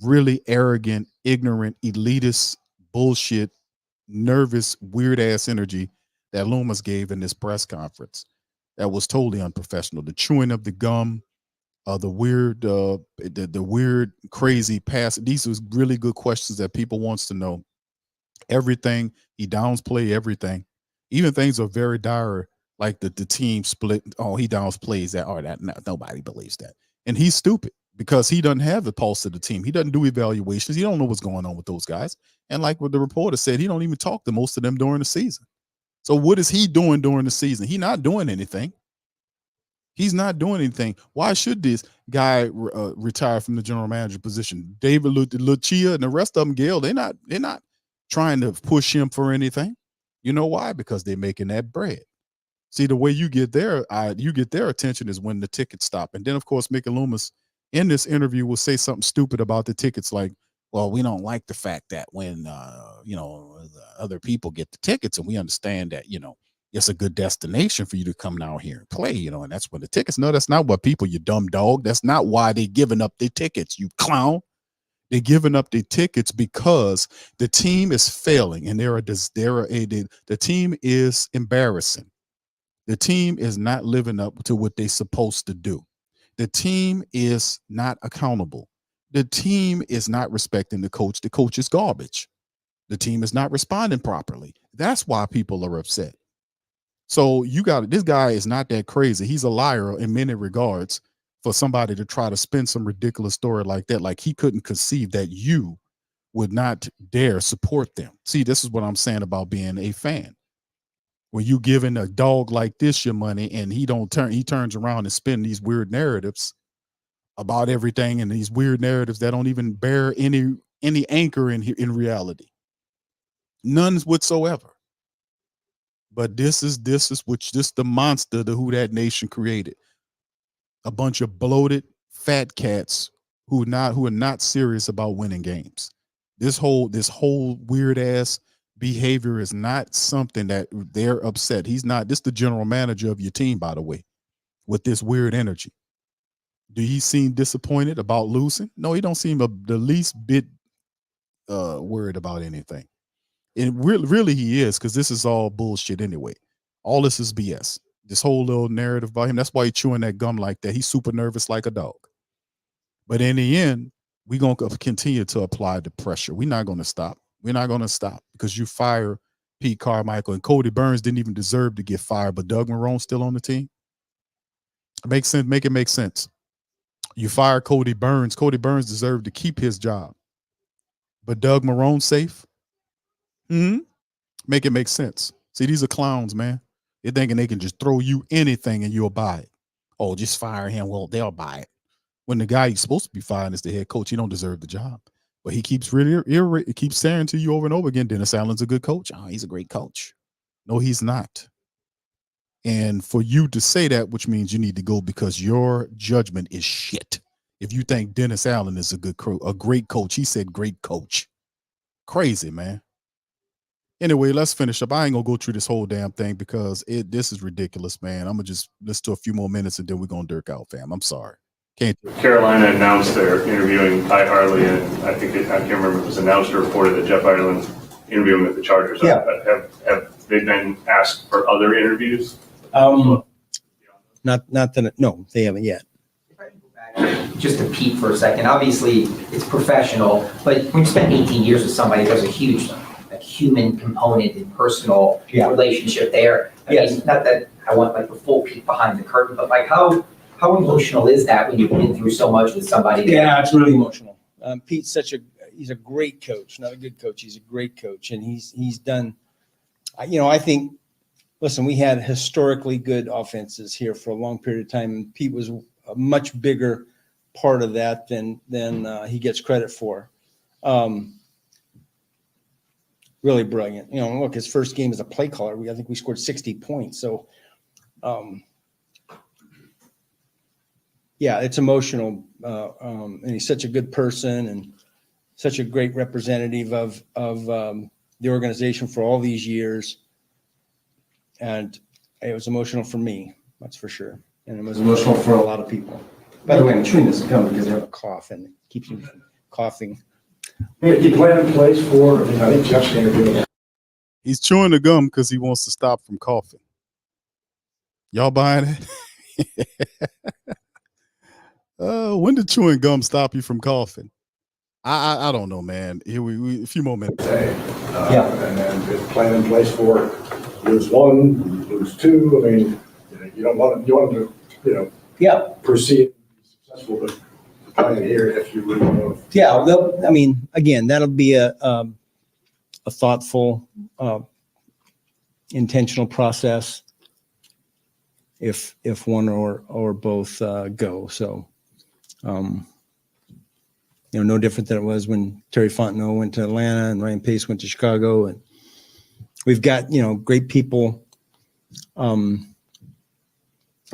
really arrogant, ignorant, elitist, bullshit, nervous, weird-ass energy that Loomis gave in this press conference that was totally unprofessional. The chewing of the gum, the weird, crazy pass. These was really good questions that people wants to know. Everything, he downplays everything. Even things are very dire, like the team split. Oh, he downplays that. Or that nobody believes that. And he's stupid because he doesn't have the pulse of the team. He doesn't do evaluations. He don't know what's going on with those guys. And like what the reporter said, he don't even talk to most of them during the season. So what is he doing during the season? He's not doing anything. He's not doing anything. Why should this guy retire from the general manager position? David Lucia and the rest of them, Gail, they're not trying to push him for anything. You know why? Because they're making that bread. See, the way you get their attention is when the tickets stop. And then, of course, Mickey Loomis in this interview will say something stupid about the tickets, like, well, we don't like the fact that when the other people get the tickets, and we understand that it's a good destination for you to come down here and play, and that's when the tickets. No, that's not what people, you dumb dog. That's not why they're giving up their tickets, you clown. They're giving up their tickets because the team is failing, and the team is embarrassing. The team is not living up to what they're supposed to do. The team is not accountable. The team is not respecting the coach. The coach is garbage. The team is not responding properly. That's why people are upset. So this guy is not that crazy. He's a liar in many regards for somebody to try to spin some ridiculous story like that. Like he couldn't conceive that you would not dare support them. See, this is what I'm saying about being a fan. When you giving a dog like this your money and he turns around and spin these weird narratives about everything, and these weird narratives that don't even bear any anchor in reality. None whatsoever. But this is the monster, the Who Dat Nation created. A bunch of bloated fat cats who are not serious about winning games. This whole weird ass behavior is not something that they're upset. He's not. This is the general manager of your team, by the way, with this weird energy. Do he seem disappointed about losing? No, he don't seem the least bit worried about anything. And really he is, because this is all bullshit anyway. All this is BS. This whole little narrative about him, that's why he's chewing that gum like that. He's super nervous like a dog. But in the end, we're going to continue to apply the pressure. We're not going to stop. We're not going to stop because you fire Pete Carmichael, and Cody Burns didn't even deserve to get fired, but Doug Marrone's still on the team. It makes sense. Make it make sense. You fire Cody Burns. Cody Burns deserved to keep his job. But Doug Marrone's safe. Make it make sense. See, these are clowns, man. They're thinking they can just throw you anything and you'll buy it. Oh, just fire him. Well, they'll buy it. When the guy he's supposed to be firing is the head coach, he don't deserve the job. But he keeps keeps saying to you over and over again, Dennis Allen's a good coach. Oh, he's a great coach. No, he's not. And for you to say that, which means you need to go because your judgment is shit. If you think Dennis Allen is a great coach, he said great coach. Crazy, man. Anyway, let's finish up. I ain't gonna go through this whole damn thing because this is ridiculous, man. I'm gonna just listen to a few more minutes and then we're gonna dirk out, fam. I'm sorry. Carolina announced they're interviewing Ty Hartley, and I think I can't remember if it was announced or reported that Jeff Ireland's interviewing with the Chargers. Yeah. Have they been asked for other interviews? Not that, no, they haven't yet. Just to peek for a second, obviously it's professional, but when you spend 18 years with somebody, there's a huge human component and personal relationship there. I mean, not that I want like the full peek behind the curtain, but like how emotional is that when you've been through so much with somebody? Yeah, it's really emotional. Pete's he's a great coach, not a good coach. He's a great coach, and he's done. I think. Listen, we had historically good offenses here for a long period of time, and Pete was a much bigger part of that than he gets credit for. Really brilliant. Look, his first game as a play caller, I think we scored 60 points. So, yeah, it's emotional. And he's such a good person and such a great representative of the organization for all these years. And it was emotional for me, that's for sure. And it was emotional for a lot of people. By the way, I'm chewing this gum because I have a cough and it keeps me coughing. You plan in place for, I think Jeff's interviewing. He's chewing the gum because he wants to stop from coughing. Y'all buying it? When did chewing gum stop you from coughing? I don't know, man. Here we a few more minutes. And then it's plan in place for lose one, lose two. I mean, you want them to, proceed successful, but plan here if you really want to. Yeah, again, that'll be a thoughtful, intentional process if one or both go. So, no different than it was when Terry Fontenot went to Atlanta and Ryan Pace went to Chicago, and we've got great people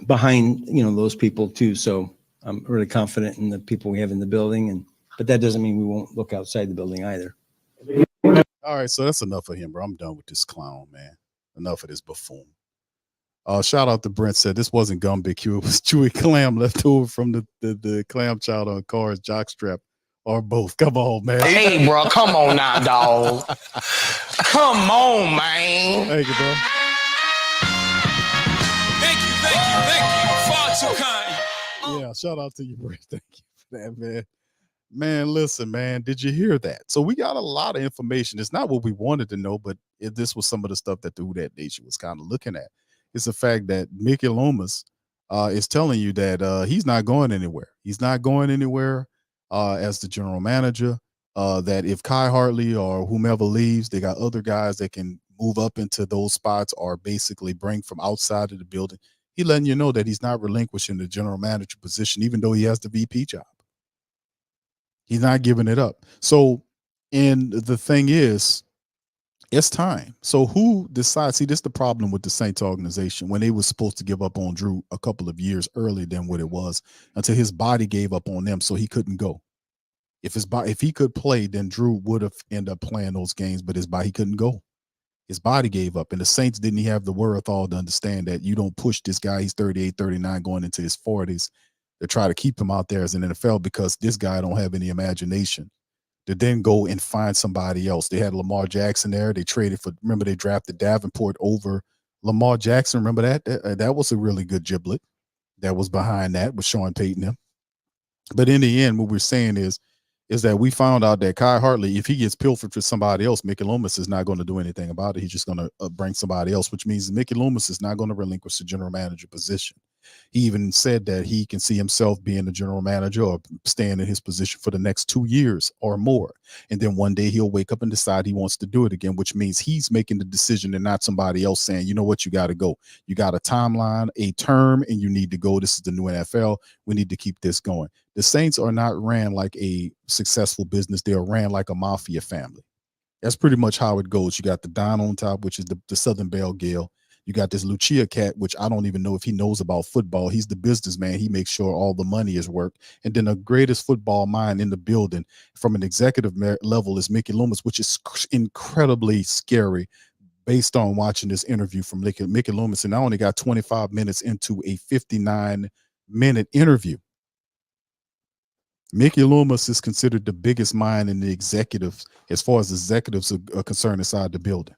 behind those people too. So I'm really confident in the people we have in the building, but that doesn't mean we won't look outside the building either. All right, so that's enough of him, bro. I'm done with this clown, man. Enough of this buffoon. Shout out to Brent said this wasn't gum, Big Q. It was chewy clam left over from the clam child on Car's jockstrap, or both. Come on, man. Hey, bro, come on now, dog. Come on, man. Thank you, bro. Thank you. Far too kind. Yeah, shout out to you, Brent. Thank you for that, man. Man, listen, man, did you hear that? So we got a lot of information. It's not what we wanted to know, but this was some of the stuff that the Who Dat Nation was kind of looking at. It's the fact that Mickey Loomis is telling you that he's not going anywhere. He's not going anywhere as the general manager. That if Kai Hartley or whomever leaves, they got other guys that can move up into those spots or basically bring from outside of the building. He's letting you know that he's not relinquishing the general manager position, even though he has the VP job. He's not giving it up. So, and the thing is, it's time. So who decides? See, this is the problem with the Saints organization when they were supposed to give up on Drew a couple of years earlier than what it was, until his body gave up on them, so he couldn't go. If he could play, then Drew would have ended up playing those games, but he couldn't go. His body gave up, and the Saints didn't have the wherewithal to understand that you don't push this guy. He's 38, 39, going into his 40s to try to keep him out there as an NFL, because this guy don't have any imagination to then go and find somebody else. They had Lamar Jackson there. They traded for, remember, they drafted Davenport over Lamar Jackson. Remember that? That was a really good giblet that was behind that with Sean Payton him. But in the end, what we're saying is that we found out that Kai Hartley, if he gets pilfered for somebody else, Mickey Loomis is not going to do anything about it. He's just going to bring somebody else, which means Mickey Loomis is not going to relinquish the general manager position. He even said that he can see himself being the general manager or staying in his position for the next 2 years or more. And then one day he'll wake up and decide he wants to do it again, which means he's making the decision and not somebody else saying, you know what, you got to go. You got a timeline, a term, and you need to go. This is the new NFL. We need to keep this going. The Saints are not ran like a successful business. They are ran like a mafia family. That's pretty much how it goes. You got the Don on top, which is the Southern Belle Gale. You got this Lucia cat, which I don't even know if he knows about football. He's the businessman. He makes sure all the money is worked. And then the greatest football mind in the building from an executive level is Mickey Loomis, which is incredibly scary based on watching this interview from Mickey Loomis. And I only got 25 minutes into a 59-minute interview. Mickey Loomis is considered the biggest mind in the executives as far as executives are concerned inside the building.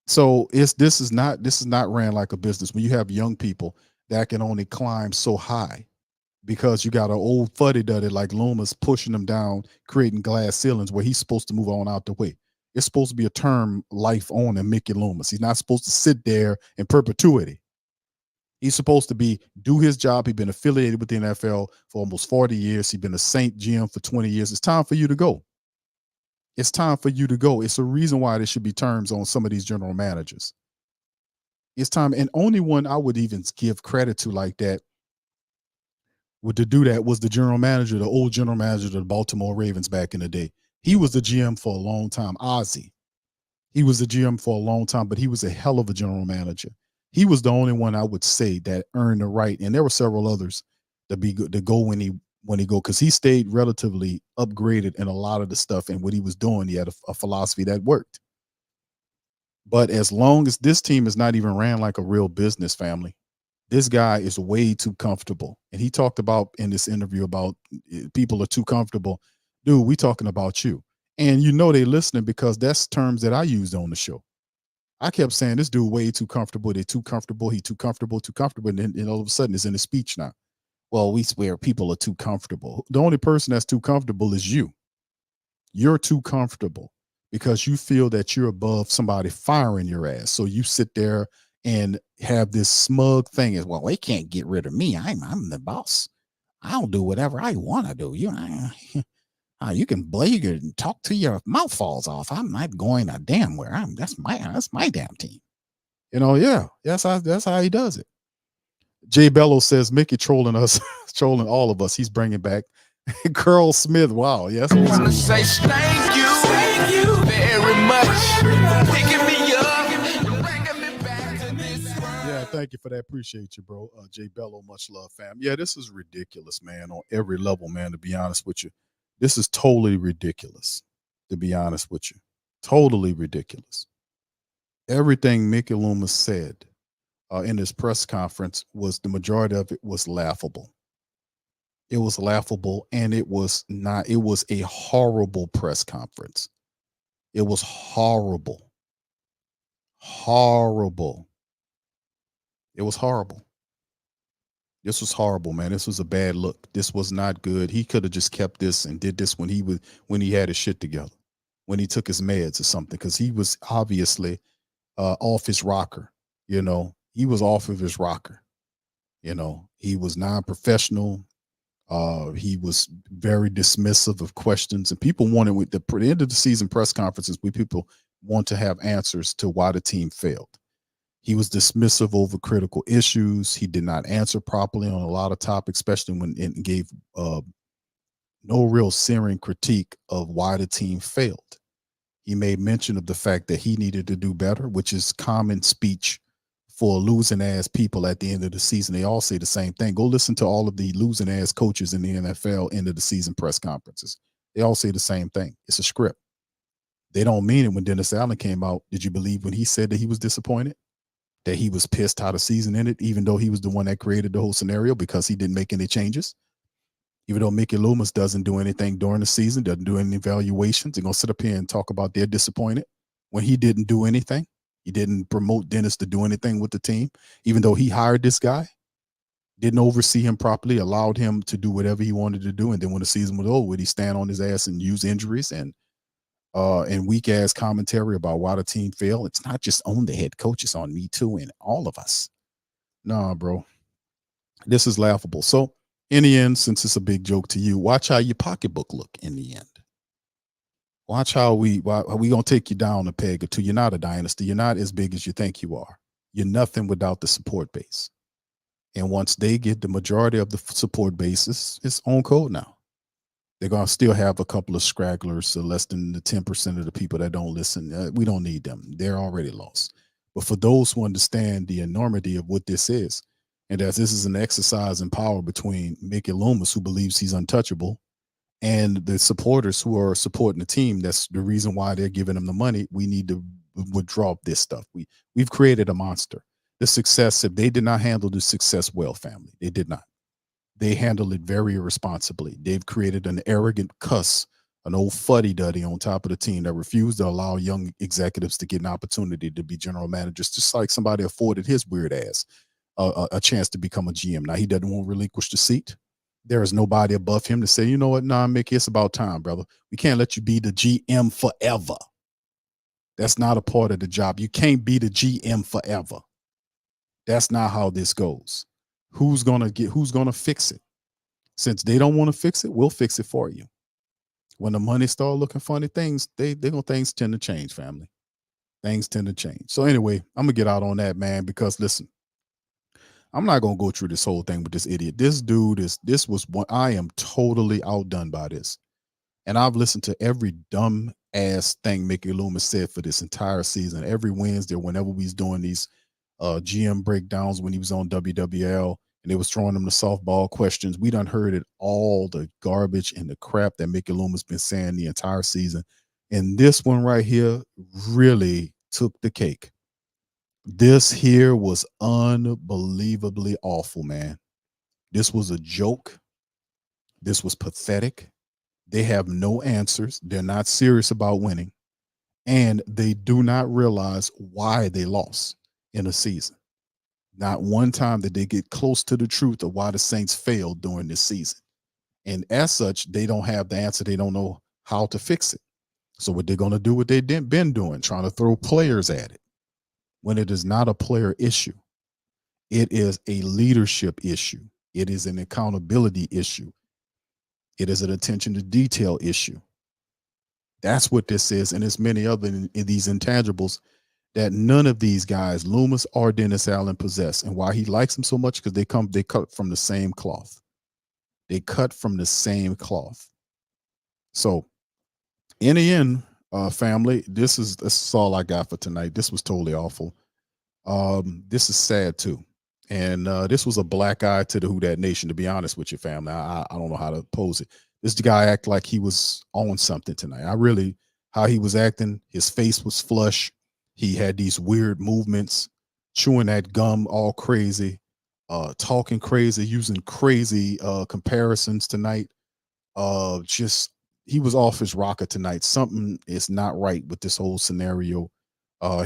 So this is not ran like a business. When you have young people that can only climb so high because you got an old fuddy-duddy like Loomis pushing them down, creating glass ceilings where he's supposed to move on out the way. It's supposed to be a term life on in Mickey Loomis. He's not supposed to sit there in perpetuity. He's supposed to do his job. He's been affiliated with the NFL for almost 40 years. He's been a Saint GM for 20 years. It's time for you to go. It's time for you to go. It's a reason why there should be terms on some of these general managers. It's time. And only one I would even give credit to like that to do that was the general manager, the old general manager of the Baltimore Ravens back in the day. He was the GM for a long time, Ozzie. He was the GM for a long time, but he was a hell of a general manager. He was the only one I would say that earned the right. And there were several others to go when he go, because he stayed relatively upgraded in a lot of the stuff and what he was doing. He had a philosophy that worked. But as long as this team is not even ran like a real business family, this guy is way too comfortable. And he talked about in this interview about people are too comfortable. Dude, we talking about you. And you know they listening because that's terms that I used on the show. I kept saying this dude way too comfortable. They're too comfortable. He's too comfortable, too comfortable. And then all of a sudden it's in his speech now. Well, we swear people are too comfortable. The only person that's too comfortable is you. You're too comfortable because you feel that you're above somebody firing your ass. So you sit there and have this smug thing as, well, they can't get rid of me. I'm the boss. I'll do whatever I want to do. You can blade and talk till your mouth falls off. I'm not going a damn where. That's my damn team. Yeah, that's how he does it. Jay Bello says Mickey trolling us, trolling all of us. He's bringing back Carl Smith. Wow, yes. I want to say thank you very much. Picking me up, bringing me back to this world. Yeah, thank you for that. Appreciate you, bro. Jay Bello, much love, fam. Yeah, this is ridiculous, man, on every level, man, to be honest with you. This is totally ridiculous, to be honest with you. Totally ridiculous. Everything Mickey Loomis said in his press conference was, the majority of it was laughable. It was laughable, and it was a horrible press conference. It was horrible. Horrible. It was horrible. This was horrible, man. This was a bad look. This was not good. He could have just kept this and did this when he had his shit together, when he took his meds or something, because he was obviously off his rocker. He was off of his rocker. He was non-professional. He was very dismissive of questions, and people wanted, with the end of the season press conferences, people want to have answers to why the team failed. He was dismissive over critical issues. He did not answer properly on a lot of topics, especially when it gave no real searing critique of why the team failed. He made mention of the fact that he needed to do better, which is common speech for losing ass people at the end of the season. They all say the same thing. Go listen to all of the losing ass coaches in the NFL end of the season press conferences. They all say the same thing. It's a script. They don't mean it. When Dennis Allen came out, did you believe when he said that he was disappointed? That he was pissed how the season ended, even though he was the one that created the whole scenario because he didn't make any changes? Even though Mickey Loomis doesn't do anything during the season, doesn't do any evaluations, they're going to sit up here and talk about they're disappointed when he didn't do anything. He didn't promote Dennis to do anything with the team, even though he hired this guy, didn't oversee him properly, allowed him to do whatever he wanted to do. And then when the season was over, he stand on his ass and use injuries and weak ass commentary about why the team failed. It's not just on the head coach, it's on me too and all of us. Nah, bro. This is laughable. So in the end, since it's a big joke to you, watch how your pocketbook look in the end. Watch how we gonna take you down a peg or two. You're not a dynasty. You're not as big as you think you are. You're nothing without the support base. And once they get the majority of the support base, it's on code now. They're gonna still have a couple of scragglers, so less than the 10% of the people that don't listen. We don't need them. They're already lost. But for those who understand the enormity of what this is, and as this is an exercise in power between Mickey Loomis, who believes he's untouchable, and the supporters who are supporting the team, that's the reason why they're giving them the money. We need to withdraw this stuff. We've created a monster. The success, if they did not handle the success well, family, they did not. They handled it very irresponsibly. They've created an arrogant cuss, an old fuddy-duddy on top of the team that refused to allow young executives to get an opportunity to be general managers, just like somebody afforded his weird ass a chance to become a GM. Now, he doesn't want to relinquish the seat. There is nobody above him to say, you know what, nah, Mickey, it's about time, brother. We can't let you be the GM forever. That's not a part of the job. You can't be the GM forever. That's not how this goes. Who's gonna fix it? Since they don't want to fix it, we'll fix it for you. When the money start looking funny, things tend to change, family. Things tend to change. So anyway, I'm gonna get out on that, man, because listen, I'm not gonna go through this whole thing with this idiot. This dude this was one. I am totally outdone by this. And I've listened to every dumb ass thing Mickey Loomis said for this entire season. Every Wednesday, whenever we was doing these GM breakdowns when he was on WWL and they was throwing them the softball questions, we done heard it all, the garbage and the crap that Mickey Loomis been saying the entire season. And this one right here really took the cake. This here was unbelievably awful, man. This was a joke. This was pathetic. They have no answers. They're not serious about winning. And they do not realize why they lost in a season. Not one time did they get close to the truth of why the Saints failed during this season. And as such, they don't have the answer. They don't know how to fix it. So what they're going to do what they've been doing, trying to throw players at it, when it is not a player issue. It is a leadership issue. It is an accountability issue. It is an attention to detail issue. That's what this is. And there's many other in these intangibles that none of these guys, Loomis or Dennis Allen, possess. And why he likes them so much, because they cut from the same cloth. They cut from the same cloth. So in the end, family, this is all I got for tonight. This was totally awful. This is sad too. And this was a black eye to the Who Dat Nation, to be honest with you, family. I don't know how to pose it. This guy acted like he was on something tonight. How he was acting, his face was flush. He had these weird movements, chewing that gum all crazy, talking crazy, using crazy comparisons tonight. He was off his rocker tonight. Something is not right with this whole scenario.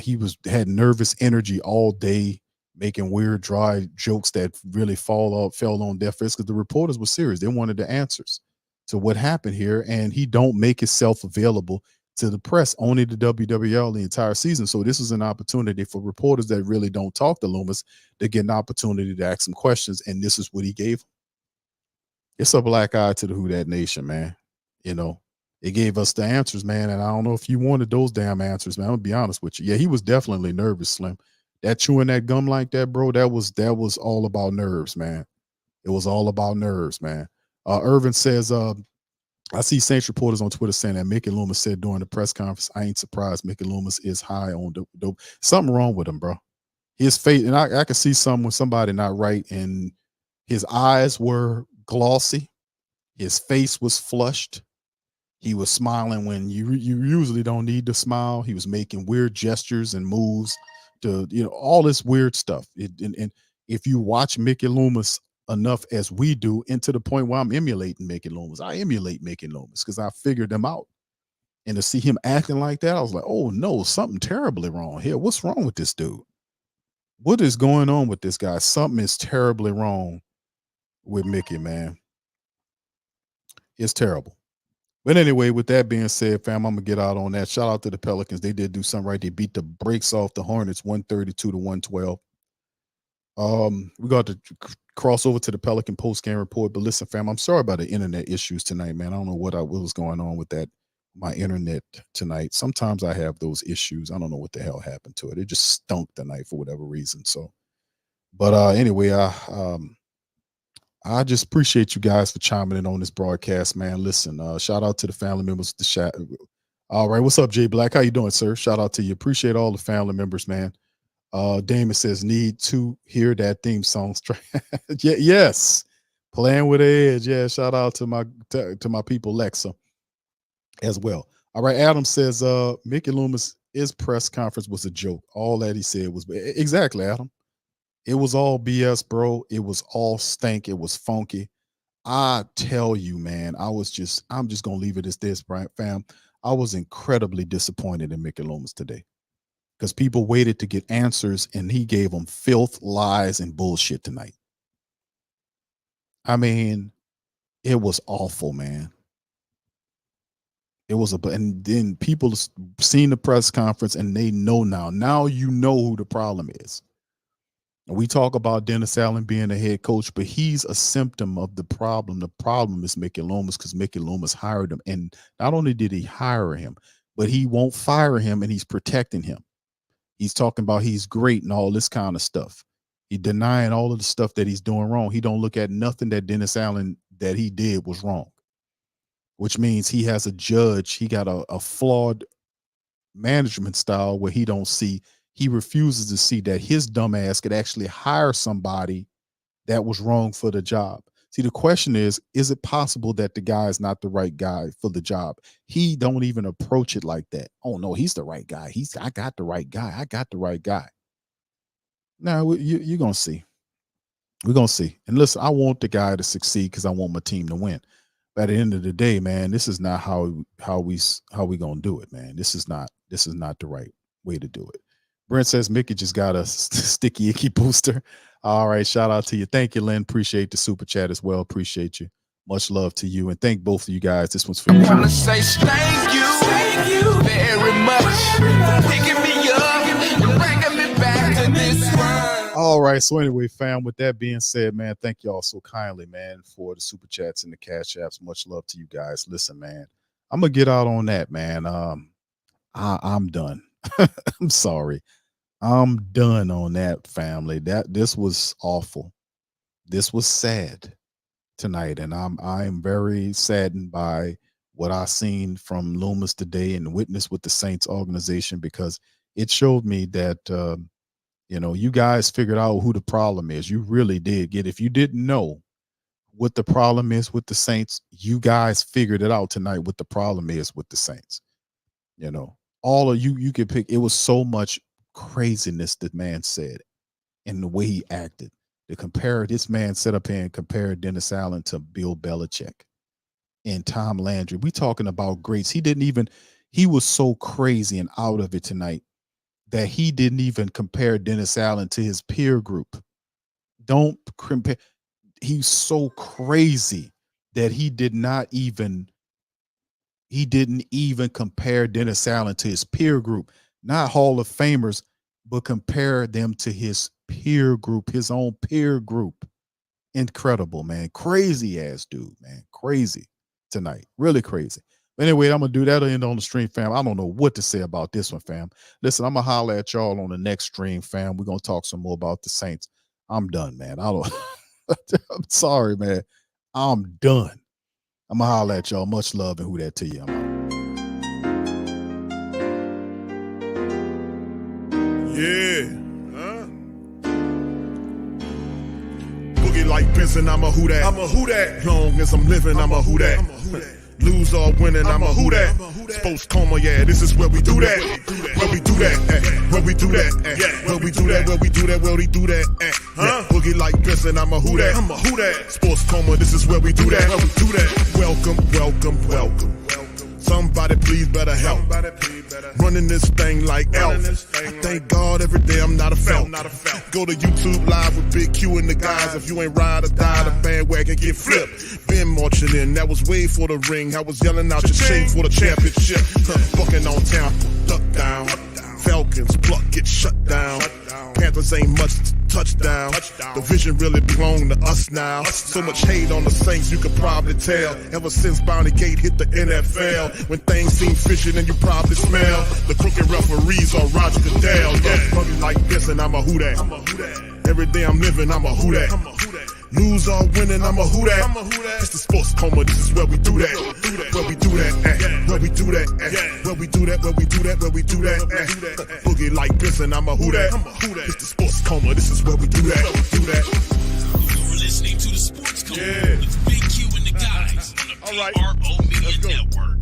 He had nervous energy all day, making weird, dry jokes that really fell on deaf ears, because the reporters were serious. They wanted the answers to what happened here, and he don't make himself available to the press, only the WWL the entire season. So this is an opportunity for reporters that really don't talk to Loomis to get an opportunity to ask some questions, and this is what he gave. It's a black eye to the Who Dat Nation, man. You know, it gave us the answers, man, and I don't know if you wanted those damn answers, man. I'm gonna be honest with you. Yeah, he was definitely nervous, Slim. That chewing that gum like that, bro, that was all about nerves, man. It was all about nerves, man. Irvin says, I see Saints reporters on Twitter saying that Mickey Loomis said during the press conference, I ain't surprised Mickey Loomis is high on dope. Something wrong with him, bro. His face, and I could see somebody not right, and his eyes were glossy. His face was flushed. He was smiling when you usually don't need to smile. He was making weird gestures and moves to, all this weird stuff. And if you watch Mickey Loomis enough as we do, and to the point where I'm emulating Mickey Loomis, I emulate Mickey Loomis because I figured them out. And to see him acting like that, I was like, oh no, something terribly wrong here. What's wrong with this dude? What is going on with this guy? Something is terribly wrong with Mickey, man. It's terrible. But anyway, with that being said, fam, I'm going to get out on that. Shout out to the Pelicans. They did do something right. They beat the brakes off the Hornets 132-112. We got to cross over to the Pelican post-game report. But listen, fam, I'm sorry about the internet issues tonight, man. I don't know what was going on with that. My internet tonight. Sometimes I have those issues. I don't know what the hell happened to it. It just stunk tonight for whatever reason. So, but anyway, I just appreciate you guys for chiming in on this broadcast, man. Listen, shout out to the family members of the chat. All right, what's up, Jay Black? How you doing, sir? Shout out to you. Appreciate all the family members, man. Damon says, need to hear that theme song. Yes, playing with Edge. Yeah, shout out to my people, Lexa, as well. All right, Adam says, Mickey Loomis' press conference was a joke. All that he said was exactly, Adam. It was all BS, bro. It was all stank. It was funky. I tell you, man, I'm just gonna leave it as this, right, fam. I was incredibly disappointed in Mickey Loomis today because people waited to get answers and he gave them filth, lies, and bullshit tonight. I mean, it was awful, man. It was and then people seen the press conference and they know now. Now you know who the problem is. And we talk about Dennis Allen being a head coach, but he's a symptom of the problem. The problem is Mickey Loomis because Mickey Loomis hired him. And not only did he hire him, but he won't fire him and he's protecting him. He's talking about he's great and all this kind of stuff. He's denying all of the stuff that he's doing wrong. He don't look at nothing that Dennis Allen that he did was wrong, which means he has a judge. He got a flawed management style where he don't see. He refuses to see that his dumb ass could actually hire somebody that was wrong for the job. See, the question is it possible that the guy is not the right guy for the job? He don't even approach it like that. Oh, no, he's the right guy. I got the right guy. I got the right guy. Now, you're going to see. We're going to see. And listen, I want the guy to succeed because I want my team to win. But at the end of the day, man, this is not how we going to do it, man. This is not the right way to do it. Brent says Mickey just got a sticky icky booster. All right, shout out to you. Thank you, Lynn. Appreciate the super chat as well. Appreciate you. Much love to you, and thank both of you guys. This one's for you. I want to say thank you very much for picking me up and bringing me back to this world. All right, so anyway, fam, with that being said, man, thank you all so kindly, man, for the super chats and the cash apps. Much love to you guys. Listen, man, I'm gonna get out on that, man. I'm done. I'm sorry. I'm done on that, family. This was awful. This was sad tonight, and I am very saddened by what I seen from Loomis today and witnessed with the Saints organization, because it showed me that you guys figured out who the problem is. You really did get. If you didn't know what the problem is with the Saints, you guys figured it out tonight. What the problem is with the Saints, all of you could pick. It was so much craziness that man said and the way he acted. To compare this man set up here and compare Dennis Allen to Bill Belichick and Tom Landry. We talking about greats. He was so crazy and out of it tonight that he didn't even compare Dennis Allen to his peer group. Don't compare. He's so crazy that he didn't even compare Dennis Allen to his peer group, not Hall of Famers, but compare them to his peer group, his own peer group. Incredible, man. Crazy ass dude, man. Crazy tonight. Really crazy. But anyway, I'm going to do that end on the stream, fam. I don't know what to say about this one, fam. Listen, I'm going to holler at y'all on the next stream, fam. We're going to talk some more about the Saints. I'm done, man. I'm sorry, man. I'm done. I'm going to holler at y'all. Much love and who that to you. I'm out. Yeah. Boogie like Benson, I'm a who that. I'm a who that. Long as I'm living, I'm a who that. Lose or winning, I'm a who that. Sports Coma, yeah, this is where we do that. Where we do that, where we do that, where we do that, where we do that, where we do that. Boogie like Benson, I'm a who that. I'm a who that. Sports Coma, this is where we do that. Where we do that. Welcome, welcome, welcome. Somebody please better help. Running this thing like Elf. I thank God every day I'm not a felt. Go to YouTube Live with Big Q and the guys. If you ain't ride or die, the bandwagon get flipped. Been marching in, that was way for the ring. I was yelling out your chain for the championship. Bucking on town, duck down. Falcons, pluck, get shut down. Panthers ain't much touchdown. The vision really belong to us now. So much hate on the Saints, you could probably tell. Ever since Bounty Gate hit the NFL, when things seem fishy, and you probably smell the crooked referees or Roger Goodell. Yeah, fucking like this, and I'm a who that. Every day I'm living, I'm a who that. Lose or winning, I'm a who that. It's the Sports Coma, this is where we do that. Where we do that, where we do that, where we do that, where we do that, where we do that. Boogie like this, and I'm a who that. It's the Sports Coma, this is where we do that. You're listening to the Sports Coma with Big Q and the guys on the PRO Media Network.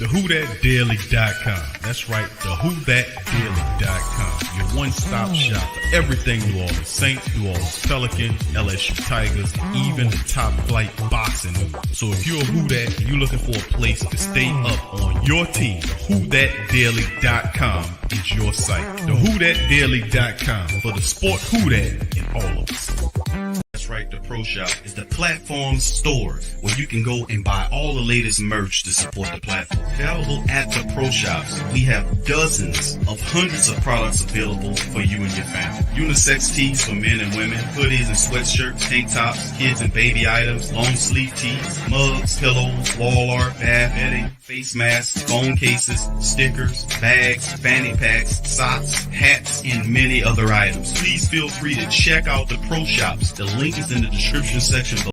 WhoThatDaily.com. That's right, WhoThatDaily.com. Your one-stop shop for everything New Orleans Saints, New Orleans Pelicans, LSU Tigers, even the top flight boxing news. So if you're a Who That and you're looking for a place to stay up on your team, WhoThatDaily.com is your site. The WhoThatDaily.com for the sport Who That in all of us. That's right, the Pro Shop is the platform store where you can go and buy all the latest merch to support the platform. Available at the Pro Shops, we have dozens of hundreds of products available for you and your family. Unisex tees for men and women, hoodies and sweatshirts, tank tops, kids and baby items, long sleeve tees, mugs, pillows, wall art, bath bedding, face masks, phone cases, stickers, bags, fanny packs, socks, hats, and many other items. Please feel free to check out the Pro Shops. The link is in the description section below.